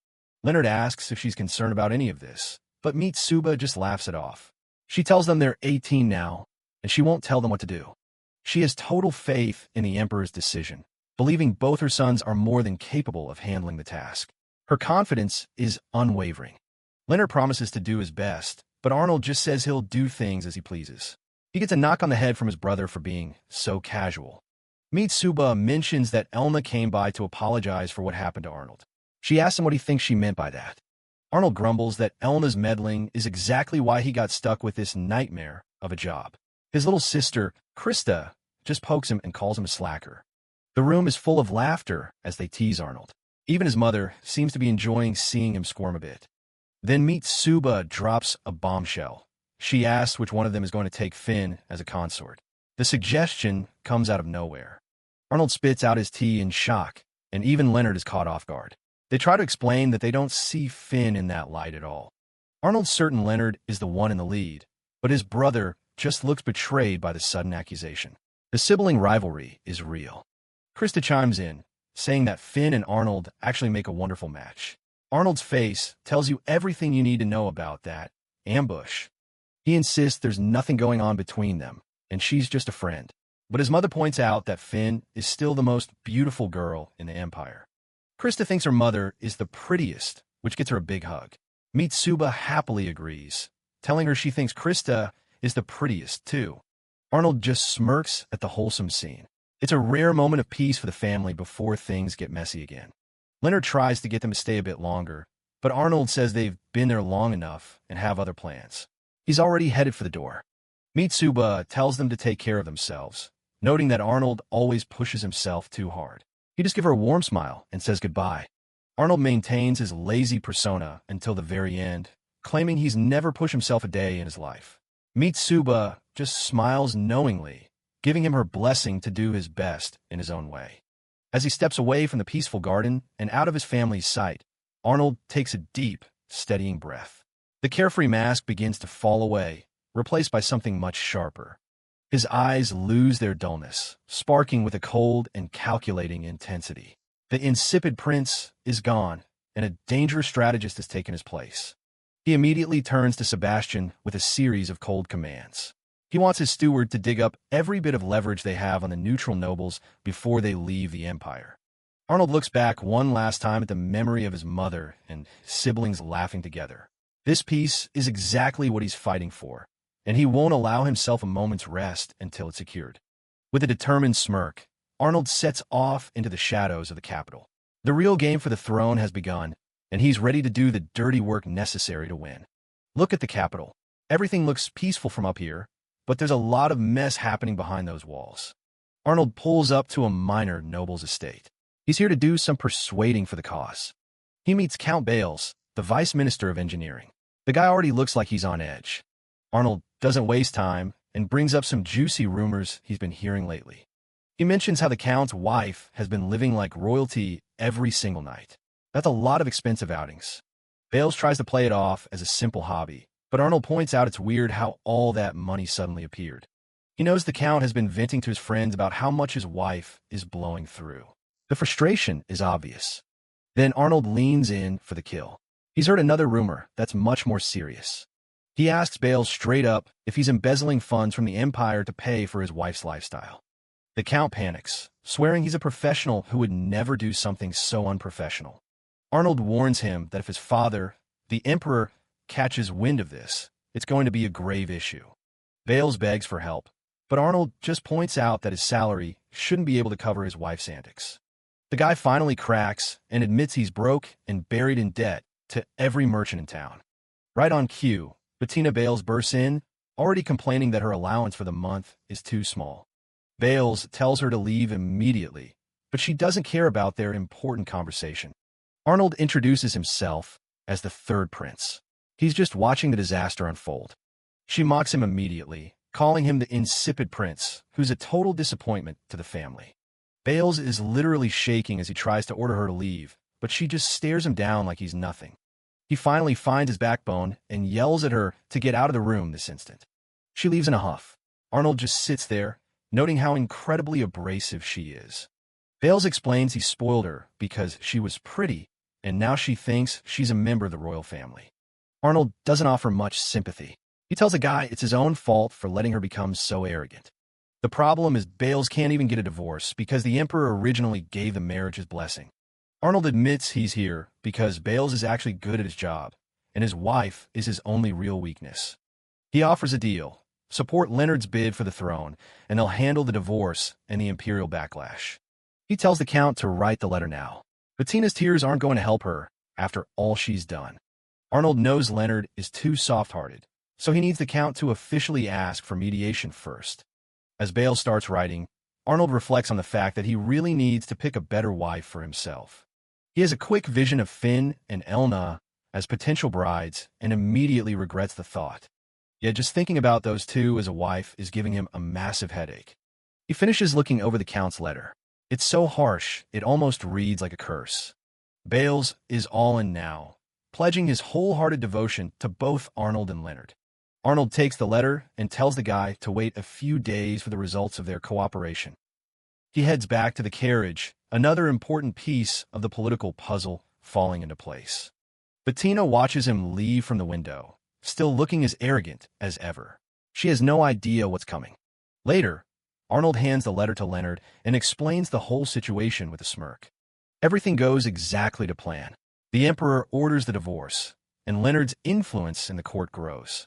Leonard asks if she's concerned about any of this, but Mitsuba just laughs it off. She tells them they're 18 now, and she won't tell them what to do. She has total faith in the Emperor's decision, believing both her sons are more than capable of handling the task. Her confidence is unwavering. Leonard promises to do his best, but Arnold just says he'll do things as he pleases. He gets a knock on the head from his brother for being so casual. Mitsuba mentions that Elna came by to apologize for what happened to Arnold. She asks him what he thinks she meant by that. Arnold grumbles that Elna's meddling is exactly why he got stuck with this nightmare of a job. His little sister, Krista, just pokes him and calls him a slacker. The room is full of laughter as they tease Arnold. Even his mother seems to be enjoying seeing him squirm a bit. Then Mitsuba drops a bombshell. She asks which one of them is going to take Finn as a consort. The suggestion comes out of nowhere. Arnold spits out his tea in shock, and even Leonard is caught off guard. They try to explain that they don't see Finn in that light at all. Arnold's certain Leonard is the one in the lead, but his brother just looks betrayed by the sudden accusation. The sibling rivalry is real. Krista chimes in, saying that Finn and Arnold actually make a wonderful match. Arnold's face tells you everything you need to know about that ambush. He insists there's nothing going on between them, and she's just a friend. But his mother points out that Finn is still the most beautiful girl in the Empire. Krista thinks her mother is the prettiest, which gets her a big hug. Mitsuba happily agrees, telling her she thinks Krista is the prettiest too. Arnold just smirks at the wholesome scene. It's a rare moment of peace for the family before things get messy again. Leonard tries to get them to stay a bit longer, but Arnold says they've been there long enough and have other plans. He's already headed for the door. Mitsuba tells them to take care of themselves, noting that Arnold always pushes himself too hard. He just gives her a warm smile and says goodbye. Arnold maintains his lazy persona until the very end, claiming he's never pushed himself a day in his life. Mitsuba just smiles knowingly, giving him her blessing to do his best in his own way. As he steps away from the peaceful garden and out of his family's sight, Arnold takes a deep, steadying breath. The carefree mask begins to fall away, replaced by something much sharper. His eyes lose their dullness, sparking with a cold and calculating intensity. The insipid prince is gone, and a dangerous strategist has taken his place. He immediately turns to Sebastian with a series of cold commands. He wants his steward to dig up every bit of leverage they have on the neutral nobles before they leave the Empire. Arnold looks back one last time at the memory of his mother and siblings laughing together. This peace is exactly what he's fighting for, and he won't allow himself a moment's rest until it's secured. With a determined smirk, Arnold sets off into the shadows of the capital. The real game for the throne has begun, and he's ready to do the dirty work necessary to win. Look at the capital. Everything looks peaceful from up here, but there's a lot of mess happening behind those walls. Arnold pulls up to a minor noble's estate. He's here to do some persuading for the cause. He meets Count Bales, the Vice Minister of Engineering. The guy already looks like he's on edge. Arnold doesn't waste time and brings up some juicy rumors he's been hearing lately. He mentions how the Count's wife has been living like royalty every single night. That's a lot of expensive outings. Bales tries to play it off as a simple hobby, but Arnold points out it's weird how all that money suddenly appeared. He knows the Count has been venting to his friends about how much his wife is blowing through. The frustration is obvious. Then Arnold leans in for the kill. He's heard another rumor that's much more serious. He asks Bales straight up if he's embezzling funds from the Empire to pay for his wife's lifestyle. The Count panics, swearing he's a professional who would never do something so unprofessional. Arnold warns him that if his father, the Emperor, catches wind of this, it's going to be a grave issue. Bales begs for help, but Arnold just points out that his salary shouldn't be able to cover his wife's antics. The guy finally cracks and admits he's broke and buried in debt to every merchant in town. Right on cue, Bettina Bales bursts in, already complaining that her allowance for the month is too small. Bales tells her to leave immediately, but she doesn't care about their important conversation. Arnold introduces himself as the third prince. He's just watching the disaster unfold. She mocks him immediately, calling him the insipid prince, who's a total disappointment to the family. Bales is literally shaking as he tries to order her to leave, but she just stares him down like he's nothing. He finally finds his backbone and yells at her to get out of the room this instant. She leaves in a huff. Arnold just sits there, noting how incredibly abrasive she is. Bales explains he spoiled her because she was pretty, and now she thinks she's a member of the royal family. Arnold doesn't offer much sympathy. He tells the guy it's his own fault for letting her become so arrogant. The problem is Bales can't even get a divorce because the Emperor originally gave the marriage his blessing. Arnold admits he's here because Bales is actually good at his job, and his wife is his only real weakness. He offers a deal: support Leonard's bid for the throne, and they'll handle the divorce and the imperial backlash. He tells the Count to write the letter now. Bettina's tears aren't going to help her after all she's done. Arnold knows Leonard is too soft-hearted, so he needs the Count to officially ask for mediation first. As Bale starts writing, Arnold reflects on the fact that he really needs to pick a better wife for himself. He has a quick vision of Finn and Elna as potential brides and immediately regrets the thought. Yet just thinking about those two as a wife is giving him a massive headache. He finishes looking over the Count's letter. It's so harsh, it almost reads like a curse. Bales is all in now, pledging his wholehearted devotion to both Arnold and Leonard. Arnold takes the letter and tells the guy to wait a few days for the results of their cooperation. He heads back to the carriage, another important piece of the political puzzle falling into place. Bettina watches him leave from the window, still looking as arrogant as ever. She has no idea what's coming. Later, Arnold hands the letter to Leonard and explains the whole situation with a smirk. Everything goes exactly to plan. The Emperor orders the divorce, and Leonard's influence in the court grows.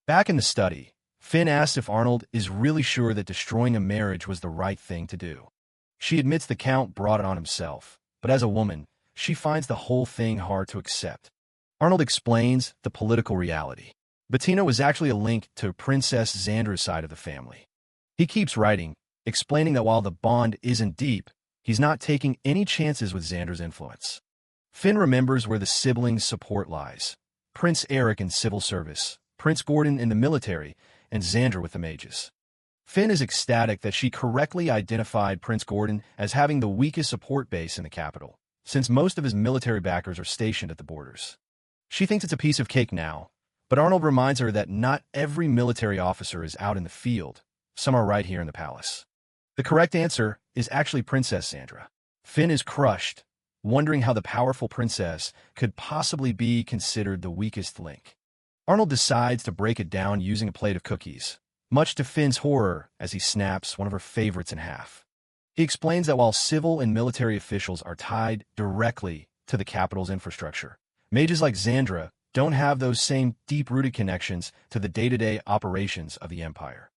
Back in the study, Finn asks if Arnold is really sure that destroying a marriage was the right thing to do. She admits the Count brought it on himself, but as a woman, she finds the whole thing hard to accept. Arnold explains the political reality. Bettina was actually a link to Princess Xandra's side of the family. He keeps writing, explaining that while the bond isn't deep, he's not taking any chances with Xandra's influence. Finn remembers where the siblings' support lies: Prince Eric in civil service, Prince Gordon in the military, and Xandra with the mages. Finn is ecstatic that she correctly identified Prince Gordon as having the weakest support base in the capital, since most of his military backers are stationed at the borders. She thinks it's a piece of cake now, but Arnold reminds her that not every military officer is out in the field. Some are right here in the palace. The correct answer is actually Princess Xandra. Finn is crushed, wondering how the powerful princess could possibly be considered the weakest link. Arnold decides to break it down using a plate of cookies, much to Finn's horror as he snaps one of her favorites in half. He explains that while civil and military officials are tied directly to the capital's infrastructure, mages like Xandra don't have those same deep-rooted connections to the day-to-day operations of the Empire.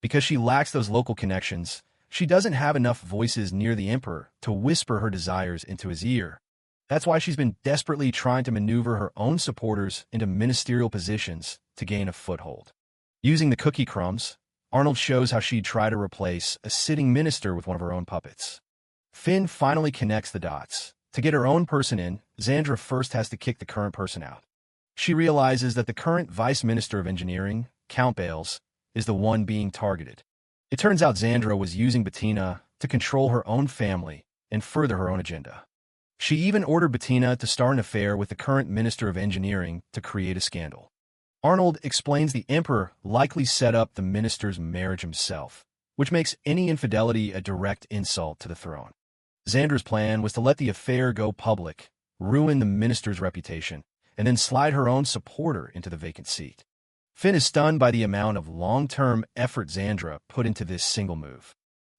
Because she lacks those local connections, she doesn't have enough voices near the Emperor to whisper her desires into his ear. That's why she's been desperately trying to maneuver her own supporters into ministerial positions to gain a foothold. Using the cookie crumbs, Arnold shows how she'd try to replace a sitting minister with one of her own puppets. Finn finally connects the dots. To get her own person in, Xandra first has to kick the current person out. She realizes that the current Vice Minister of Engineering, Count Bales, is the one being targeted. It turns out Xandra was using Bettina to control her own family and further her own agenda. She even ordered Bettina to start an affair with the current Minister of Engineering to create a scandal. Arnold explains the Emperor likely set up the minister's marriage himself, which makes any infidelity a direct insult to the throne. Xandra's plan was to let the affair go public, ruin the minister's reputation, and then slide her own supporter into the vacant seat. Finn is stunned by the amount of long-term effort Xandra put into this single move.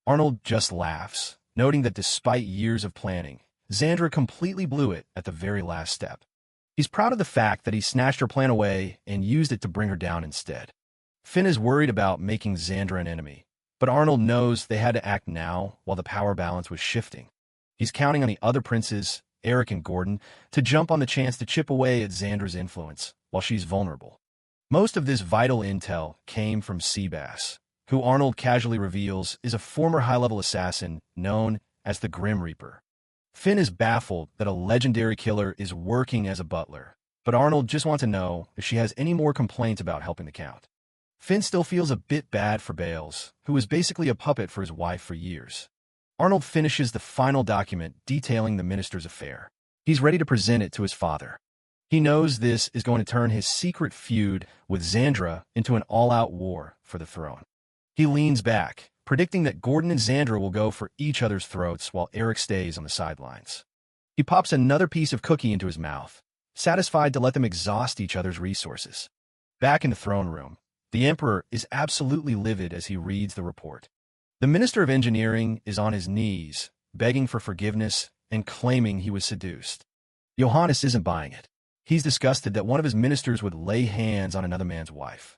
Arnold just laughs, noting that despite years of planning, Xandra completely blew it at the very last step. He's proud of the fact that he snatched her plan away and used it to bring her down instead. Finn is worried about making Xandra an enemy, but Arnold knows they had to act now while the power balance was shifting. He's counting on the other princes, Eric and Gordon, to jump on the chance to chip away at Xandra's influence while she's vulnerable. Most of this vital intel came from Seabass, who Arnold casually reveals is a former high-level assassin known as the Grim Reaper. Finn is baffled that a legendary killer is working as a butler, but Arnold just wants to know if she has any more complaints about helping the Count. Finn still feels a bit bad for Bales, who was basically a puppet for his wife for years. Arnold finishes the final document detailing the minister's affair. He's ready to present it to his father. He knows this is going to turn his secret feud with Xandra into an all-out war for the throne. He leans back, predicting that Gordon and Xandra will go for each other's throats while Eric stays on the sidelines. He pops another piece of cookie into his mouth, satisfied to let them exhaust each other's resources. Back in the throne room, the Emperor is absolutely livid as he reads the report. The Minister of Engineering is on his knees, begging for forgiveness and claiming he was seduced. Johannes isn't buying it. He's disgusted that one of his ministers would lay hands on another man's wife.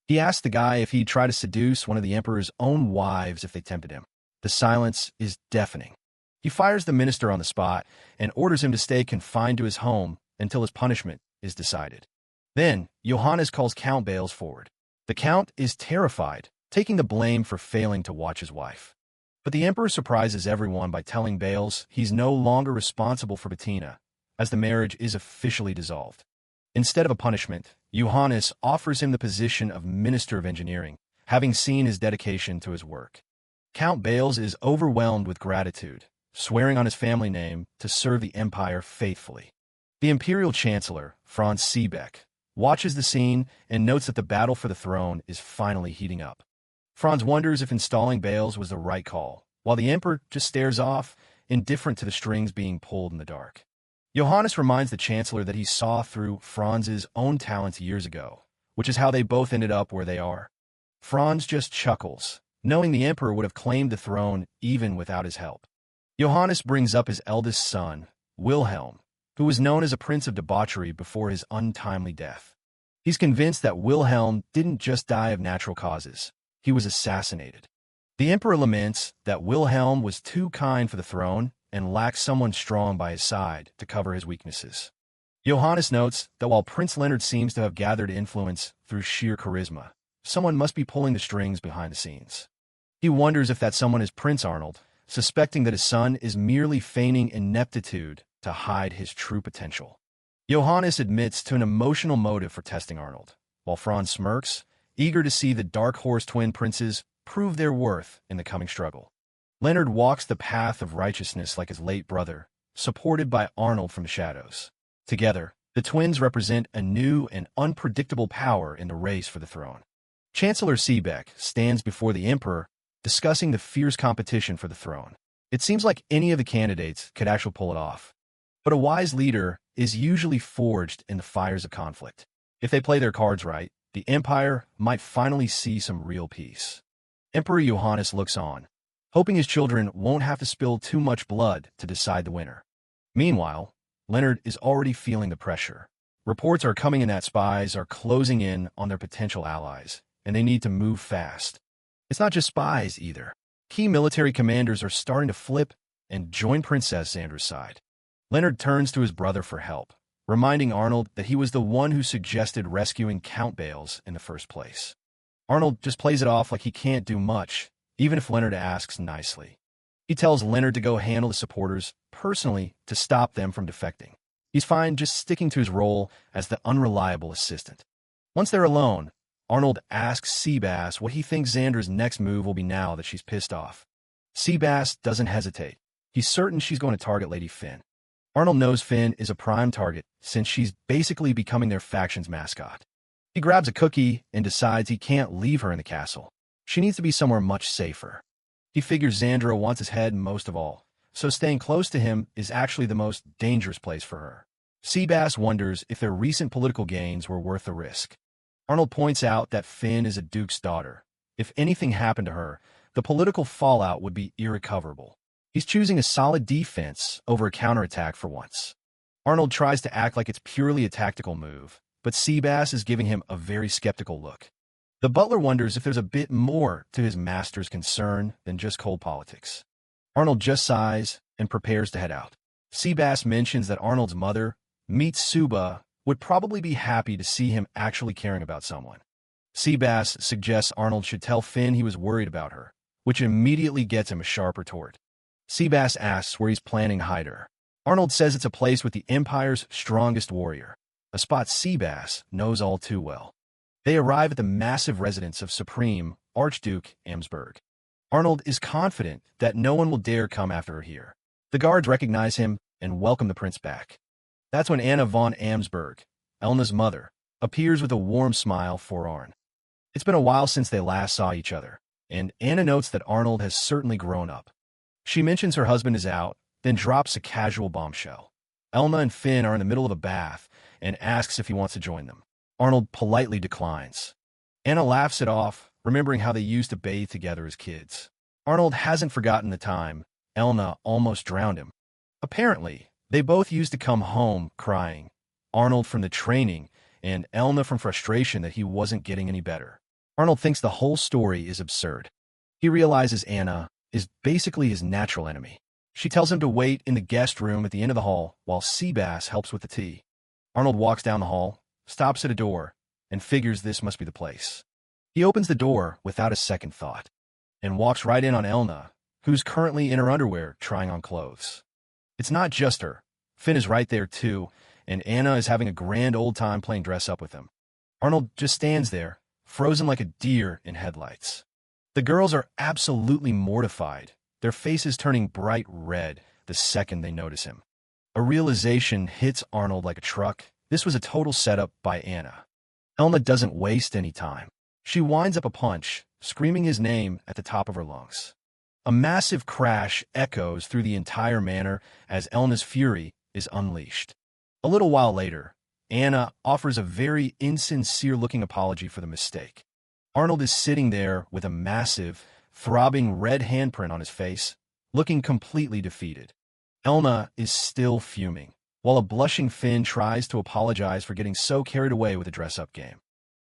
He asks the guy if he'd try to seduce one of the Emperor's own wives if they tempted him. The silence is deafening. He fires the minister on the spot and orders him to stay confined to his home until his punishment is decided. Then, Johannes calls Count Bales forward. The Count is terrified, taking the blame for failing to watch his wife. But the Emperor surprises everyone by telling Bales he's no longer responsible for Bettina, as the marriage is officially dissolved. Instead of a punishment, Johannes offers him the position of Minister of Engineering, having seen his dedication to his work. Count Bales is overwhelmed with gratitude, swearing on his family name to serve the Empire faithfully. The Imperial Chancellor, Franz Seebeck, watches the scene and notes that the battle for the throne is finally heating up. Franz wonders if installing Bales was the right call, while the Emperor just stares off, indifferent to the strings being pulled in the dark. Johannes reminds the Chancellor that he saw through Franz's own talents years ago, which is how they both ended up where they are. Franz just chuckles, knowing the Emperor would have claimed the throne even without his help. Johannes brings up his eldest son, Wilhelm, who was known as a prince of debauchery before his untimely death. He's convinced that Wilhelm didn't just die of natural causes. He was assassinated. The Emperor laments that Wilhelm was too kind for the throne and lacked someone strong by his side to cover his weaknesses. Johannes notes that while Prince Leonard seems to have gathered influence through sheer charisma, someone must be pulling the strings behind the scenes. He wonders if that someone is Prince Arnold, suspecting that his son is merely feigning ineptitude to hide his true potential. Johannes admits to an emotional motive for testing Arnold, while Franz smirks, eager to see the Dark Horse twin princes prove their worth in the coming struggle. Leonard walks the path of righteousness like his late brother, supported by Arnold from the shadows. Together, the twins represent a new and unpredictable power in the race for the throne. Chancellor Seebeck stands before the Emperor, discussing the fierce competition for the throne. It seems like any of the candidates could actually pull it off. But a wise leader is usually forged in the fires of conflict. If they play their cards right, the Empire might finally see some real peace. Emperor Johannes looks on, hoping his children won't have to spill too much blood to decide the winner. Meanwhile, Leonard is already feeling the pressure. Reports are coming in that spies are closing in on their potential allies, and they need to move fast. It's not just spies, either. Key military commanders are starting to flip and join Princess Xandra's side. Leonard turns to his brother for help, reminding Arnold that he was the one who suggested rescuing Count Bales in the first place. Arnold just plays it off like he can't do much, even if Leonard asks nicely. He tells Leonard to go handle the supporters personally to stop them from defecting. He's fine just sticking to his role as the unreliable assistant. Once they're alone, Arnold asks Seabass what he thinks Xandra's next move will be now that she's pissed off. Seabass doesn't hesitate. He's certain she's going to target Lady Finn. Arnold knows Finn is a prime target since she's basically becoming their faction's mascot. He grabs a cookie and decides he can't leave her in the castle. She needs to be somewhere much safer. He figures Xandra wants his head most of all, so staying close to him is actually the most dangerous place for her. Seabass wonders if their recent political gains were worth the risk. Arnold points out that Finn is a duke's daughter. If anything happened to her, the political fallout would be irrecoverable. He's choosing a solid defense over a counterattack for once. Arnold tries to act like it's purely a tactical move, but Seabass is giving him a very skeptical look. The butler wonders if there's a bit more to his master's concern than just cold politics. Arnold just sighs and prepares to head out. Seabass mentions that Arnold's mother, Mitsuba, would probably be happy to see him actually caring about someone. Seabass suggests Arnold should tell Finn he was worried about her, which immediately gets him a sharp retort. Seabass asks where he's planning to hide her. Arnold says it's a place with the Empire's strongest warrior. a spot Seabass knows all too well. They arrive at the massive residence of Supreme Archduke Amsberg. Arnold is confident that no one will dare come after her here. The guards recognize him and welcome the prince back. That's when Anna von Amsberg, Elna's mother, appears with a warm smile for Arn. It's been a while since they last saw each other, and Anna notes that Arnold has certainly grown up. She mentions her husband is out, then drops a casual bombshell. Elna and Finn are in the middle of a bath and asks if he wants to join them. Arnold politely declines. Anna laughs it off, remembering how they used to bathe together as kids. Arnold hasn't forgotten the time Elna almost drowned him. Apparently, they both used to come home crying, Arnold from the training and Elna from frustration that he wasn't getting any better. Arnold thinks the whole story is absurd. He realizes Anna is basically his natural enemy. She tells him to wait in the guest room at the end of the hall while Seabass helps with the tea. Arnold walks down the hall, stops at a door, and figures this must be the place. He opens the door without a second thought and walks right in on Elna, who's currently in her underwear trying on clothes. It's not just her. Finn is right there too, and Anna is having a grand old time playing dress-up with him. Arnold just stands there, frozen like a deer in headlights. The girls are absolutely mortified, their faces turning bright red the second they notice him. A realization hits Arnold like a truck. This was a total setup by Anna. Elna doesn't waste any time. She winds up a punch, screaming his name at the top of her lungs. A massive crash echoes through the entire manor as Elna's fury is unleashed. A little while later, Anna offers a very insincere-looking apology for the mistake. Arnold is sitting there with a massive, throbbing red handprint on his face, looking completely defeated. Elna is still fuming, while a blushing Finn tries to apologize for getting so carried away with the dress-up game.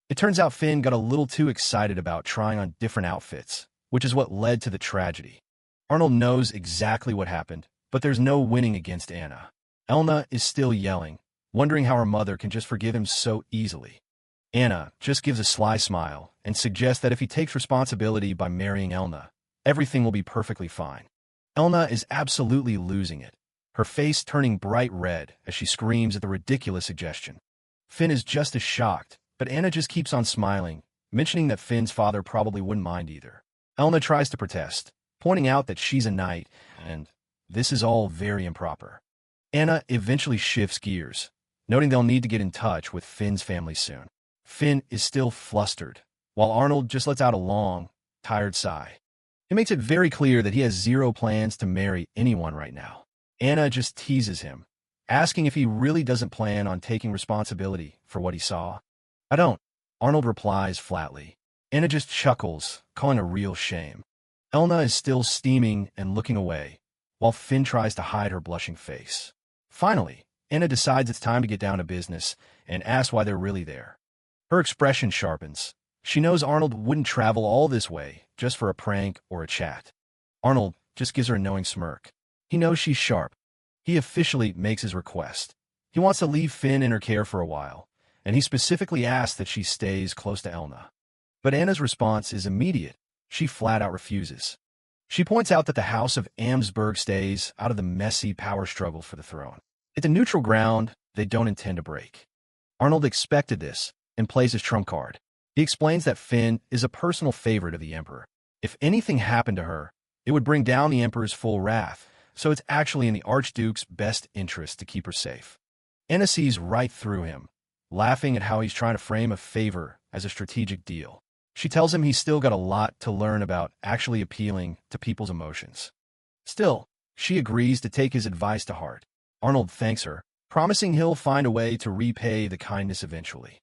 It turns out Finn got a little too excited about trying on different outfits, which is what led to the tragedy. Arnold knows exactly what happened, but there's no winning against Anna. Elna is still yelling, wondering how her mother can just forgive him so easily. Anna just gives a sly smile and suggests that if he takes responsibility by marrying Elna, everything will be perfectly fine. Elna is absolutely losing it, her face turning bright red as she screams at the ridiculous suggestion. Finn is just as shocked, but Anna just keeps on smiling, mentioning that Finn's father probably wouldn't mind either. Elna tries to protest, pointing out that she's a knight, and this is all very improper. Anna eventually shifts gears, noting they'll need to get in touch with Finn's family soon. Finn is still flustered, while Arnold just lets out a long, tired sigh. He makes it very clear that he has zero plans to marry anyone right now. Anna just teases him, asking if he really doesn't plan on taking responsibility for what he saw. "I don't," Arnold replies flatly. Anna just chuckles, calling a real shame. Elna is still steaming and looking away, while Finn tries to hide her blushing face. Finally, Anna decides it's time to get down to business and asks why they're really there. Her expression sharpens. She knows Arnold wouldn't travel all this way just for a prank or a chat. Arnold just gives her a knowing smirk. He knows she's sharp. He officially makes his request. He wants to leave Finn in her care for a while, and he specifically asks that she stays close to Elna. But Anna's response is immediate. She flat out refuses. She points out that the House of Amsberg stays out of the messy power struggle for the throne. It's a neutral ground they don't intend to break. Arnold expected this and plays his trump card. He explains that Finn is a personal favorite of the Emperor. If anything happened to her, it would bring down the Emperor's full wrath, so it's actually in the Archduke's best interest to keep her safe. Anna sees right through him, laughing at how he's trying to frame a favor as a strategic deal. She tells him he's still got a lot to learn about actually appealing to people's emotions. Still, she agrees to take his advice to heart. Arnold thanks her, promising he'll find a way to repay the kindness eventually.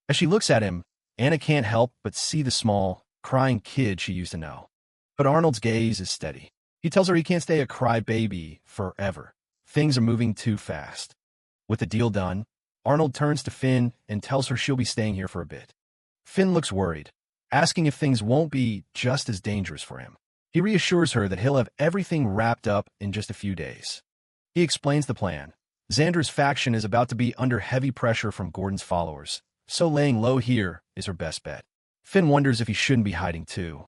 As she looks at him, Anna can't help but see the small, crying kid she used to know. But Arnold's gaze is steady. He tells her he can't stay a crybaby forever. Things are moving too fast. With the deal done, Arnold turns to Finn and tells her she'll be staying here for a bit. Finn looks worried, asking if things won't be just as dangerous for him. He reassures her that he'll have everything wrapped up in just a few days. He explains the plan. Xander's faction is about to be under heavy pressure from Gordon's followers, so laying low here is her best bet. Finn wonders if he shouldn't be hiding too.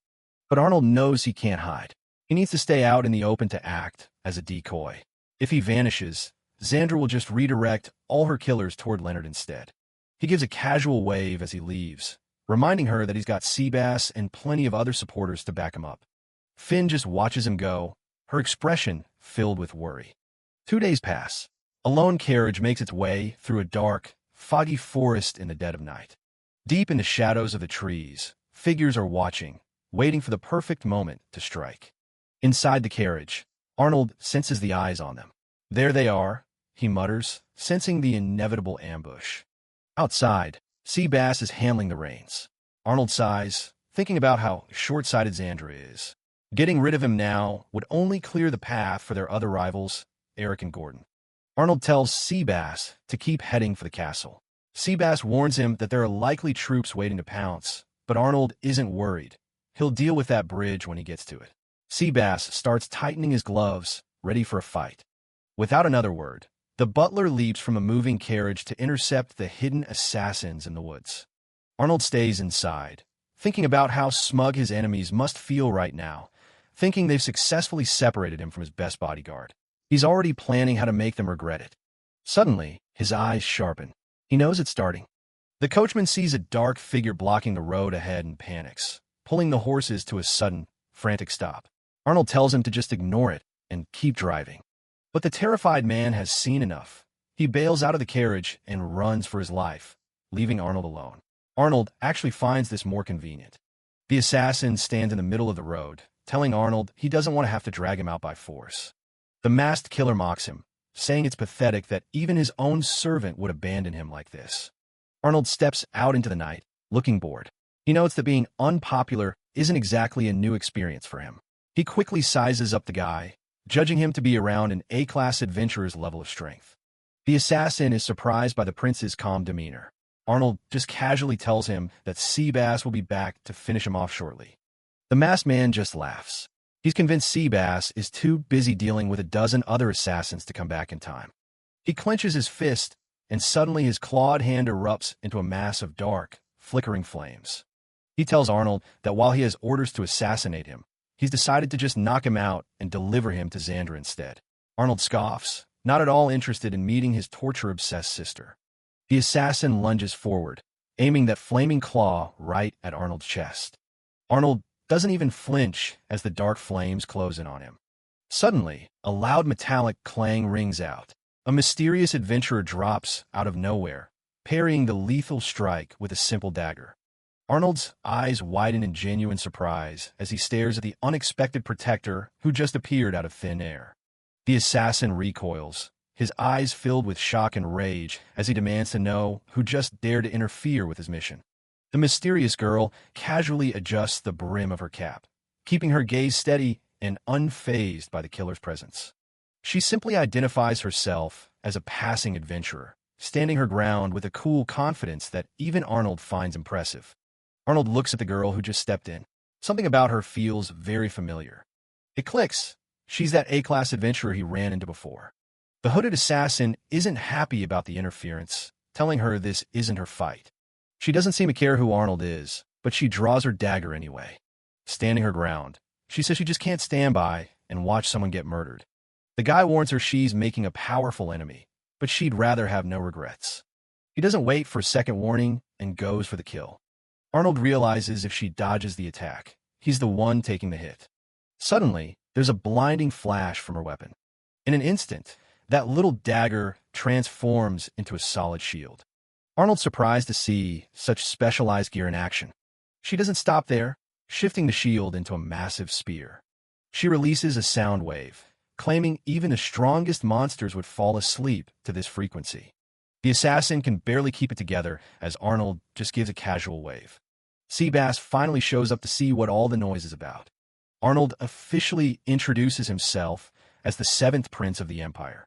But Arnold knows he can't hide. He needs to stay out in the open to act as a decoy. If he vanishes, Xandra will just redirect all her killers toward Leonard instead. He gives a casual wave as he leaves, reminding her that he's got Seabass and plenty of other supporters to back him up. Finn just watches him go, her expression filled with worry. 2 days pass. A lone carriage makes its way through a dark, foggy forest in the dead of night. Deep in the shadows of the trees, figures are watching, waiting for the perfect moment to strike. Inside the carriage, Arnold senses the eyes on them. There they are, he mutters, sensing the inevitable ambush. Outside, Seabass is handling the reins. Arnold sighs, thinking about how short-sighted Xandra is. Getting rid of him now would only clear the path for their other rivals, Eric and Gordon. Arnold tells Seabass to keep heading for the castle. Seabass warns him that there are likely troops waiting to pounce, but Arnold isn't worried. He'll deal with that bridge when he gets to it. Seabass starts tightening his gloves, ready for a fight. Without another word, the butler leaps from a moving carriage to intercept the hidden assassins in the woods. Arnold stays inside, thinking about how smug his enemies must feel right now, thinking they've successfully separated him from his best bodyguard. He's already planning how to make them regret it. Suddenly, his eyes sharpen. He knows it's starting. The coachman sees a dark figure blocking the road ahead and panics, pulling the horses to a sudden, frantic stop. Arnold tells him to just ignore it and keep driving. But the terrified man has seen enough. He bails out of the carriage and runs for his life, leaving Arnold alone. Arnold actually finds this more convenient. The assassin stands in the middle of the road, telling Arnold he doesn't want to have to drag him out by force. The masked killer mocks him, saying it's pathetic that even his own servant would abandon him like this. Arnold steps out into the night, looking bored. He notes that being unpopular isn't exactly a new experience for him. He quickly sizes up the guy, judging him to be around an A-class adventurer's level of strength. The assassin is surprised by the prince's calm demeanor. Arnold just casually tells him that Seabass will be back to finish him off shortly. The masked man just laughs. He's convinced Seabass is too busy dealing with a dozen other assassins to come back in time. He clenches his fist, and suddenly his clawed hand erupts into a mass of dark, flickering flames. He tells Arnold that while he has orders to assassinate him, he's decided to just knock him out and deliver him to Xandra instead. Arnold scoffs, not at all interested in meeting his torture-obsessed sister. The assassin lunges forward, aiming that flaming claw right at Arnold's chest. Arnold doesn't even flinch as the dark flames close in on him. Suddenly, a loud metallic clang rings out. A mysterious adventurer drops out of nowhere, parrying the lethal strike with a simple dagger. Arnold's eyes widen in genuine surprise as he stares at the unexpected protector who just appeared out of thin air. The assassin recoils, his eyes filled with shock and rage as he demands to know who just dared to interfere with his mission. The mysterious girl casually adjusts the brim of her cap, keeping her gaze steady and unfazed by the killer's presence. She simply identifies herself as a passing adventurer, standing her ground with a cool confidence that even Arnold finds impressive. Arnold looks at the girl who just stepped in. Something about her feels very familiar. It clicks. She's that A-class adventurer he ran into before. The hooded assassin isn't happy about the interference, telling her this isn't her fight. She doesn't seem to care who Arnold is, but she draws her dagger anyway. Standing her ground, she says she just can't stand by and watch someone get murdered. The guy warns her she's making a powerful enemy, but she'd rather have no regrets. He doesn't wait for a second warning and goes for the kill. Arnold realizes if she dodges the attack, he's the one taking the hit. Suddenly, there's a blinding flash from her weapon. In an instant, that little dagger transforms into a solid shield. Arnold's surprised to see such specialized gear in action. She doesn't stop there, shifting the shield into a massive spear. She releases a sound wave, claiming even the strongest monsters would fall asleep to this frequency. The assassin can barely keep it together as Arnold just gives a casual wave. Seabass finally shows up to see what all the noise is about. Arnold officially introduces himself as the 7th Prince of the Empire.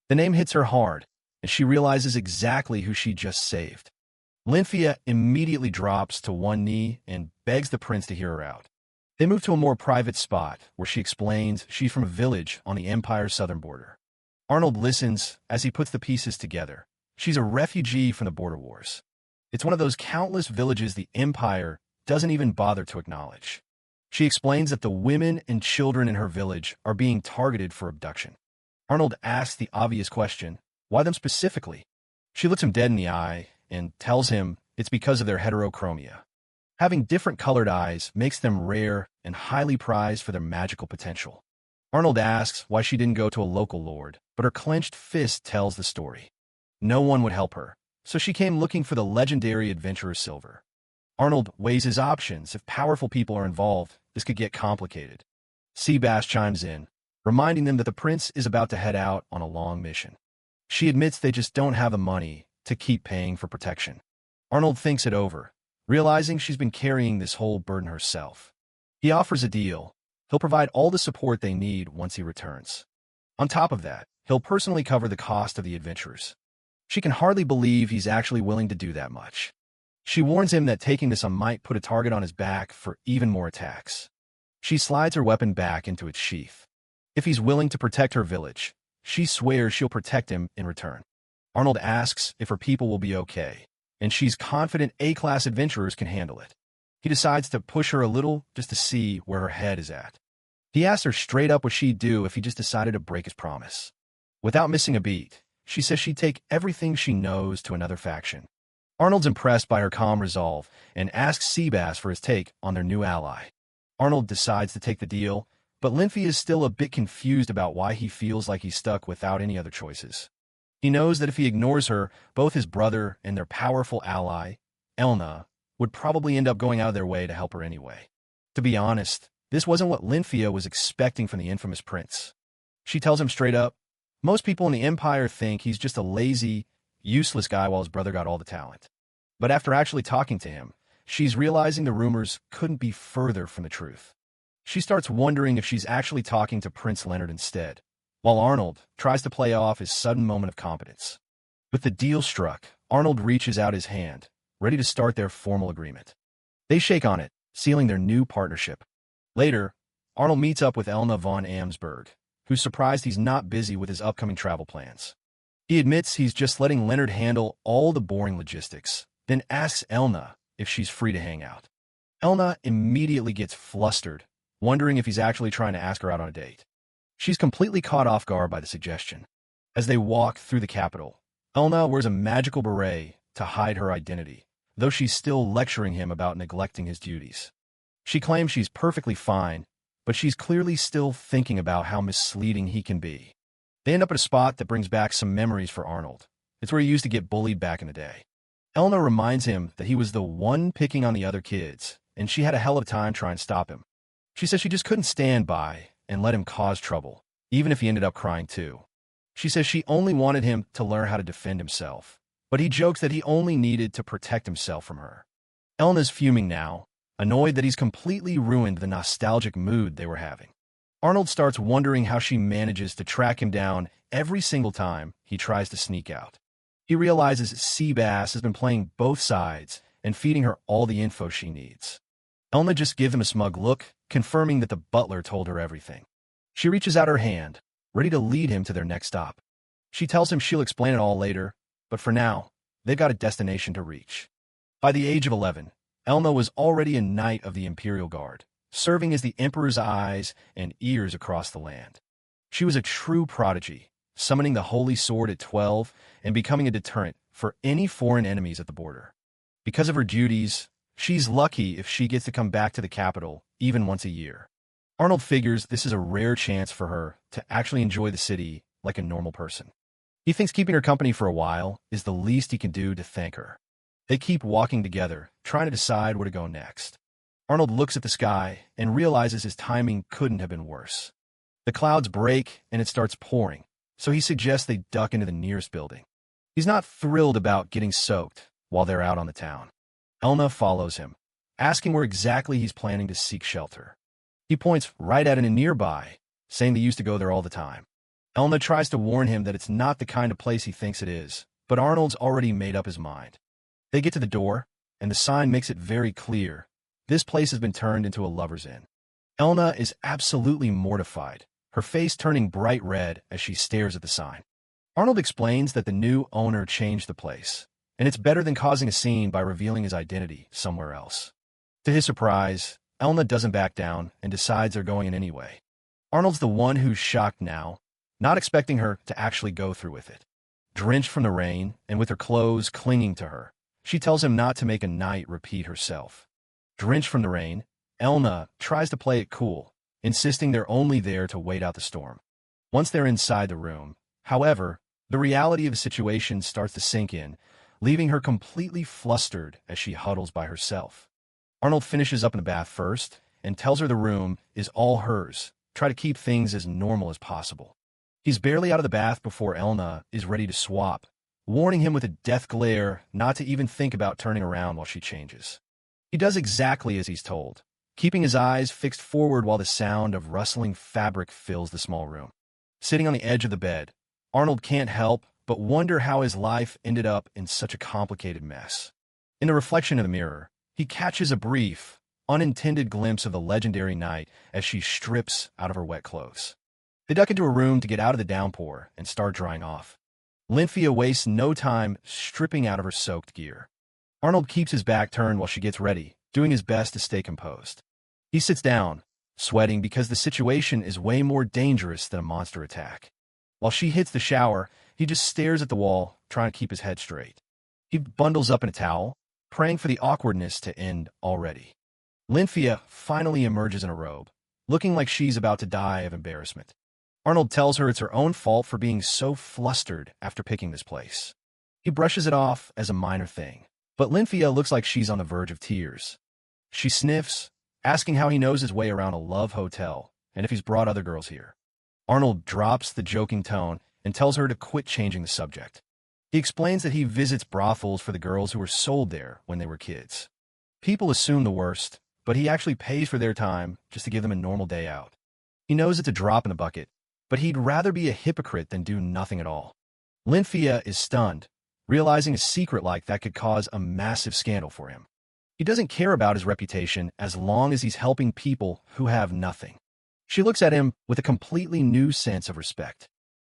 The name hits her hard, and she realizes exactly who she just saved. Lynthia immediately drops to one knee and begs the prince to hear her out. They move to a more private spot where she explains she's from a village on the Empire's southern border. Arnold listens as he puts the pieces together. She's a refugee from the border wars. It's one of those countless villages the Empire doesn't even bother to acknowledge. She explains that the women and children in her village are being targeted for abduction. Arnold asks the obvious question, why them specifically? She looks him dead in the eye and tells him it's because of their heterochromia. Having different colored eyes makes them rare and highly prized for their magical potential. Arnold asks why she didn't go to a local lord, but her clenched fist tells the story. No one would help her, so she came looking for the legendary adventurer Silver. Arnold weighs his options. If powerful people are involved, this could get complicated. Seabass chimes in, reminding them that the prince is about to head out on a long mission. She admits they just don't have the money to keep paying for protection. Arnold thinks it over, realizing she's been carrying this whole burden herself. He offers a deal. He'll provide all the support they need once he returns. On top of that, he'll personally cover the cost of the adventurers. She can hardly believe he's actually willing to do that much. She warns him that taking this on might put a target on his back for even more attacks. She slides her weapon back into its sheath. If he's willing to protect her village, she swears she'll protect him in return. Arnold asks if her people will be okay, and she's confident A-class adventurers can handle it. He decides to push her a little just to see where her head is at. He asks her straight up what she'd do if he just decided to break his promise. Without missing a beat, she says she'd take everything she knows to another faction. Arnold's impressed by her calm resolve and asks Seabass for his take on their new ally. Arnold decides to take the deal, but Linfy is still a bit confused about why he feels like he's stuck without any other choices. He knows that if he ignores her, both his brother and their powerful ally, Elna, would probably end up going out of their way to help her anyway. To be honest, this wasn't what Linfia was expecting from the infamous prince. She tells him straight up, most people in the Empire think he's just a lazy, useless guy while his brother got all the talent. But after actually talking to him, she's realizing the rumors couldn't be further from the truth. She starts wondering if she's actually talking to Prince Leonard instead, while Arnold tries to play off his sudden moment of competence. With the deal struck, Arnold reaches out his hand, ready to start their formal agreement. They shake on it, sealing their new partnership. Later, Arnold meets up with Elna von Amsberg, who's surprised he's not busy with his upcoming travel plans. He admits he's just letting Leonard handle all the boring logistics, then asks Elna if she's free to hang out. Elna immediately gets flustered, wondering if he's actually trying to ask her out on a date. She's completely caught off guard by the suggestion. As they walk through the capital, Elna wears a magical beret to hide her identity, though she's still lecturing him about neglecting his duties. She claims she's perfectly fine, but she's clearly still thinking about how misleading he can be. They end up at a spot that brings back some memories for Arnold. It's where he used to get bullied back in the day. Elna reminds him that he was the one picking on the other kids, and she had a hell of a time trying to stop him. She says she just couldn't stand by and let him cause trouble, even if he ended up crying too. She says she only wanted him to learn how to defend himself, but he jokes that he only needed to protect himself from her. Elna's fuming now, annoyed that he's completely ruined the nostalgic mood they were having. Arnold starts wondering how she manages to track him down every single time he tries to sneak out. He realizes Seabass has been playing both sides and feeding her all the info she needs. Elna just gives him a smug look, confirming that the butler told her everything. She reaches out her hand, ready to lead him to their next stop. She tells him she'll explain it all later, but for now, they've got a destination to reach. By the age of 11, Elna was already a knight of the Imperial Guard, serving as the Emperor's eyes and ears across the land. She was a true prodigy, summoning the Holy Sword at 12 and becoming a deterrent for any foreign enemies at the border. Because of her duties, she's lucky if she gets to come back to the capital even once a year. Arnold figures this is a rare chance for her to actually enjoy the city like a normal person. He thinks keeping her company for a while is the least he can do to thank her. They keep walking together, trying to decide where to go next. Arnold looks at the sky and realizes his timing couldn't have been worse. The clouds break and it starts pouring, so he suggests they duck into the nearest building. He's not thrilled about getting soaked while they're out on the town. Elna follows him, asking where exactly he's planning to seek shelter. He points right at an nearby, saying they used to go there all the time. Elna tries to warn him that it's not the kind of place he thinks it is, but Arnold's already made up his mind. They get to the door, and the sign makes it very clear. This place has been turned into a lover's inn. Elna is absolutely mortified, her face turning bright red as she stares at the sign. Arnold explains that the new owner changed the place, and it's better than causing a scene by revealing his identity somewhere else. To his surprise, Elna doesn't back down and decides they're going in anyway. Arnold's the one who's shocked now, not expecting her to actually go through with it. Drenched from the rain, and with her clothes clinging to her, she tells him not to make a night repeat herself. Drenched from the rain, Elna tries to play it cool, insisting they're only there to wait out the storm. Once they're inside the room, however, the reality of the situation starts to sink in, leaving her completely flustered as she huddles by herself. Arnold finishes up in the bath first and tells her the room is all hers. Try to keep things as normal as possible. He's barely out of the bath before Elna is ready to swap, warning him with a death glare not to even think about turning around while she changes. He does exactly as he's told, keeping his eyes fixed forward while the sound of rustling fabric fills the small room. Sitting on the edge of the bed, Arnold can't help but wonder how his life ended up in such a complicated mess. In the reflection of the mirror, he catches a brief, unintended glimpse of the legendary night as she strips out of her wet clothes. They duck into a room to get out of the downpour and start drying off. Lynthia wastes no time stripping out of her soaked gear. Arnold keeps his back turned while she gets ready, doing his best to stay composed. He sits down, sweating because the situation is way more dangerous than a monster attack. While she hits the shower, he just stares at the wall, trying to keep his head straight. He bundles up in a towel, praying for the awkwardness to end already. Lynthia finally emerges in a robe, looking like she's about to die of embarrassment. Arnold tells her it's her own fault for being so flustered after picking this place. He brushes it off as a minor thing, but Lynthia looks like she's on the verge of tears. She sniffs, asking how he knows his way around a love hotel and if he's brought other girls here. Arnold drops the joking tone and tells her to quit changing the subject. He explains that he visits brothels for the girls who were sold there when they were kids. People assume the worst, but he actually pays for their time just to give them a normal day out. He knows it's a drop in the bucket, but he'd rather be a hypocrite than do nothing at all. Lynthia is stunned, realizing a secret like that could cause a massive scandal for him. He doesn't care about his reputation as long as he's helping people who have nothing. She looks at him with a completely new sense of respect.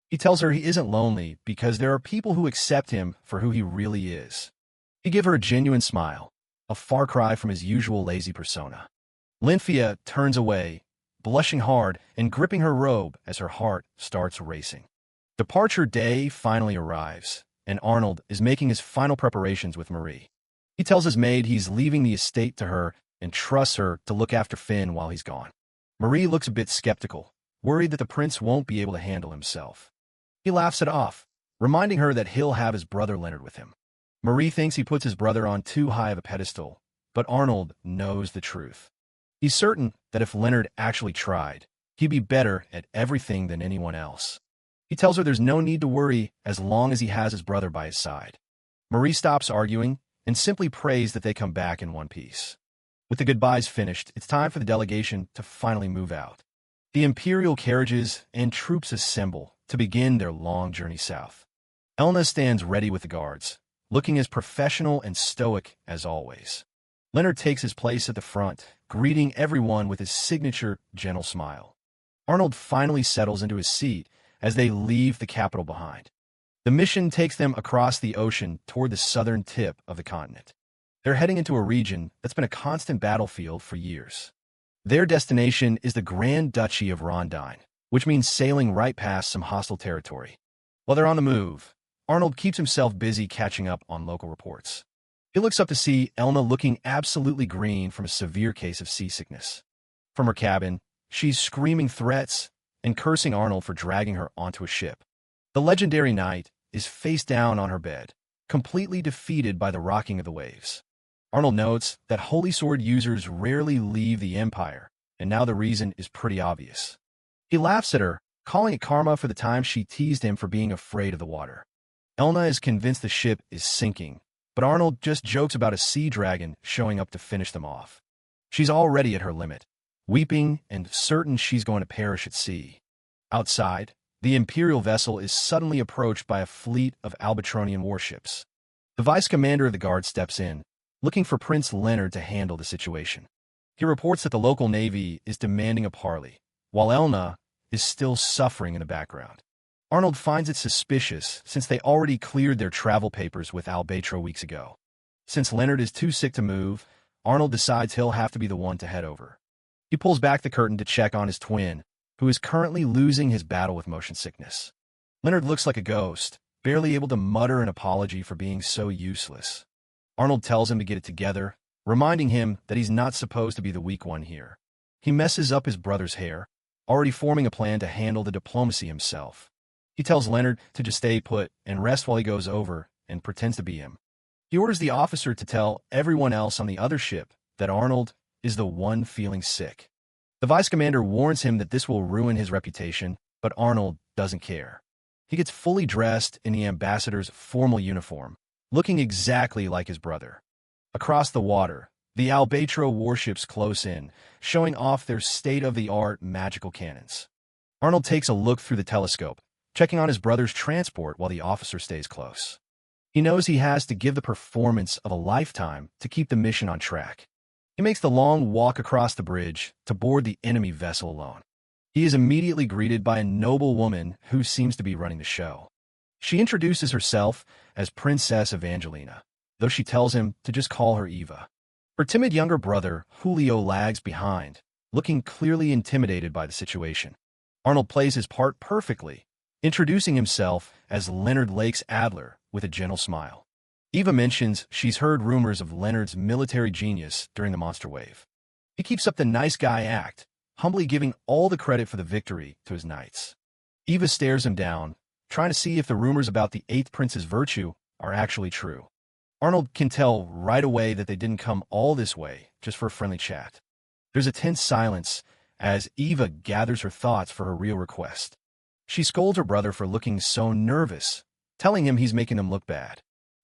He tells her he isn't lonely because there are people who accept him for who he really is. He gives her a genuine smile, a far cry from his usual lazy persona. Lynthia turns away, blushing hard and gripping her robe as her heart starts racing. Departure day finally arrives, and Arnold is making his final preparations with Marie. He tells his maid he's leaving the estate to her and trusts her to look after Finn while he's gone. Marie looks a bit skeptical, worried that the prince won't be able to handle himself. He laughs it off, reminding her that he'll have his brother Leonard with him. Marie thinks he puts his brother on too high of a pedestal, but Arnold knows the truth. He's certain that if Leonard actually tried, he'd be better at everything than anyone else. He tells her there's no need to worry as long as he has his brother by his side. Marie stops arguing and simply prays that they come back in one piece. With the goodbyes finished, it's time for the delegation to finally move out. The imperial carriages and troops assemble to begin their long journey south. Elna stands ready with the guards, looking as professional and stoic as always. Leonard takes his place at the front, greeting everyone with his signature gentle smile. Arnold finally settles into his seat as they leave the capital behind. The mission takes them across the ocean toward the southern tip of the continent. They're heading into a region that's been a constant battlefield for years. Their destination is the Grand Duchy of Rondine, which means sailing right past some hostile territory. While they're on the move, Arnold keeps himself busy catching up on local reports. He looks up to see Elna looking absolutely green from a severe case of seasickness. From her cabin, she's screaming threats and cursing Arnold for dragging her onto a ship. The legendary knight is face down on her bed, completely defeated by the rocking of the waves. Arnold notes that Holy Sword users rarely leave the Empire, and now the reason is pretty obvious. He laughs at her, calling it karma for the time she teased him for being afraid of the water. Elna is convinced the ship is sinking, but Arnold just jokes about a sea dragon showing up to finish them off. She's already at her limit, weeping and certain she's going to perish at sea. Outside, the Imperial vessel is suddenly approached by a fleet of Albatronian warships. The vice commander of the guard steps in, looking for Prince Leonard to handle the situation. He reports that the local navy is demanding a parley, while Elna is still suffering in the background. Arnold finds it suspicious since they already cleared their travel papers with Albatro weeks ago. Since Leonard is too sick to move, Arnold decides he'll have to be the one to head over. He pulls back the curtain to check on his twin, who is currently losing his battle with motion sickness. Leonard looks like a ghost, barely able to mutter an apology for being so useless. Arnold tells him to get it together, reminding him that he's not supposed to be the weak one here. He messes up his brother's hair, already forming a plan to handle the diplomacy himself. He tells Leonard to just stay put and rest while he goes over and pretends to be him. He orders the officer to tell everyone else on the other ship that Arnold is the one feeling sick. The vice commander warns him that this will ruin his reputation, but Arnold doesn't care. He gets fully dressed in the ambassador's formal uniform, looking exactly like his brother. Across the water, the Albatro warships close in, showing off their state-of-the-art magical cannons. Arnold takes a look through the telescope, checking on his brother's transport while the officer stays close. He knows he has to give the performance of a lifetime to keep the mission on track. He makes the long walk across the bridge to board the enemy vessel alone. He is immediately greeted by a noble woman who seems to be running the show. She introduces herself as Princess Evangelina, though she tells him to just call her Eva. Her timid younger brother, Julio, lags behind, looking clearly intimidated by the situation. Arnold plays his part perfectly, introducing himself as Leonard Lakes Adler with a gentle smile. Eva mentions she's heard rumors of Leonard's military genius during the monster wave. He keeps up the nice guy act, humbly giving all the credit for the victory to his knights. Eva stares him down, trying to see if the rumors about the 8th Prince's virtue are actually true. Arnold can tell right away that they didn't come all this way just for a friendly chat. There's a tense silence as Eva gathers her thoughts for her real request. She scolds her brother for looking so nervous, telling him he's making them look bad.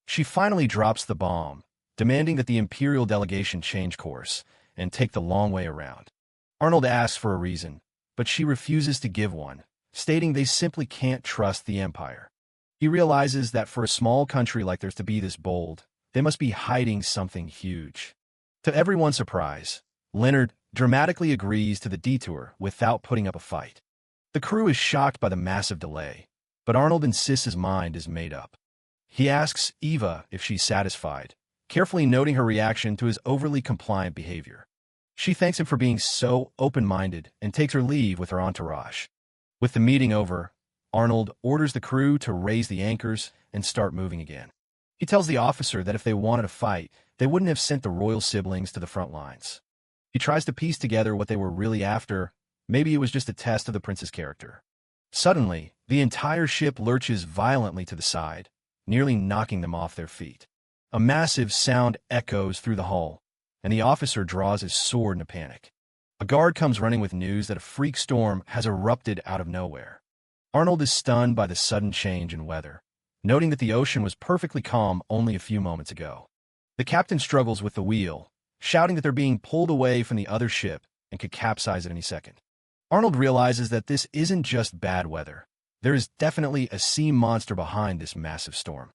She finally drops the bomb, demanding that the Imperial delegation change course and take the long way around. Arnold asks for a reason, but she refuses to give one, stating they simply can't trust the Empire. He realizes that for a small country like theirs to be this bold, they must be hiding something huge. To everyone's surprise, Leonard dramatically agrees to the detour without putting up a fight. The crew is shocked by the massive delay, but Arnold insists his mind is made up. He asks Eva if she's satisfied, carefully noting her reaction to his overly compliant behavior. She thanks him for being so open-minded and takes her leave with her entourage. With the meeting over, Arnold orders the crew to raise the anchors and start moving again. He tells the officer that if they wanted to fight, they wouldn't have sent the royal siblings to the front lines. He tries to piece together what they were really after. Maybe it was just a test of the prince's character. Suddenly, the entire ship lurches violently to the side, nearly knocking them off their feet. A massive sound echoes through the hull, and the officer draws his sword in a panic. A guard comes running with news that a freak storm has erupted out of nowhere. Arnold is stunned by the sudden change in weather, noting that the ocean was perfectly calm only a few moments ago. The captain struggles with the wheel, shouting that they're being pulled away from the other ship and could capsize at any second. Arnold realizes that this isn't just bad weather. There is definitely a sea monster behind this massive storm.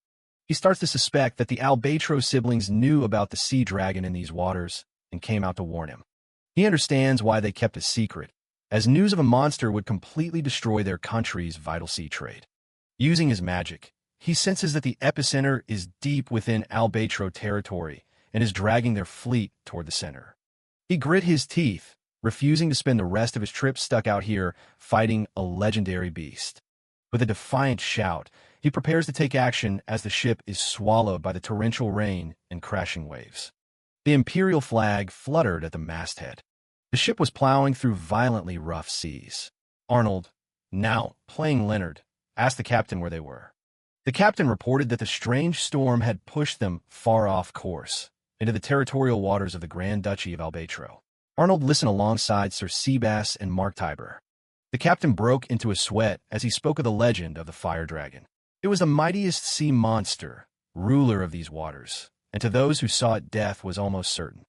He starts to suspect that the Albatro siblings knew about the sea dragon in these waters and came out to warn him. He understands why they kept it secret, as news of a monster would completely destroy their country's vital sea trade. Using his magic, he senses that the epicenter is deep within Albatro territory and is dragging their fleet toward the center. He grit his teeth, refusing to spend the rest of his trip stuck out here fighting a legendary beast. With a defiant shout, he prepares to take action as the ship is swallowed by the torrential rain and crashing waves. The Imperial flag fluttered at the masthead. The ship was plowing through violently rough seas. Arnold, now playing Leonard, asked the captain where they were. The captain reported that the strange storm had pushed them far off course, into the territorial waters of the Grand Duchy of Albatro. Arnold listened alongside Sir Seabass and Mark Tiber. The captain broke into a sweat as he spoke of the legend of the fire dragon. It was the mightiest sea monster, ruler of these waters, and to those who saw it, death was almost certain.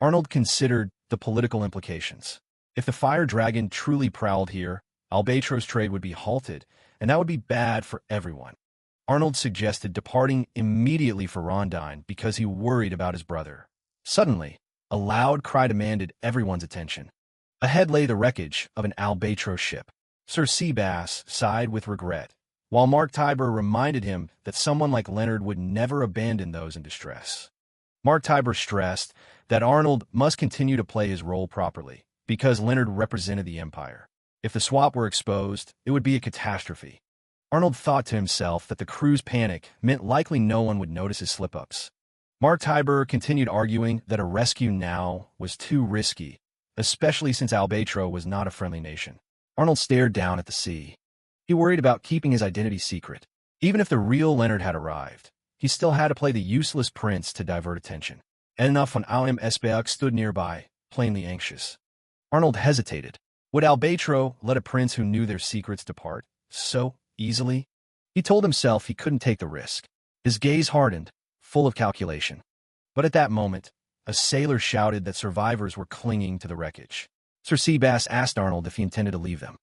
Arnold considered the political implications. If the fire dragon truly prowled here, Albatro's trade would be halted, and that would be bad for everyone. Arnold suggested departing immediately for Rondine because he worried about his brother. Suddenly, a loud cry demanded everyone's attention. Ahead lay the wreckage of an Albatro ship. Sir Seabass sighed with regret, while Mark Tiber reminded him that someone like Leonard would never abandon those in distress. Mark Tiber stressed that Arnold must continue to play his role properly, because Leonard represented the Empire. If the swap were exposed, it would be a catastrophe. Arnold thought to himself that the crew's panic meant likely no one would notice his slip-ups. Mark Tiber continued arguing that a rescue now was too risky, especially since Albatro was not a friendly nation. Arnold stared down at the sea. He worried about keeping his identity secret. Even if the real Leonard had arrived, he still had to play the useless prince to divert attention. Enough when Alim Esbeuk stood nearby, plainly anxious. Arnold hesitated. Would Albatro let a prince who knew their secrets depart so easily? He told himself he couldn't take the risk. His gaze hardened, full of calculation. But at that moment, a sailor shouted that survivors were clinging to the wreckage. Sir Seabass asked Arnold if he intended to leave them.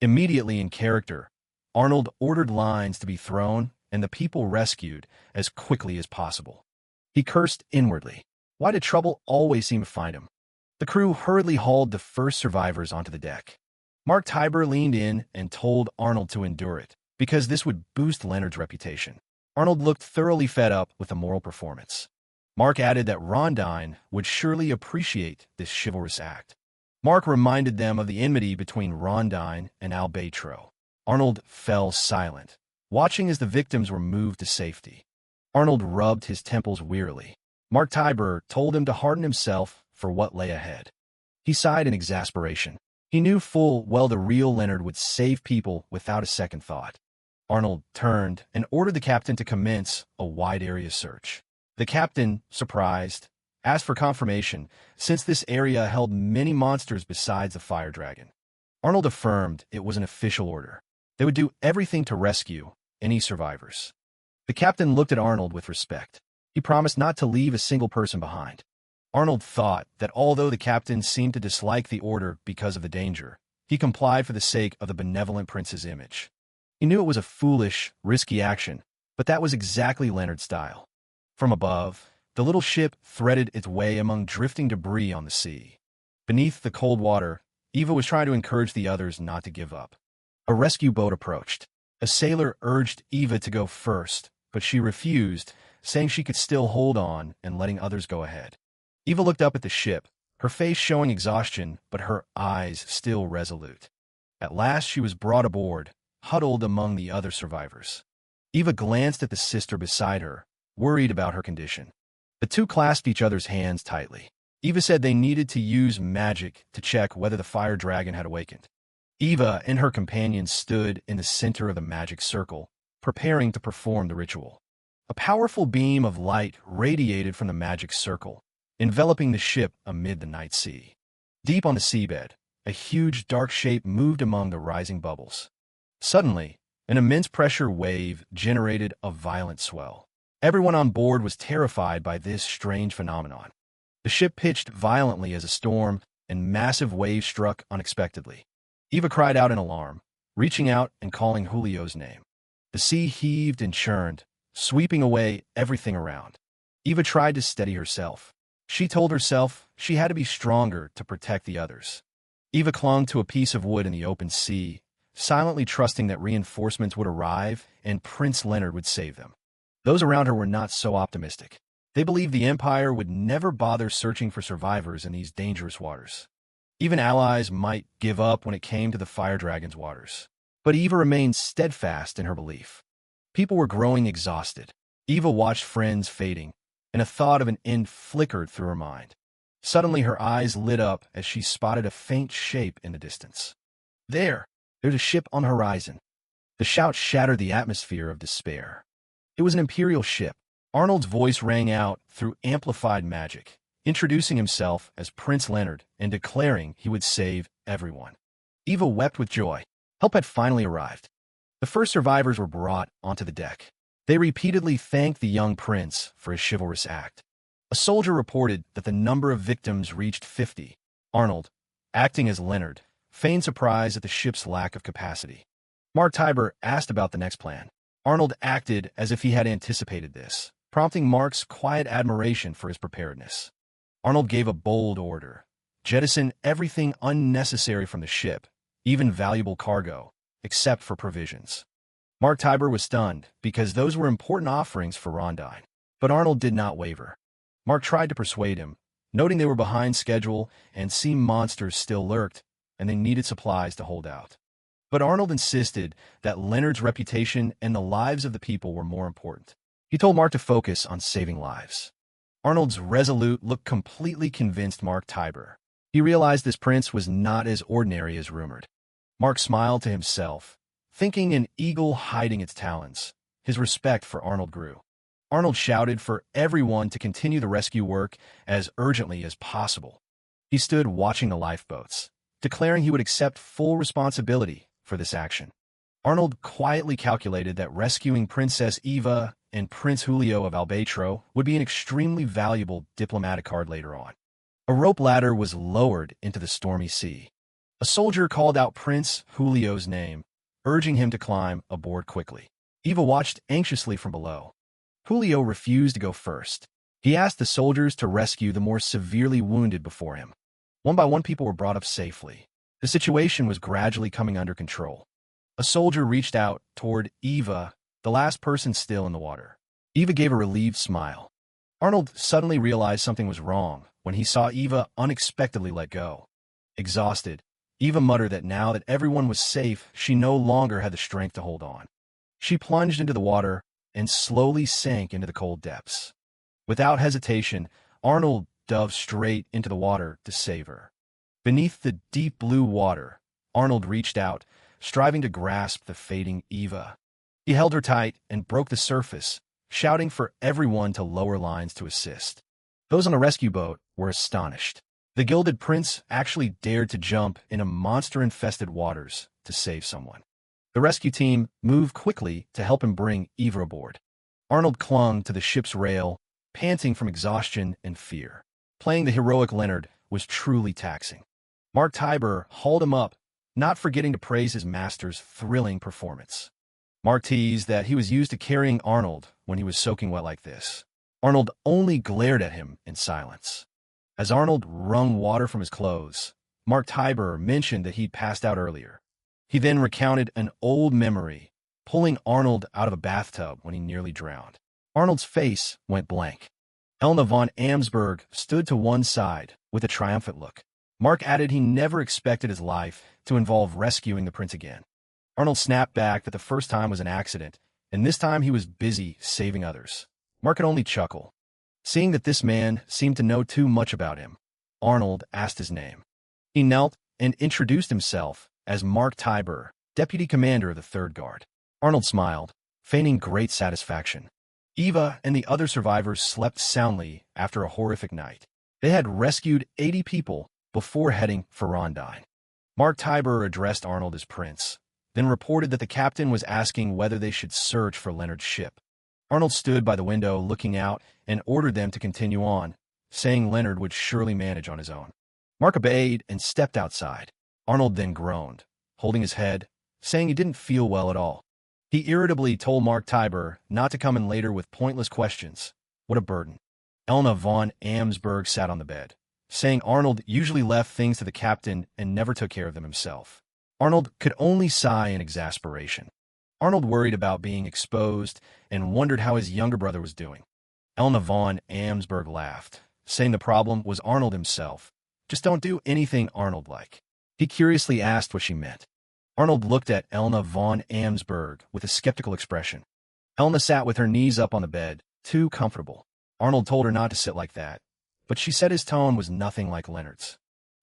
Immediately in character, Arnold ordered lines to be thrown and the people rescued as quickly as possible. He cursed inwardly. Why did trouble always seem to find him? The crew hurriedly hauled the first survivors onto the deck. Mark Tiber leaned in and told Arnold to endure it, because this would boost Leonard's reputation. Arnold looked thoroughly fed up with the moral performance. Mark added that Rondine would surely appreciate this chivalrous act. Mark reminded them of the enmity between Rondine and Albatro. Arnold fell silent, watching as the victims were moved to safety. Arnold rubbed his temples wearily. Mark Tiber told him to harden himself for what lay ahead. He sighed in exasperation. He knew full well the real Leonard would save people without a second thought. Arnold turned and ordered the captain to commence a wide-area search. The captain, surprised, asked for confirmation, since this area held many monsters besides the fire dragon. Arnold affirmed it was an official order. They would do everything to rescue any survivors. The captain looked at Arnold with respect. He promised not to leave a single person behind. Arnold thought that although the captain seemed to dislike the order because of the danger, he complied for the sake of the benevolent prince's image. He knew it was a foolish, risky action, but that was exactly Leonard's style. From above, the little ship threaded its way among drifting debris on the sea. Beneath the cold water, Eva was trying to encourage the others not to give up. A rescue boat approached. A sailor urged Eva to go first, but she refused, saying she could still hold on and letting others go ahead. Eva looked up at the ship, her face showing exhaustion, but her eyes still resolute. At last she was brought aboard, huddled among the other survivors. Eva glanced at the sister beside her, worried about her condition. The two clasped each other's hands tightly. Eva said they needed to use magic to check whether the fire dragon had awakened. Eva and her companions stood in the center of the magic circle, preparing to perform the ritual. A powerful beam of light radiated from the magic circle, enveloping the ship amid the night sea. Deep on the seabed, a huge dark shape moved among the rising bubbles. Suddenly, an immense pressure wave generated a violent swell. Everyone on board was terrified by this strange phenomenon. The ship pitched violently as a storm, and massive waves struck unexpectedly. Eva cried out in alarm, reaching out and calling Julio's name. The sea heaved and churned, sweeping away everything around. Eva tried to steady herself. She told herself she had to be stronger to protect the others. Eva clung to a piece of wood in the open sea, silently trusting that reinforcements would arrive and Prince Leonard would save them. Those around her were not so optimistic. They believed the Empire would never bother searching for survivors in these dangerous waters. Even allies might give up when it came to the Fire Dragon's waters. But Eva remained steadfast in her belief. People were growing exhausted. Eva watched friends fading, and a thought of an end flickered through her mind. Suddenly her eyes lit up as she spotted a faint shape in the distance. There's a ship on the horizon. The shout shattered the atmosphere of despair. It was an Imperial ship. Arnold's voice rang out through amplified magic, introducing himself as Prince Leonard and declaring he would save everyone. Eva wept with joy. Help had finally arrived. The first survivors were brought onto the deck. They repeatedly thanked the young prince for his chivalrous act. A soldier reported that the number of victims reached 50. Arnold, acting as Leonard, feigned surprise at the ship's lack of capacity. Mark Tiber asked about the next plan. Arnold acted as if he had anticipated this, prompting Mark's quiet admiration for his preparedness. Arnold gave a bold order. Jettison everything unnecessary from the ship, even valuable cargo, except for provisions. Mark Tiber was stunned, because those were important offerings for Rondine. But Arnold did not waver. Mark tried to persuade him, noting they were behind schedule and sea monsters still lurked, and they needed supplies to hold out. But Arnold insisted that Leonard's reputation and the lives of the people were more important. He told Mark to focus on saving lives. Arnold's resolute look completely convinced Mark Tiber. He realized this prince was not as ordinary as rumored. Mark smiled to himself, thinking an eagle hiding its talons. His respect for Arnold grew. Arnold shouted for everyone to continue the rescue work as urgently as possible. He stood watching the lifeboats, declaring he would accept full responsibility for this action. Arnold quietly calculated that rescuing Princess Eva and Prince Julio of Albatro would be an extremely valuable diplomatic card later on. A rope ladder was lowered into the stormy sea. A soldier called out Prince Julio's name, urging him to climb aboard quickly. Eva watched anxiously from below. Julio refused to go first. He asked the soldiers to rescue the more severely wounded before him. One by one, people were brought up safely. The situation was gradually coming under control. A soldier reached out toward Eva, the last person still in the water. Eva gave a relieved smile. Arnold suddenly realized something was wrong when he saw Eva unexpectedly let go. Exhausted, Eva muttered that now that everyone was safe, she no longer had the strength to hold on. She plunged into the water and slowly sank into the cold depths. Without hesitation, Arnold dove straight into the water to save her. Beneath the deep blue water, Arnold reached out, striving to grasp the fading Eva. He held her tight and broke the surface, shouting for everyone to lower lines to assist. Those on the rescue boat were astonished. The Gilded Prince actually dared to jump into monster-infested waters to save someone. The rescue team moved quickly to help him bring Eva aboard. Arnold clung to the ship's rail, panting from exhaustion and fear. Playing the heroic Leonard was truly taxing. Mark Tiber hauled him up, not forgetting to praise his master's thrilling performance. Mark teased that he was used to carrying Arnold when he was soaking wet like this. Arnold only glared at him in silence. As Arnold wrung water from his clothes, Mark Tiber mentioned that he'd passed out earlier. He then recounted an old memory, pulling Arnold out of a bathtub when he nearly drowned. Arnold's face went blank. Elna von Amsberg stood to one side with a triumphant look. Mark added he never expected his life to involve rescuing the prince again. Arnold snapped back that the first time was an accident, and this time he was busy saving others. Mark could only chuckle. Seeing that this man seemed to know too much about him, Arnold asked his name. He knelt and introduced himself as Mark Tiber, deputy commander of the Third Guard. Arnold smiled, feigning great satisfaction. Eva and the other survivors slept soundly after a horrific night. They had rescued 80 people before heading for Rondine. Mark Tiber addressed Arnold as Prince, then reported that the captain was asking whether they should search for Leonard's ship. Arnold stood by the window looking out and ordered them to continue on, saying Leonard would surely manage on his own. Mark obeyed and stepped outside. Arnold then groaned, holding his head, saying he didn't feel well at all. He irritably told Mark Tiber not to come in later with pointless questions. What a burden. Elna von Amsberg sat on the bed, saying Arnold usually left things to the captain and never took care of them himself. Arnold could only sigh in exasperation. Arnold worried about being exposed and wondered how his younger brother was doing. Elna von Amsberg laughed, saying the problem was Arnold himself. Just don't do anything Arnold-like. He curiously asked what she meant. Arnold looked at Elna von Amsberg with a skeptical expression. Elna sat with her knees up on the bed, too comfortable. Arnold told her not to sit like that, but she said his tone was nothing like Leonard's.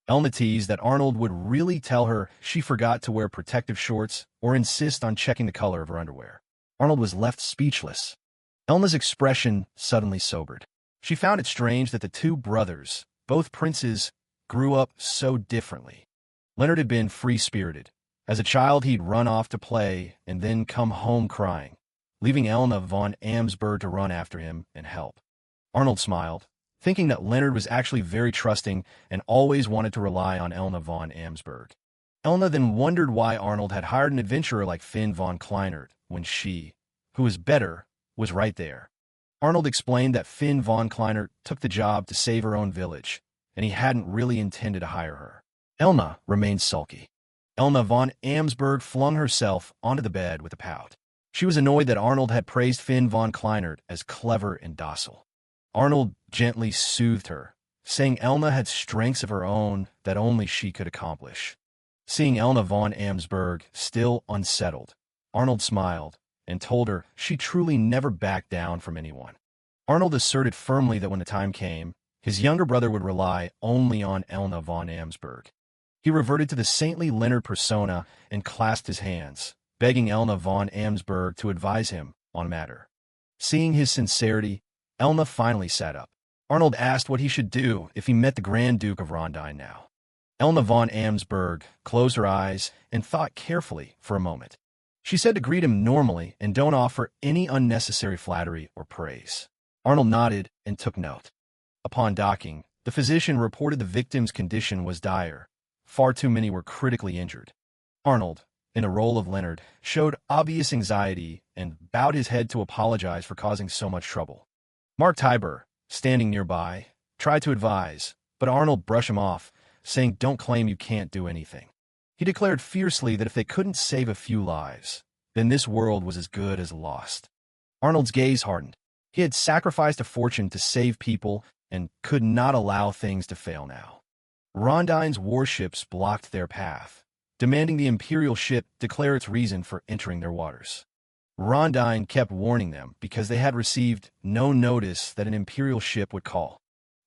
Elna teased that Arnold would really tell her she forgot to wear protective shorts or insist on checking the color of her underwear. Arnold was left speechless. Elna's expression suddenly sobered. She found it strange that the two brothers, both princes, grew up so differently. Leonard had been free-spirited. As a child, he'd run off to play and then come home crying, leaving Elna von Amsberg to run after him and help. Arnold smiled, thinking that Leonard was actually very trusting and always wanted to rely on Elna von Amsberg. Elna then wondered why Arnold had hired an adventurer like Finn von Kleinert when she, who was better, was right there. Arnold explained that Finn von Kleinert took the job to save her own village, and he hadn't really intended to hire her. Elna remained sulky. Elna von Amsberg flung herself onto the bed with a pout. She was annoyed that Arnold had praised Finn von Kleinert as clever and docile. Arnold gently soothed her, saying Elna had strengths of her own that only she could accomplish. Seeing Elna von Amsberg still unsettled, Arnold smiled and told her she truly never backed down from anyone. Arnold asserted firmly that when the time came, his younger brother would rely only on Elna von Amsberg. He reverted to the saintly Leonard persona and clasped his hands, begging Elna von Amsberg to advise him on a matter. Seeing his sincerity, Elna finally sat up. Arnold asked what he should do if he met the Grand Duke of Rondine now. Elna von Amsberg closed her eyes and thought carefully for a moment. She said to greet him normally and don't offer any unnecessary flattery or praise. Arnold nodded and took note. Upon docking, the physician reported the victim's condition was dire. Far too many were critically injured. Arnold, in the role of Leonard, showed obvious anxiety and bowed his head to apologize for causing so much trouble. Mark Tybur, standing nearby, tried to advise, but Arnold brushed him off, saying, "Don't claim you can't do anything." He declared fiercely that if they couldn't save a few lives, then this world was as good as lost. Arnold's gaze hardened. He had sacrificed a fortune to save people and could not allow things to fail now. Rondine's warships blocked their path, demanding the Imperial ship declare its reason for entering their waters. Rondine kept warning them because they had received no notice that an Imperial ship would call.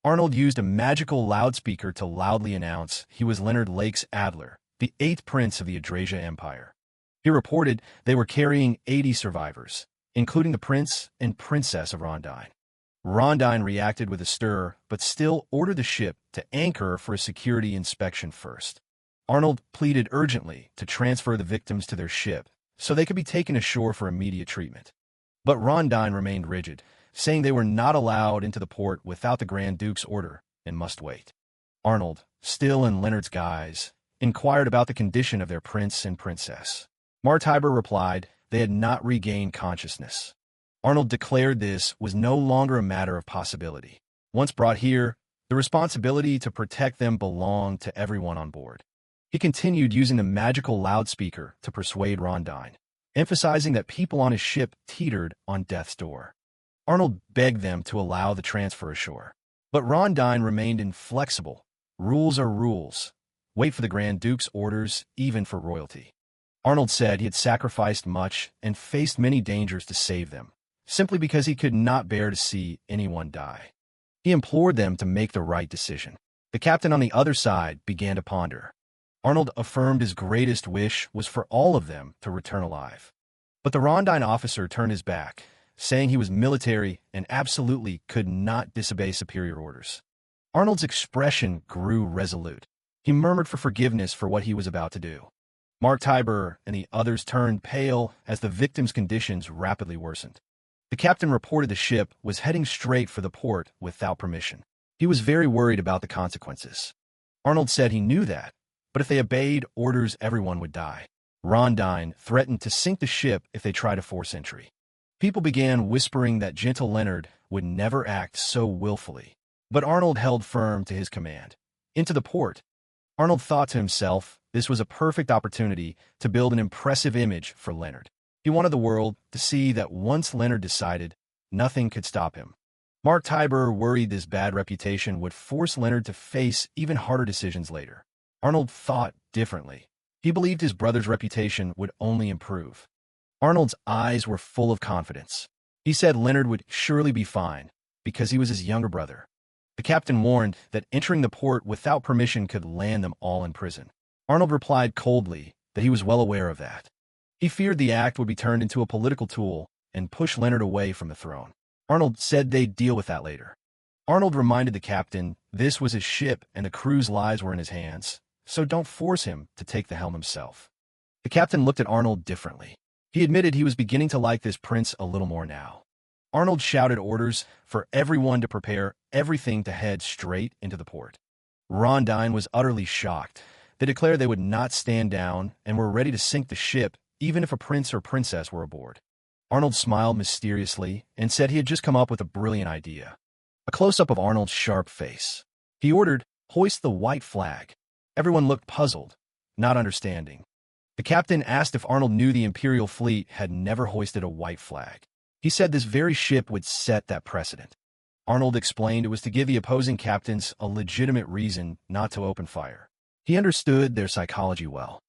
Arnold used a magical loudspeaker to loudly announce he was Leonard Lakes Adler, the 8th Prince of the Adrasia Empire. He reported they were carrying 80 survivors, including the Prince and Princess of Rondine. Rondine reacted with a stir, but still ordered the ship to anchor for a security inspection first. Arnold pleaded urgently to transfer the victims to their ship so they could be taken ashore for immediate treatment. But Rondine remained rigid, saying they were not allowed into the port without the Grand Duke's order and must wait. Arnold, still in Leonard's guise, inquired about the condition of their prince and princess. Martiber replied they had not regained consciousness. Arnold declared this was no longer a matter of possibility. Once brought here, the responsibility to protect them belonged to everyone on board. He continued using the magical loudspeaker to persuade Rondine, emphasizing that people on his ship teetered on death's door. Arnold begged them to allow the transfer ashore. But Rondine remained inflexible. Rules are rules. Wait for the Grand Duke's orders, even for royalty. Arnold said he had sacrificed much and faced many dangers to save them, simply because he could not bear to see anyone die. He implored them to make the right decision. The captain on the other side began to ponder. Arnold affirmed his greatest wish was for all of them to return alive. But the Rondine officer turned his back, saying he was military and absolutely could not disobey superior orders. Arnold's expression grew resolute. He murmured for forgiveness for what he was about to do. Mark Tybur and the others turned pale as the victim's conditions rapidly worsened. The captain reported the ship was heading straight for the port without permission. He was very worried about the consequences. Arnold said he knew that, but if they obeyed orders, everyone would die. Rondine threatened to sink the ship if they tried to force entry. People began whispering that gentle Leonard would never act so willfully. But Arnold held firm to his command. Into the port. Arnold thought to himself, this was a perfect opportunity to build an impressive image for Leonard. He wanted the world to see that once Leonard decided, nothing could stop him. Mark Tybur worried this bad reputation would force Leonard to face even harder decisions later. Arnold thought differently. He believed his brother's reputation would only improve. Arnold's eyes were full of confidence. He said Leonard would surely be fine, because he was his younger brother. The captain warned that entering the port without permission could land them all in prison. Arnold replied coldly that he was well aware of that. He feared the act would be turned into a political tool and push Leonard away from the throne. Arnold said they'd deal with that later. Arnold reminded the captain this was his ship and the crew's lives were in his hands, so don't force him to take the helm himself. The captain looked at Arnold differently. He admitted he was beginning to like this prince a little more now. Arnold shouted orders for everyone to prepare everything to head straight into the port. Rondine was utterly shocked. They declared they would not stand down and were ready to sink the ship even if a prince or princess were aboard. Arnold smiled mysteriously and said he had just come up with a brilliant idea. A close-up of Arnold's sharp face. He ordered, "Hoist the white flag." Everyone looked puzzled, not understanding. The captain asked if Arnold knew the Imperial fleet had never hoisted a white flag. He said this very ship would set that precedent. Arnold explained it was to give the opposing captains a legitimate reason not to open fire. He understood their psychology well.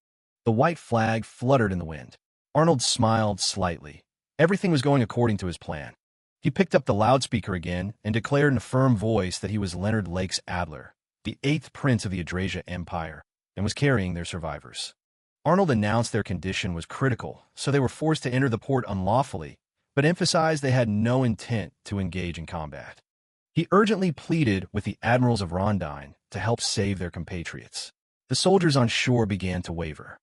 The white flag fluttered in the wind. Arnold smiled slightly. Everything was going according to his plan. He picked up the loudspeaker again and declared in a firm voice that he was Leonard Lakes Adler, the 8th prince of the Adrasia Empire, and was carrying their survivors. Arnold announced their condition was critical, so they were forced to enter the port unlawfully, but emphasized they had no intent to engage in combat. He urgently pleaded with the admirals of Rondine to help save their compatriots. The soldiers on shore began to waver.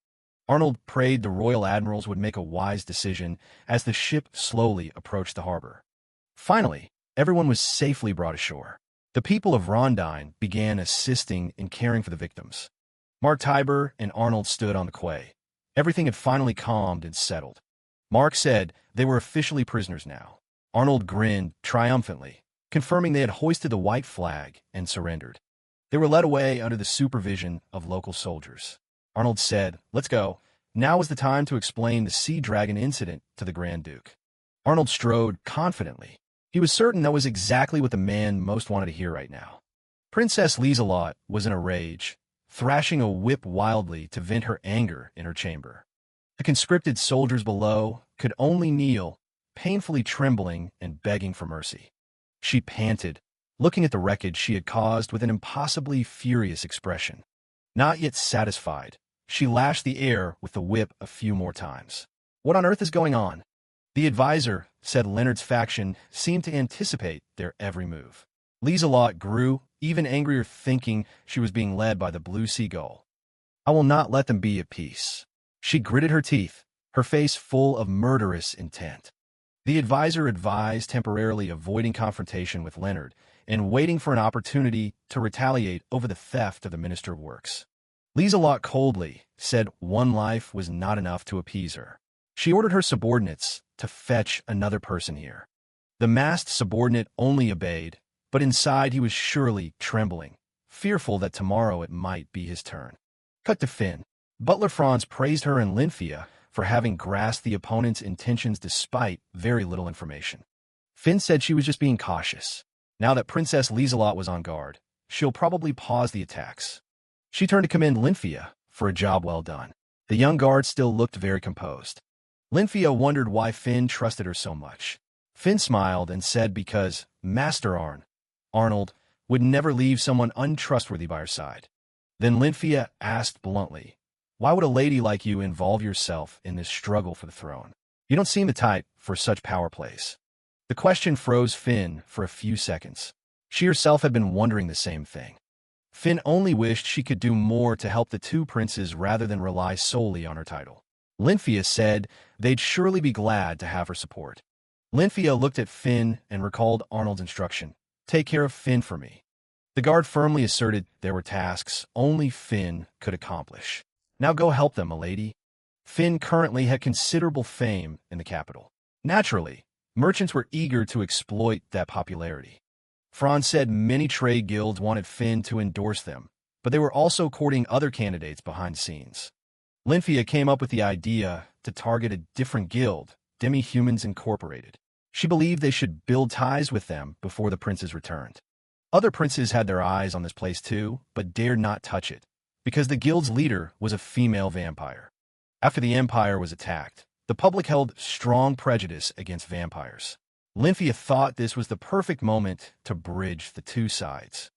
Arnold prayed the royal admirals would make a wise decision as the ship slowly approached the harbor. Finally, everyone was safely brought ashore. The people of Rondine began assisting in caring for the victims. Mark Tiber and Arnold stood on the quay. Everything had finally calmed and settled. Mark said they were officially prisoners now. Arnold grinned triumphantly, confirming they had hoisted the white flag and surrendered. They were led away under the supervision of local soldiers. Arnold said, "Let's go. Now is the time to explain the Sea Dragon incident to the Grand Duke." Arnold strode confidently. He was certain that was exactly what the man most wanted to hear right now. Princess Lieselot was in a rage, thrashing a whip wildly to vent her anger in her chamber. The conscripted soldiers below could only kneel, painfully trembling and begging for mercy. She panted, looking at the wreckage she had caused with an impossibly furious expression. Not yet satisfied, she lashed the air with the whip a few more times. "What on earth is going on?" The advisor said Leonard's faction seemed to anticipate their every move. Lieselot grew even angrier, thinking she was being led by the blue seagull. "I will not let them be at peace." She gritted her teeth, her face full of murderous intent. The advisor advised temporarily avoiding confrontation with Leonard and waiting for an opportunity to retaliate over the theft of the Minister of Works. Lieselot coldly said one life was not enough to appease her. She ordered her subordinates to fetch another person here. The masked subordinate only obeyed, but inside he was surely trembling, fearful that tomorrow it might be his turn. Cut to Finn. Butler Franz praised her and Lynthia for having grasped the opponent's intentions despite very little information. Finn said she was just being cautious. Now that Princess Lieselot was on guard, she'll probably pause the attacks. She turned to commend Lynthia for a job well done. The young guard still looked very composed. Lynthia wondered why Finn trusted her so much. Finn smiled and said because Master Arnold, would never leave someone untrustworthy by her side. Then Lynthia asked bluntly, "Why would a lady like you involve yourself in this struggle for the throne? You don't seem the type for such power plays." The question froze Finn for a few seconds. She herself had been wondering the same thing. Finn only wished she could do more to help the two princes rather than rely solely on her title. Lynthia said they'd surely be glad to have her support. Lynthia looked at Finn and recalled Arnold's instruction, "Take care of Finn for me." The guard firmly asserted there were tasks only Finn could accomplish. "Now go help them, milady." Finn currently had considerable fame in the capital. Naturally, merchants were eager to exploit that popularity. Franz said many trade guilds wanted Finn to endorse them, but they were also courting other candidates behind the scenes. Lynthia came up with the idea to target a different guild, Demi-Humans Incorporated. She believed they should build ties with them before the princes returned. Other princes had their eyes on this place too, but dared not touch it, because the guild's leader was a female vampire. After the empire was attacked, the public held strong prejudice against vampires. Lynthia thought this was the perfect moment to bridge the two sides.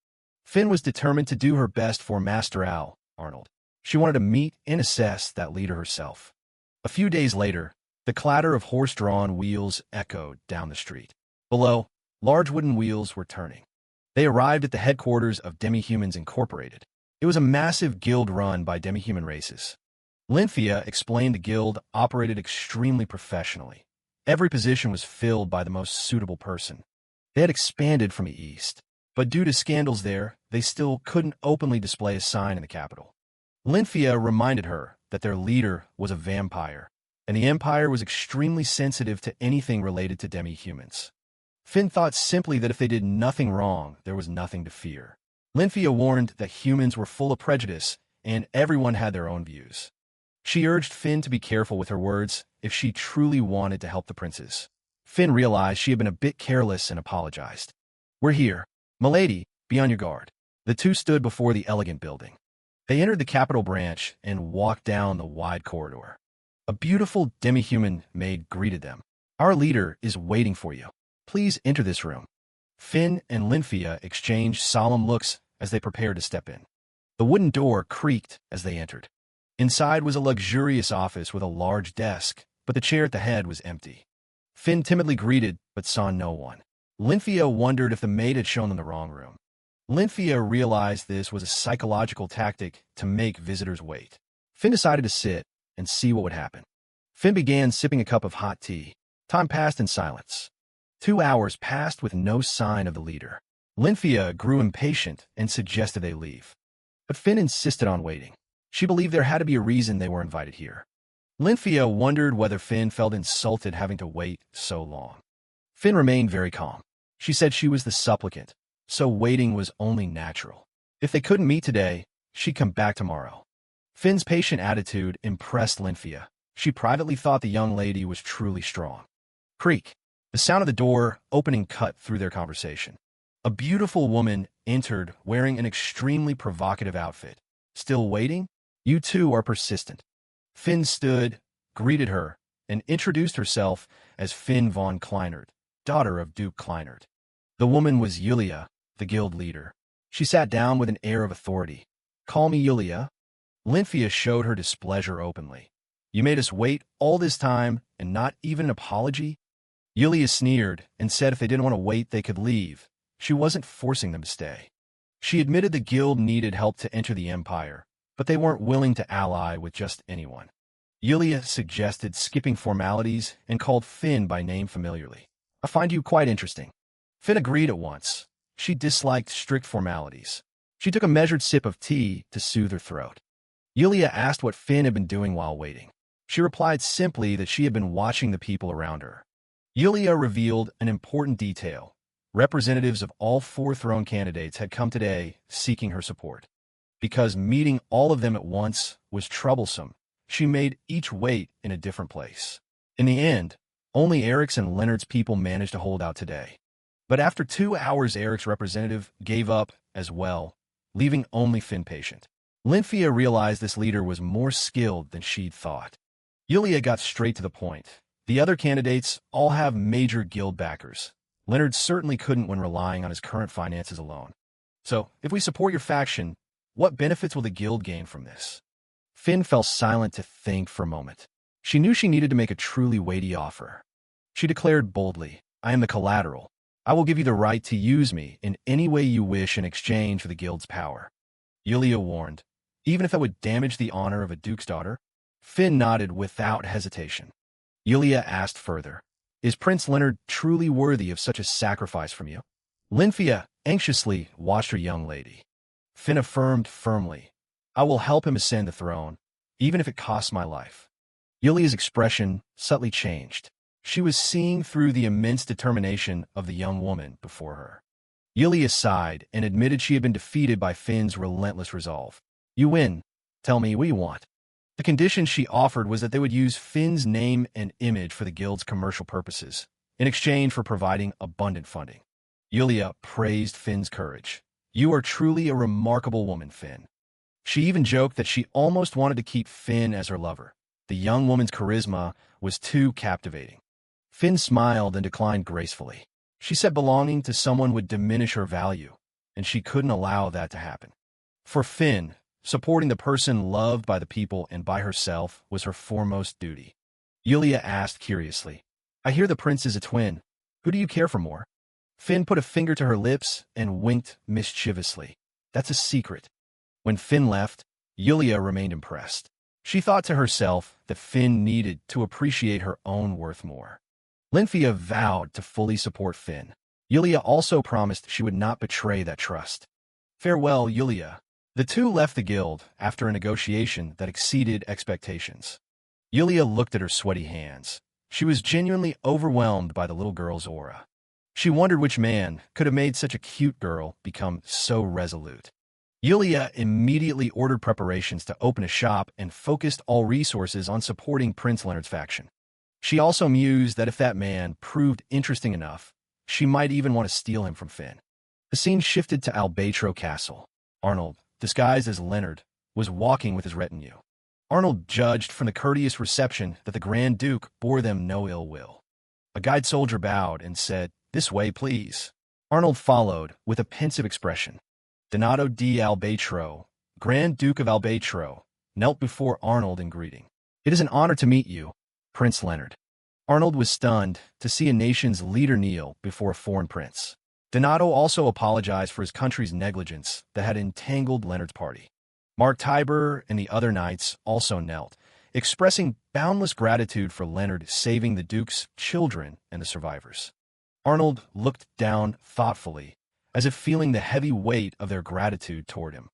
Finn was determined to do her best for Master Arnold. She wanted to meet and assess that leader herself. A few days later, the clatter of horse-drawn wheels echoed down the street. Below, large wooden wheels were turning. They arrived at the headquarters of Demi-Humans Incorporated. It was a massive guild run by demi-human races. Lynthia explained the guild operated extremely professionally. Every position was filled by the most suitable person. They had expanded from the east, but due to scandals there, they still couldn't openly display a sign in the capital. Lynthia reminded her that their leader was a vampire, and the Empire was extremely sensitive to anything related to demi-humans. Finn thought simply that if they did nothing wrong, there was nothing to fear. Lynthia warned that humans were full of prejudice, and everyone had their own views. She urged Finn to be careful with her words if she truly wanted to help the princes. Finn realized she had been a bit careless and apologized. "We're here. Milady, be on your guard." The two stood before the elegant building. They entered the capital branch and walked down the wide corridor. A beautiful demi-human maid greeted them. Our leader is waiting for you. Please enter this room. Finn and Lynfia exchanged solemn looks as they prepared to step in. The wooden door creaked as they entered. Inside was a luxurious office with a large desk, but the chair at the head was empty. Finn timidly greeted, but saw no one. Lynfia wondered if the maid had shown them the wrong room. Lynfia realized this was a psychological tactic to make visitors wait. Finn decided to sit and see what would happen. Finn began sipping a cup of hot tea. Time passed in silence. 2 hours passed with no sign of the leader. Lynfia grew impatient and suggested they leave. But Finn insisted on waiting. She believed there had to be a reason they were invited here. Lynfia wondered whether Finn felt insulted having to wait so long. Finn remained very calm. She said she was the supplicant, so waiting was only natural. If they couldn't meet today, she'd come back tomorrow. Finn's patient attitude impressed Lynfia. She privately thought the young lady was truly strong. Creak. The sound of the door opening cut through their conversation. A beautiful woman entered wearing an extremely provocative outfit. Still waiting? You two are persistent. Finn stood, greeted her, and introduced herself as Finn von Kleinert, daughter of Duke Kleinert. The woman was Yulia, the guild leader. She sat down with an air of authority. Call me Yulia. Lynfia showed her displeasure openly. You made us wait all this time and not even an apology? Yulia sneered and said if they didn't want to wait, they could leave. She wasn't forcing them to stay. She admitted the guild needed help to enter the empire, but they weren't willing to ally with just anyone. Yulia suggested skipping formalities and called Finn by name familiarly. I find you quite interesting. Finn agreed at once. She disliked strict formalities. She took a measured sip of tea to soothe her throat. Yulia asked what Finn had been doing while waiting. She replied simply that she had been watching the people around her. Yulia revealed an important detail. Representatives of all 4 throne candidates had come today seeking her support. Because meeting all of them at once was troublesome, she made each wait in a different place. In the end, only Eric's and Leonard's people managed to hold out today. But after 2 hours, Eric's representative gave up as well, leaving only Finn patient. Lynfia realized this leader was more skilled than she'd thought. Yulia got straight to the point. The other candidates all have major guild backers. Leonard certainly couldn't when relying on his current finances alone. So, if we support your faction, what benefits will the guild gain from this? Finn fell silent to think for a moment. She knew she needed to make a truly weighty offer. She declared boldly, I am the collateral. I will give you the right to use me in any way you wish in exchange for the guild's power. Yulia warned, even if that would damage the honor of a duke's daughter? Finn nodded without hesitation. Yulia asked further, is Prince Leonard truly worthy of such a sacrifice from you? Lynfia anxiously watched her young lady. Finn affirmed firmly, I will help him ascend the throne, even if it costs my life. Yulia's expression subtly changed. She was seeing through the immense determination of the young woman before her. Yulia sighed and admitted she had been defeated by Finn's relentless resolve. You win. Tell me what you want. The condition she offered was that they would use Finn's name and image for the guild's commercial purposes, in exchange for providing abundant funding. Yulia praised Finn's courage. You are truly a remarkable woman, Finn. She even joked that she almost wanted to keep Finn as her lover. The young woman's charisma was too captivating. Finn smiled and declined gracefully. She said belonging to someone would diminish her value, and she couldn't allow that to happen. For Finn, supporting the person loved by the people and by herself was her foremost duty. Yulia asked curiously, I hear the prince is a twin. Who do you care for more? Finn put a finger to her lips and winked mischievously. That's a secret. When Finn left, Yulia remained impressed. She thought to herself that Finn needed to appreciate her own worth more. Lynfia vowed to fully support Finn. Yulia also promised she would not betray that trust. Farewell, Yulia. The two left the guild after a negotiation that exceeded expectations. Yulia looked at her sweaty hands. She was genuinely overwhelmed by the little girl's aura. She wondered which man could have made such a cute girl become so resolute. Yulia immediately ordered preparations to open a shop and focused all resources on supporting Prince Leonard's faction. She also mused that if that man proved interesting enough, she might even want to steal him from Finn. The scene shifted to Albatro Castle. Arnold, disguised as Leonard, was walking with his retinue. Arnold judged from the courteous reception that the Grand Duke bore them no ill will. A guide soldier bowed and said, "This way, please." Arnold followed with a pensive expression. Donato di Albatro, Grand Duke of Albatro, knelt before Arnold in greeting. "It is an honor to meet you, Prince Leonard." Arnold was stunned to see a nation's leader kneel before a foreign prince. Donato also apologized for his country's negligence that had entangled Leonard's party. Mark Tiber and the other knights also knelt, expressing boundless gratitude for Leonard saving the Duke's children and the survivors. Arnold looked down thoughtfully, as if feeling the heavy weight of their gratitude toward him.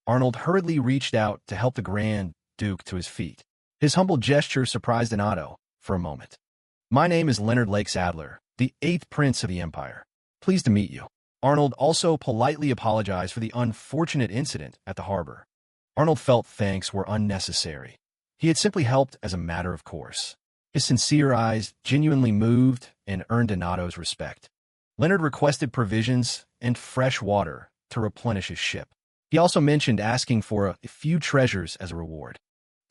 Arnold hurriedly reached out to help the Grand Duke to his feet. His humble gesture surprised Donato for a moment. "My name is Leonard Lake Sadler, the 8th Prince of the Empire. Pleased to meet you." Arnold also politely apologized for the unfortunate incident at the harbor. Arnold felt thanks were unnecessary. He had simply helped as a matter of course. His sincere eyes genuinely moved and earned Donato's respect. Leonard requested provisions and fresh water to replenish his ship. He also mentioned asking for a few treasures as a reward.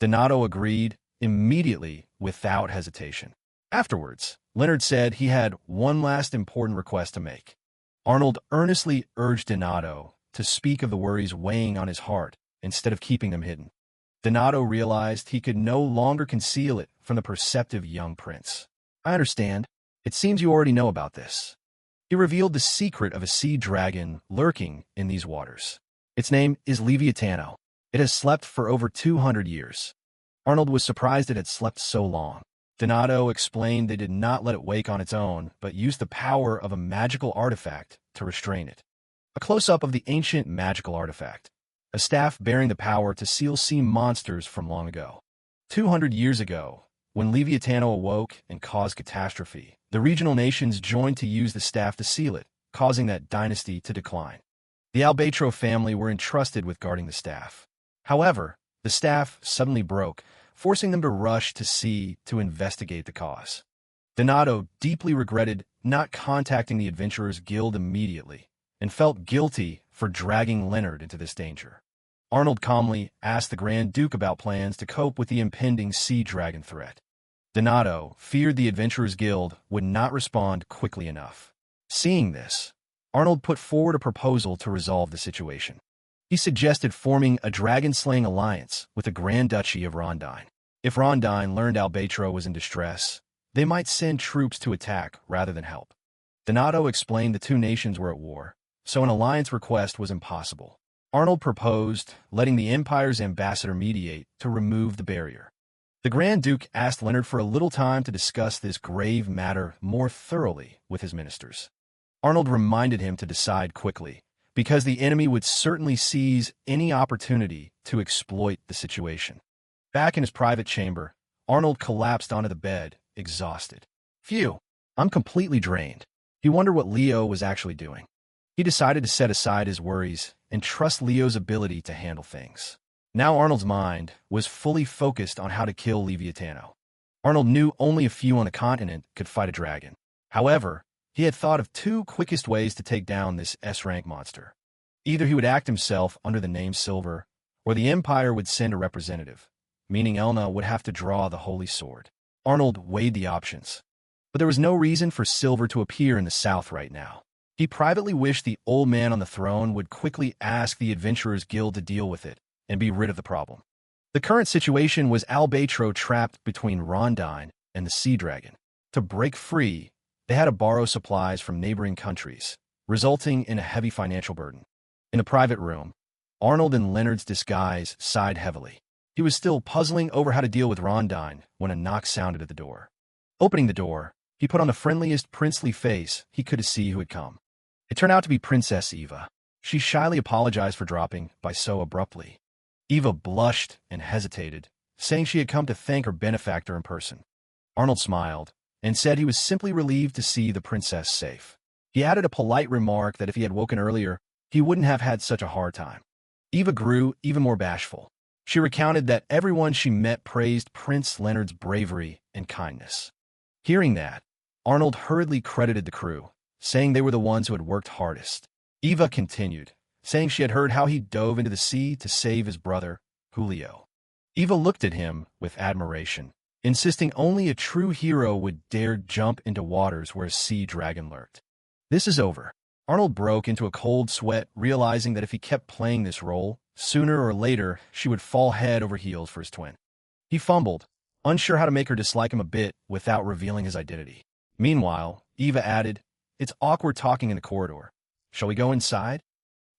Donato agreed immediately without hesitation. Afterwards, Leonard said he had one last important request to make. Arnold earnestly urged Donato to speak of the worries weighing on his heart instead of keeping them hidden. Donato realized he could no longer conceal it from the perceptive young prince. "I understand. It seems you already know about this." He revealed the secret of a sea dragon lurking in these waters. Its name is Leviatano. It has slept for over 200 years. Arnold was surprised it had slept so long. Donato explained they did not let it wake on its own, but used the power of a magical artifact to restrain it. A close-up of the ancient magical artifact, a staff bearing the power to seal sea monsters from long ago. 200 years ago, when Leviatano awoke and caused catastrophe, the regional nations joined to use the staff to seal it, causing that dynasty to decline. The Albatro family were entrusted with guarding the staff. However, the staff suddenly broke, forcing them to rush to sea to investigate the cause. Donato deeply regretted not contacting the Adventurers Guild immediately and felt guilty for dragging Leonard into this danger. Arnold calmly asked the Grand Duke about plans to cope with the impending sea dragon threat. Donato feared the Adventurers Guild would not respond quickly enough. Seeing this, Arnold put forward a proposal to resolve the situation. He suggested forming a dragon-slaying alliance with the Grand Duchy of Rondine. If Rondine learned Albatro was in distress, they might send troops to attack rather than help. Donato explained the two nations were at war, so an alliance request was impossible. Arnold proposed letting the Empire's ambassador mediate to remove the barrier. The Grand Duke asked Leonard for a little time to discuss this grave matter more thoroughly with his ministers. Arnold reminded him to decide quickly, because the enemy would certainly seize any opportunity to exploit the situation. Back in his private chamber, Arnold collapsed onto the bed, exhausted. "Phew, I'm completely drained." He wondered what Leo was actually doing. He decided to set aside his worries and trust Leo's ability to handle things. Now Arnold's mind was fully focused on how to kill Leviatano. Arnold knew only a few on the continent could fight a dragon. However, he had thought of two quickest ways to take down this S-rank monster. Either he would act himself under the name Silver, or the Empire would send a representative, meaning Elna would have to draw the Holy Sword. Arnold weighed the options, but there was no reason for Silver to appear in the south right now. He privately wished the old man on the throne would quickly ask the Adventurers Guild to deal with it and be rid of the problem. The current situation was Albatro trapped between Rondine and the Sea Dragon. To break free, they had to borrow supplies from neighboring countries, resulting in a heavy financial burden. In the private room, Arnold in Leonard's disguise sighed heavily. He was still puzzling over how to deal with Rondine when a knock sounded at the door. Opening the door, he put on the friendliest princely face he could see who had come. It turned out to be Princess Eva. She shyly apologized for dropping by so abruptly. Eva blushed and hesitated, saying she had come to thank her benefactor in person. Arnold smiled and said he was simply relieved to see the princess safe. He added a polite remark that if he had woken earlier, he wouldn't have had such a hard time. Eva grew even more bashful. She recounted that everyone she met praised Prince Leonard's bravery and kindness. Hearing that, Arnold hurriedly credited the crew, saying they were the ones who had worked hardest. Eva continued, saying she had heard how he dove into the sea to save his brother Julio. Eva looked at him with admiration, insisting only a true hero would dare jump into waters where a sea dragon lurked. This is over. Arnold broke into a cold sweat, realizing that if he kept playing this role, sooner or later she would fall head over heels for his twin. He fumbled, unsure how to make her dislike him a bit without revealing his identity. Meanwhile, Eva added, "It's awkward talking in the corridor. Shall we go inside?"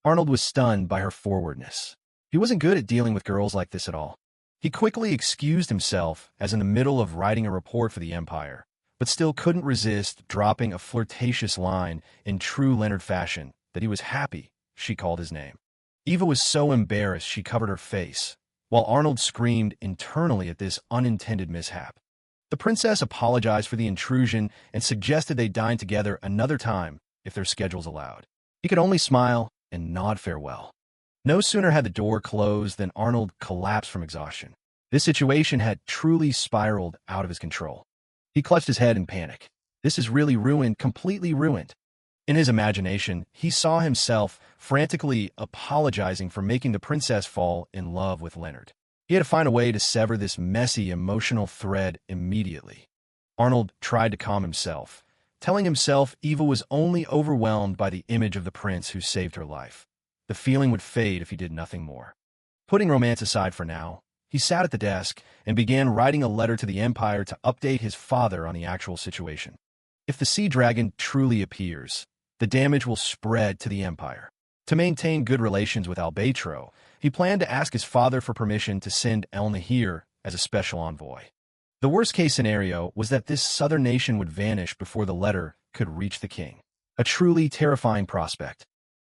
Arnold was stunned by her forwardness. He wasn't good at dealing with girls like this at all. He quickly excused himself as in the middle of writing a report for the Empire, but still couldn't resist dropping a flirtatious line in true Leonard fashion that he was happy she called his name. Eva was so embarrassed she covered her face, while Arnold screamed internally at this unintended mishap. The princess apologized for the intrusion and suggested they dine together another time if their schedules allowed. He could only smile and nod farewell. No sooner had the door closed than Arnold collapsed from exhaustion. This situation had truly spiraled out of his control. He clutched his head in panic. This is really ruined, completely ruined. In his imagination, he saw himself frantically apologizing for making the princess fall in love with Leonard. He had to find a way to sever this messy emotional thread immediately. Arnold tried to calm himself, telling himself Eva was only overwhelmed by the image of the prince who saved her life. The feeling would fade if he did nothing more. Putting romance aside for now, he sat at the desk and began writing a letter to the Empire to update his father on the actual situation. If the sea dragon truly appears, the damage will spread to the Empire. To maintain good relations with Albatro, he planned to ask his father for permission to send El Nahir as a special envoy. The worst-case scenario was that this southern nation would vanish before the letter could reach the king. A truly terrifying prospect.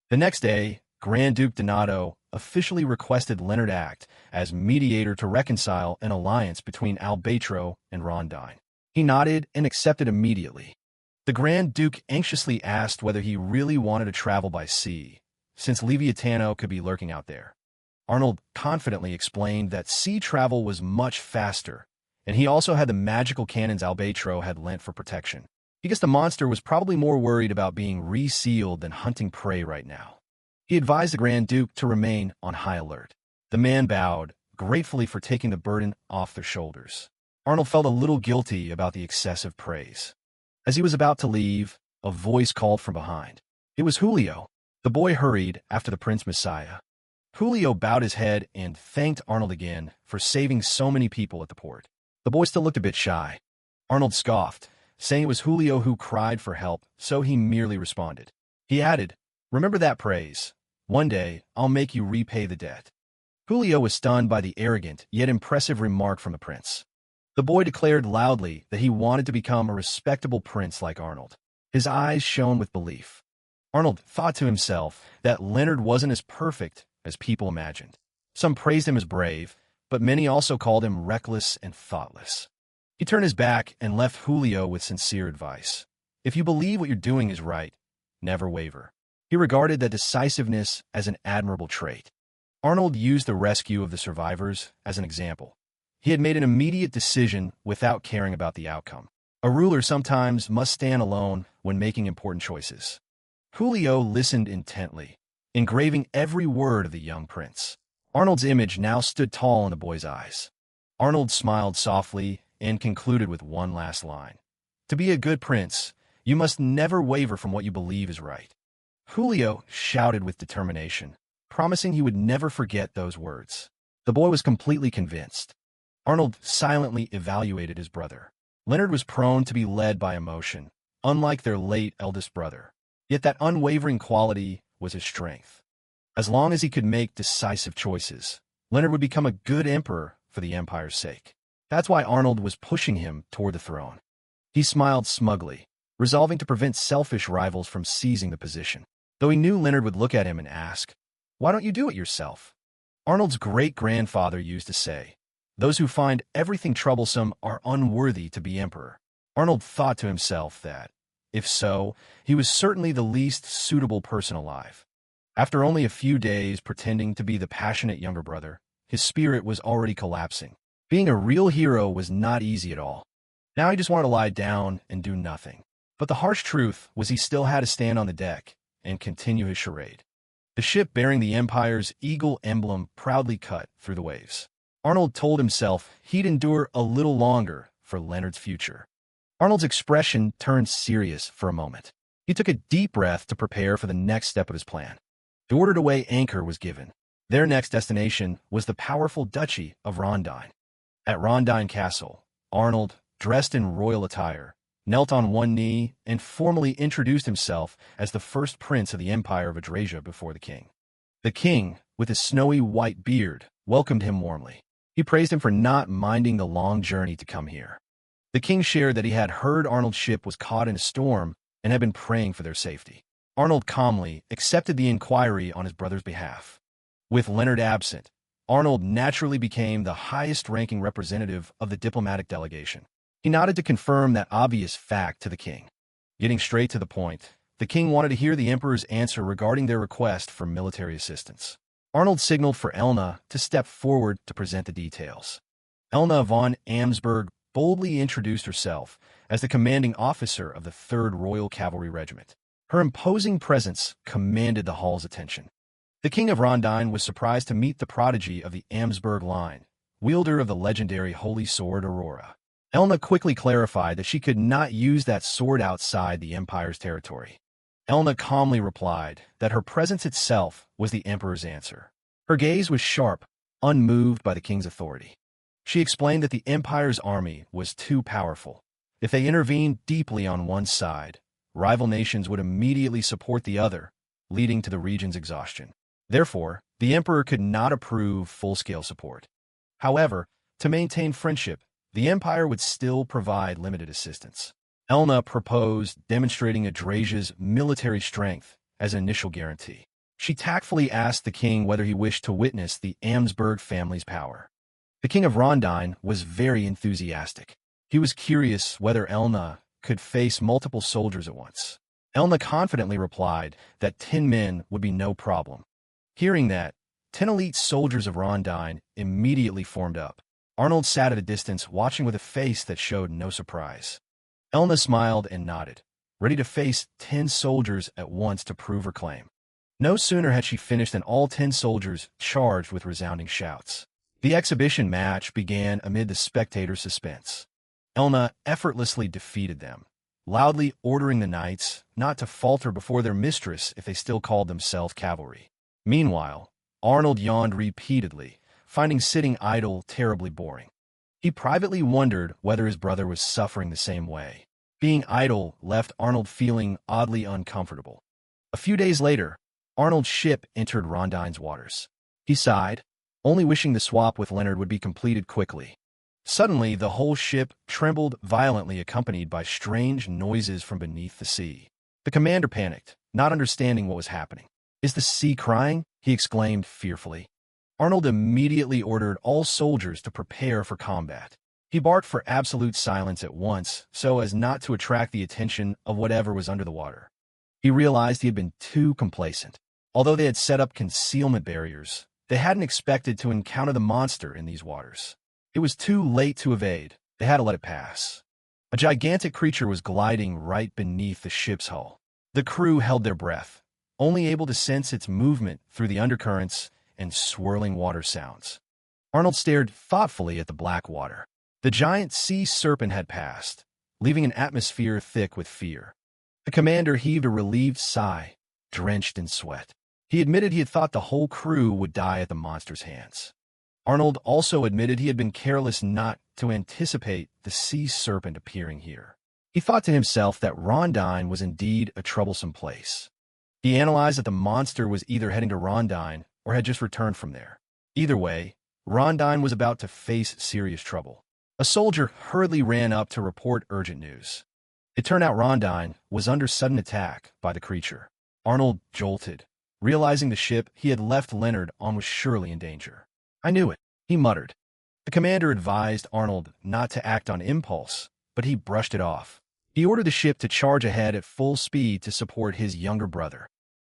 The next day, Grand Duke Donato officially requested Leonard act as mediator to reconcile an alliance between Albatro and Rondine. He nodded and accepted immediately. The Grand Duke anxiously asked whether he really wanted to travel by sea, since Leviatano could be lurking out there. Arnold confidently explained that sea travel was much faster, and he also had the magical cannons Albatro had lent for protection. He guessed the monster was probably more worried about being resealed than hunting prey right now. He advised the Grand Duke to remain on high alert. The man bowed, gratefully for taking the burden off their shoulders. Arnold felt a little guilty about the excessive praise. As he was about to leave, a voice called from behind. It was Julio. The boy hurried after the Prince Messiah. Julio bowed his head and thanked Arnold again for saving so many people at the port. The boy still looked a bit shy. Arnold scoffed, saying it was Julio who cried for help, so he merely responded. He added, "Remember that praise. One day, I'll make you repay the debt." Julio was stunned by the arrogant yet impressive remark from the prince. The boy declared loudly that he wanted to become a respectable prince like Arnold. His eyes shone with belief. Arnold thought to himself that Leonard wasn't as perfect as people imagined. Some praised him as brave, but many also called him reckless and thoughtless. He turned his back and left Julio with sincere advice. If you believe what you're doing is right, never waver. He regarded that decisiveness as an admirable trait. Arnold used the rescue of the survivors as an example. He had made an immediate decision without caring about the outcome. A ruler sometimes must stand alone when making important choices. Julio listened intently, engraving every word of the young prince. Arnold's image now stood tall in the boy's eyes. Arnold smiled softly and concluded with one last line. To be a good prince, you must never waver from what you believe is right. Julio shouted with determination, promising he would never forget those words. The boy was completely convinced. Arnold silently evaluated his brother. Leonard was prone to be led by emotion, unlike their late eldest brother. Yet that unwavering quality was his strength. As long as he could make decisive choices, Leonard would become a good emperor for the Empire's sake. That's why Arnold was pushing him toward the throne. He smiled smugly, resolving to prevent selfish rivals from seizing the position. Though he knew Leonard would look at him and ask, "Why don't you do it yourself?" Arnold's great-grandfather used to say, "Those who find everything troublesome are unworthy to be emperor." Arnold thought to himself that, if so, he was certainly the least suitable person alive. After only a few days pretending to be the passionate younger brother, his spirit was already collapsing. Being a real hero was not easy at all. Now he just wanted to lie down and do nothing. But the harsh truth was he still had to stand on the deck and continue his charade. the ship bearing the Empire's eagle emblem proudly cut through the waves. Arnold told himself he'd endure a little longer for Leonard's future. Arnold's expression turned serious for a moment. He took a deep breath to prepare for the next step of his plan. The order to weigh anchor was given. Their next destination was the powerful Duchy of Rondine. At Rondine Castle, Arnold, dressed in royal attire, knelt on one knee and formally introduced himself as the first prince of the Empire of Adrasia before the king. The king, with his snowy white beard, welcomed him warmly. He praised him for not minding the long journey to come here. The king shared that he had heard Arnold's ship was caught in a storm and had been praying for their safety. Arnold calmly accepted the inquiry on his brother's behalf. With Leonard absent, Arnold naturally became the highest-ranking representative of the diplomatic delegation. He nodded to confirm that obvious fact to the king. Getting straight to the point, the king wanted to hear the emperor's answer regarding their request for military assistance. Arnold signaled for Elna to step forward to present the details. Elna von Amsberg boldly introduced herself as the commanding officer of the 3rd Royal Cavalry Regiment. Her imposing presence commanded the hall's attention. The King of Rondine was surprised to meet the prodigy of the Amsberg line, wielder of the legendary Holy Sword Aurora. Elna quickly clarified that she could not use that sword outside the Empire's territory. Elna calmly replied that her presence itself was the Emperor's answer. Her gaze was sharp, unmoved by the king's authority. She explained that the Empire's army was too powerful. If they intervened deeply on one side, rival nations would immediately support the other, leading to the region's exhaustion. Therefore, the Emperor could not approve full-scale support. However, to maintain friendship, the Empire would still provide limited assistance. Elna proposed demonstrating Adrasia's military strength as an initial guarantee. She tactfully asked the king whether he wished to witness the Amsberg family's power. The king of Rondine was very enthusiastic. He was curious whether Elna could face multiple soldiers at once. Elna confidently replied that 10 men would be no problem. Hearing that, 10 elite soldiers of Rondine immediately formed up. Arnold sat at a distance, watching with a face that showed no surprise. Elna smiled and nodded, ready to face 10 soldiers at once to prove her claim. No sooner had she finished than all 10 soldiers charged with resounding shouts. The exhibition match began amid the spectators' suspense. Elna effortlessly defeated them, loudly ordering the knights not to falter before their mistress if they still called themselves cavalry. Meanwhile, Arnold yawned repeatedly, finding sitting idle terribly boring. He privately wondered whether his brother was suffering the same way. Being idle left Arnold feeling oddly uncomfortable. A few days later, Arnold's ship entered Rondine's waters. He sighed, only wishing the swap with Leonard would be completed quickly. Suddenly, the whole ship trembled violently, accompanied by strange noises from beneath the sea. The commander panicked, not understanding what was happening. "Is the sea crying?" he exclaimed fearfully. Arnold immediately ordered all soldiers to prepare for combat. He barked for absolute silence at once, so as not to attract the attention of whatever was under the water. He realized he had been too complacent. Although they had set up concealment barriers, they hadn't expected to encounter the monster in these waters. It was too late to evade. They had to let it pass. A gigantic creature was gliding right beneath the ship's hull. The crew held their breath, only able to sense its movement through the undercurrents and swirling water sounds. Arnold stared thoughtfully at the black water. The giant sea serpent had passed, leaving an atmosphere thick with fear. The commander heaved a relieved sigh, drenched in sweat. He admitted he had thought the whole crew would die at the monster's hands. Arnold also admitted he had been careless not to anticipate the sea serpent appearing here. He thought to himself that Rondine was indeed a troublesome place. He analyzed that the monster was either heading to Rondine or had just returned from there. Either way, Rondine was about to face serious trouble. A soldier hurriedly ran up to report urgent news. It turned out Rondine was under sudden attack by the creature. Arnold jolted, realizing the ship he had left Leonard on was surely in danger. "I knew it," he muttered. The commander advised Arnold not to act on impulse, but he brushed it off. He ordered the ship to charge ahead at full speed to support his younger brother.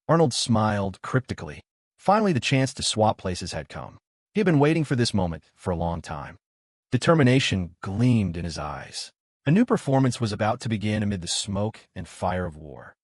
Arnold smiled cryptically. Finally, the chance to swap places had come. He had been waiting for this moment for a long time. Determination gleamed in his eyes. A new performance was about to begin amid the smoke and fire of war.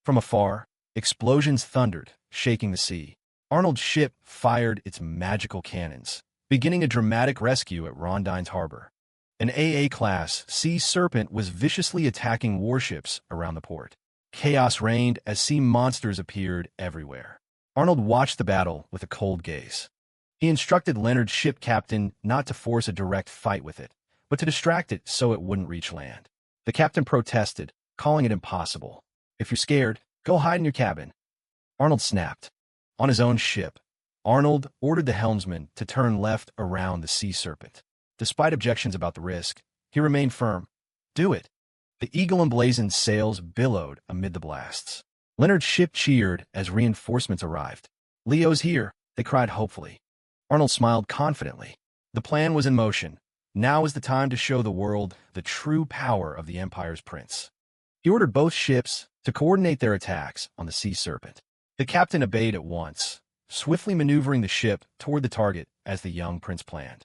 From afar, Explosions thundered, shaking the sea. Arnold's ship fired its magical cannons, beginning a dramatic rescue at Rondine's harbor. An AA-class Sea Serpent was viciously attacking warships around the port. Chaos reigned as sea monsters appeared everywhere. Arnold watched the battle with a cold gaze. He instructed Leonard's ship captain not to force a direct fight with it, but to distract it so it wouldn't reach land. The captain protested, calling it impossible. "If you're scared, go hide in your cabin." Arnold snapped. On his own ship, Arnold ordered the helmsman to turn left around the Sea Serpent. Despite objections about the risk, he remained firm. "Do it." The eagle-emblazoned sails billowed amid the blasts. Leonard's ship cheered as reinforcements arrived. "Leo's here," they cried hopefully. Arnold smiled confidently. The plan was in motion. Now was the time to show the world the true power of the Empire's prince. He ordered both ships to coordinate their attacks on the Sea Serpent. The captain obeyed at once, swiftly maneuvering the ship toward the target as the young prince planned.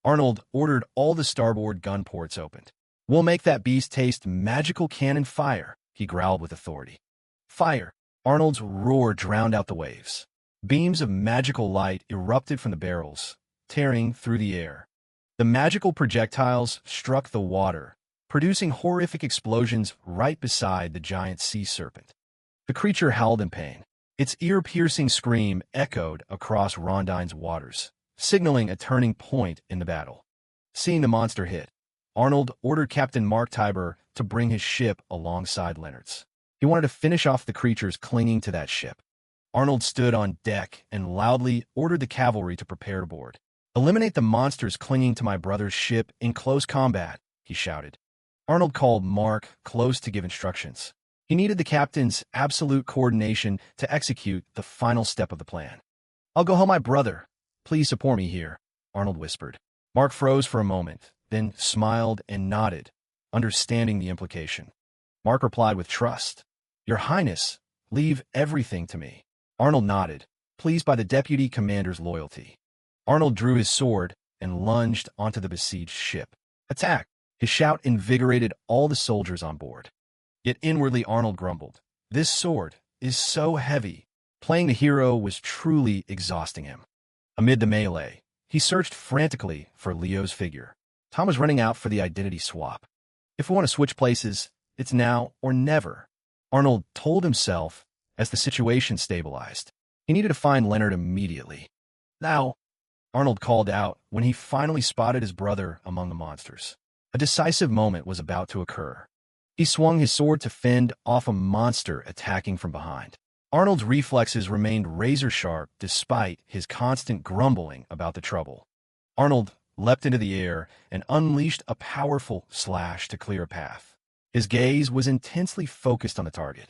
Arnold ordered all the starboard gun ports opened. "We'll make that beast taste magical cannon fire," he growled with authority. "Fire!" Arnold's roar drowned out the waves. Beams of magical light erupted from the barrels, tearing through the air. The magical projectiles struck the water, producing horrific explosions right beside the giant sea serpent. The creature howled in pain. Its ear-piercing scream echoed across Rondine's waters, signaling a turning point in the battle. Seeing the monster hit, Arnold ordered Captain Mark Tiber to bring his ship alongside Leonard's. He wanted to finish off the creatures clinging to that ship. Arnold stood on deck and loudly ordered the cavalry to prepare to board. "Eliminate the monsters clinging to my brother's ship in close combat," he shouted. Arnold called Mark close to give instructions. He needed the captain's absolute coordination to execute the final step of the plan. "I'll go help my brother. Please support me here," Arnold whispered. Mark froze for a moment, then smiled and nodded, understanding the implication. Mark replied with trust. "Your Highness, leave everything to me." Arnold nodded, pleased by the deputy commander's loyalty. Arnold drew his sword and lunged onto the besieged ship. "Attack!" His shout invigorated all the soldiers on board. Yet inwardly Arnold grumbled. "This sword is so heavy." Playing the hero was truly exhausting him. Amid the melee, he searched frantically for Leo's figure. Time was running out for the identity swap. "If we want to switch places, it's now or never," Arnold told himself as the situation stabilized. He needed to find Leonard immediately. "Now!" Arnold called out when he finally spotted his brother among the monsters. A decisive moment was about to occur. He swung his sword to fend off a monster attacking from behind. Arnold's reflexes remained razor-sharp despite his constant grumbling about the trouble. Arnold leapt into the air and unleashed a powerful slash to clear a path. His gaze was intensely focused on the target.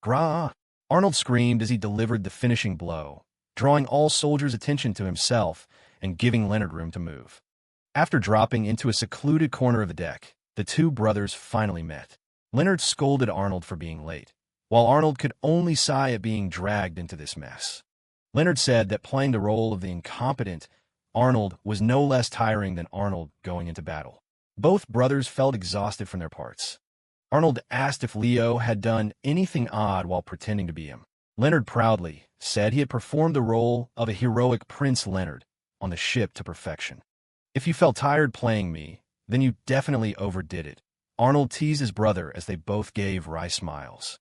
"Grah!" Arnold screamed as he delivered the finishing blow, drawing all soldiers' attention to himself and giving Leonard room to move. After dropping into a secluded corner of the deck, the two brothers finally met. Leonard scolded Arnold for being late, while Arnold could only sigh at being dragged into this mess. Leonard said that playing the role of the incompetent Arnold was no less tiring than Arnold going into battle. Both brothers felt exhausted from their parts. Arnold asked if Leo had done anything odd while pretending to be him. Leonard proudly said he had performed the role of a heroic Prince Leonard on the ship to perfection. "If you felt tired playing me, then you definitely overdid it," Arnold teased his brother as they both gave wry smiles.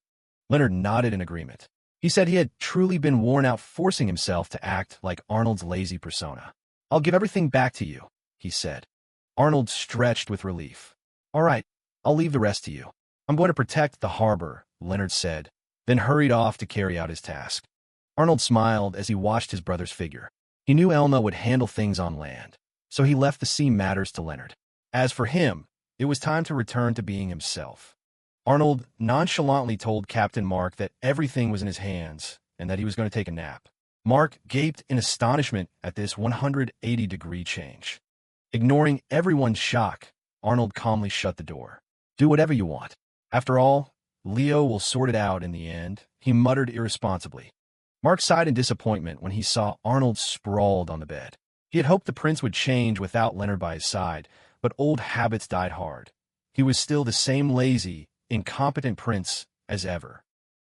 Leonard nodded in agreement. He said he had truly been worn out forcing himself to act like Arnold's lazy persona. "I'll give everything back to you," he said. Arnold stretched with relief. "All right, I'll leave the rest to you." "I'm going to protect the harbor," Leonard said, then hurried off to carry out his task. Arnold smiled as he watched his brother's figure. He knew Elma would handle things on land, so he left the sea matters to Leonard. As for him, it was time to return to being himself. Arnold nonchalantly told Captain Mark that everything was in his hands and that he was going to take a nap. Mark gaped in astonishment at this 180-degree change. Ignoring everyone's shock, Arnold calmly shut the door. "Do whatever you want. After all, Leo will sort it out in the end," he muttered irresponsibly. Mark sighed in disappointment when he saw Arnold sprawled on the bed. He had hoped the prince would change without Leonard by his side, but old habits died hard. He was still the same lazy, incompetent prince as ever.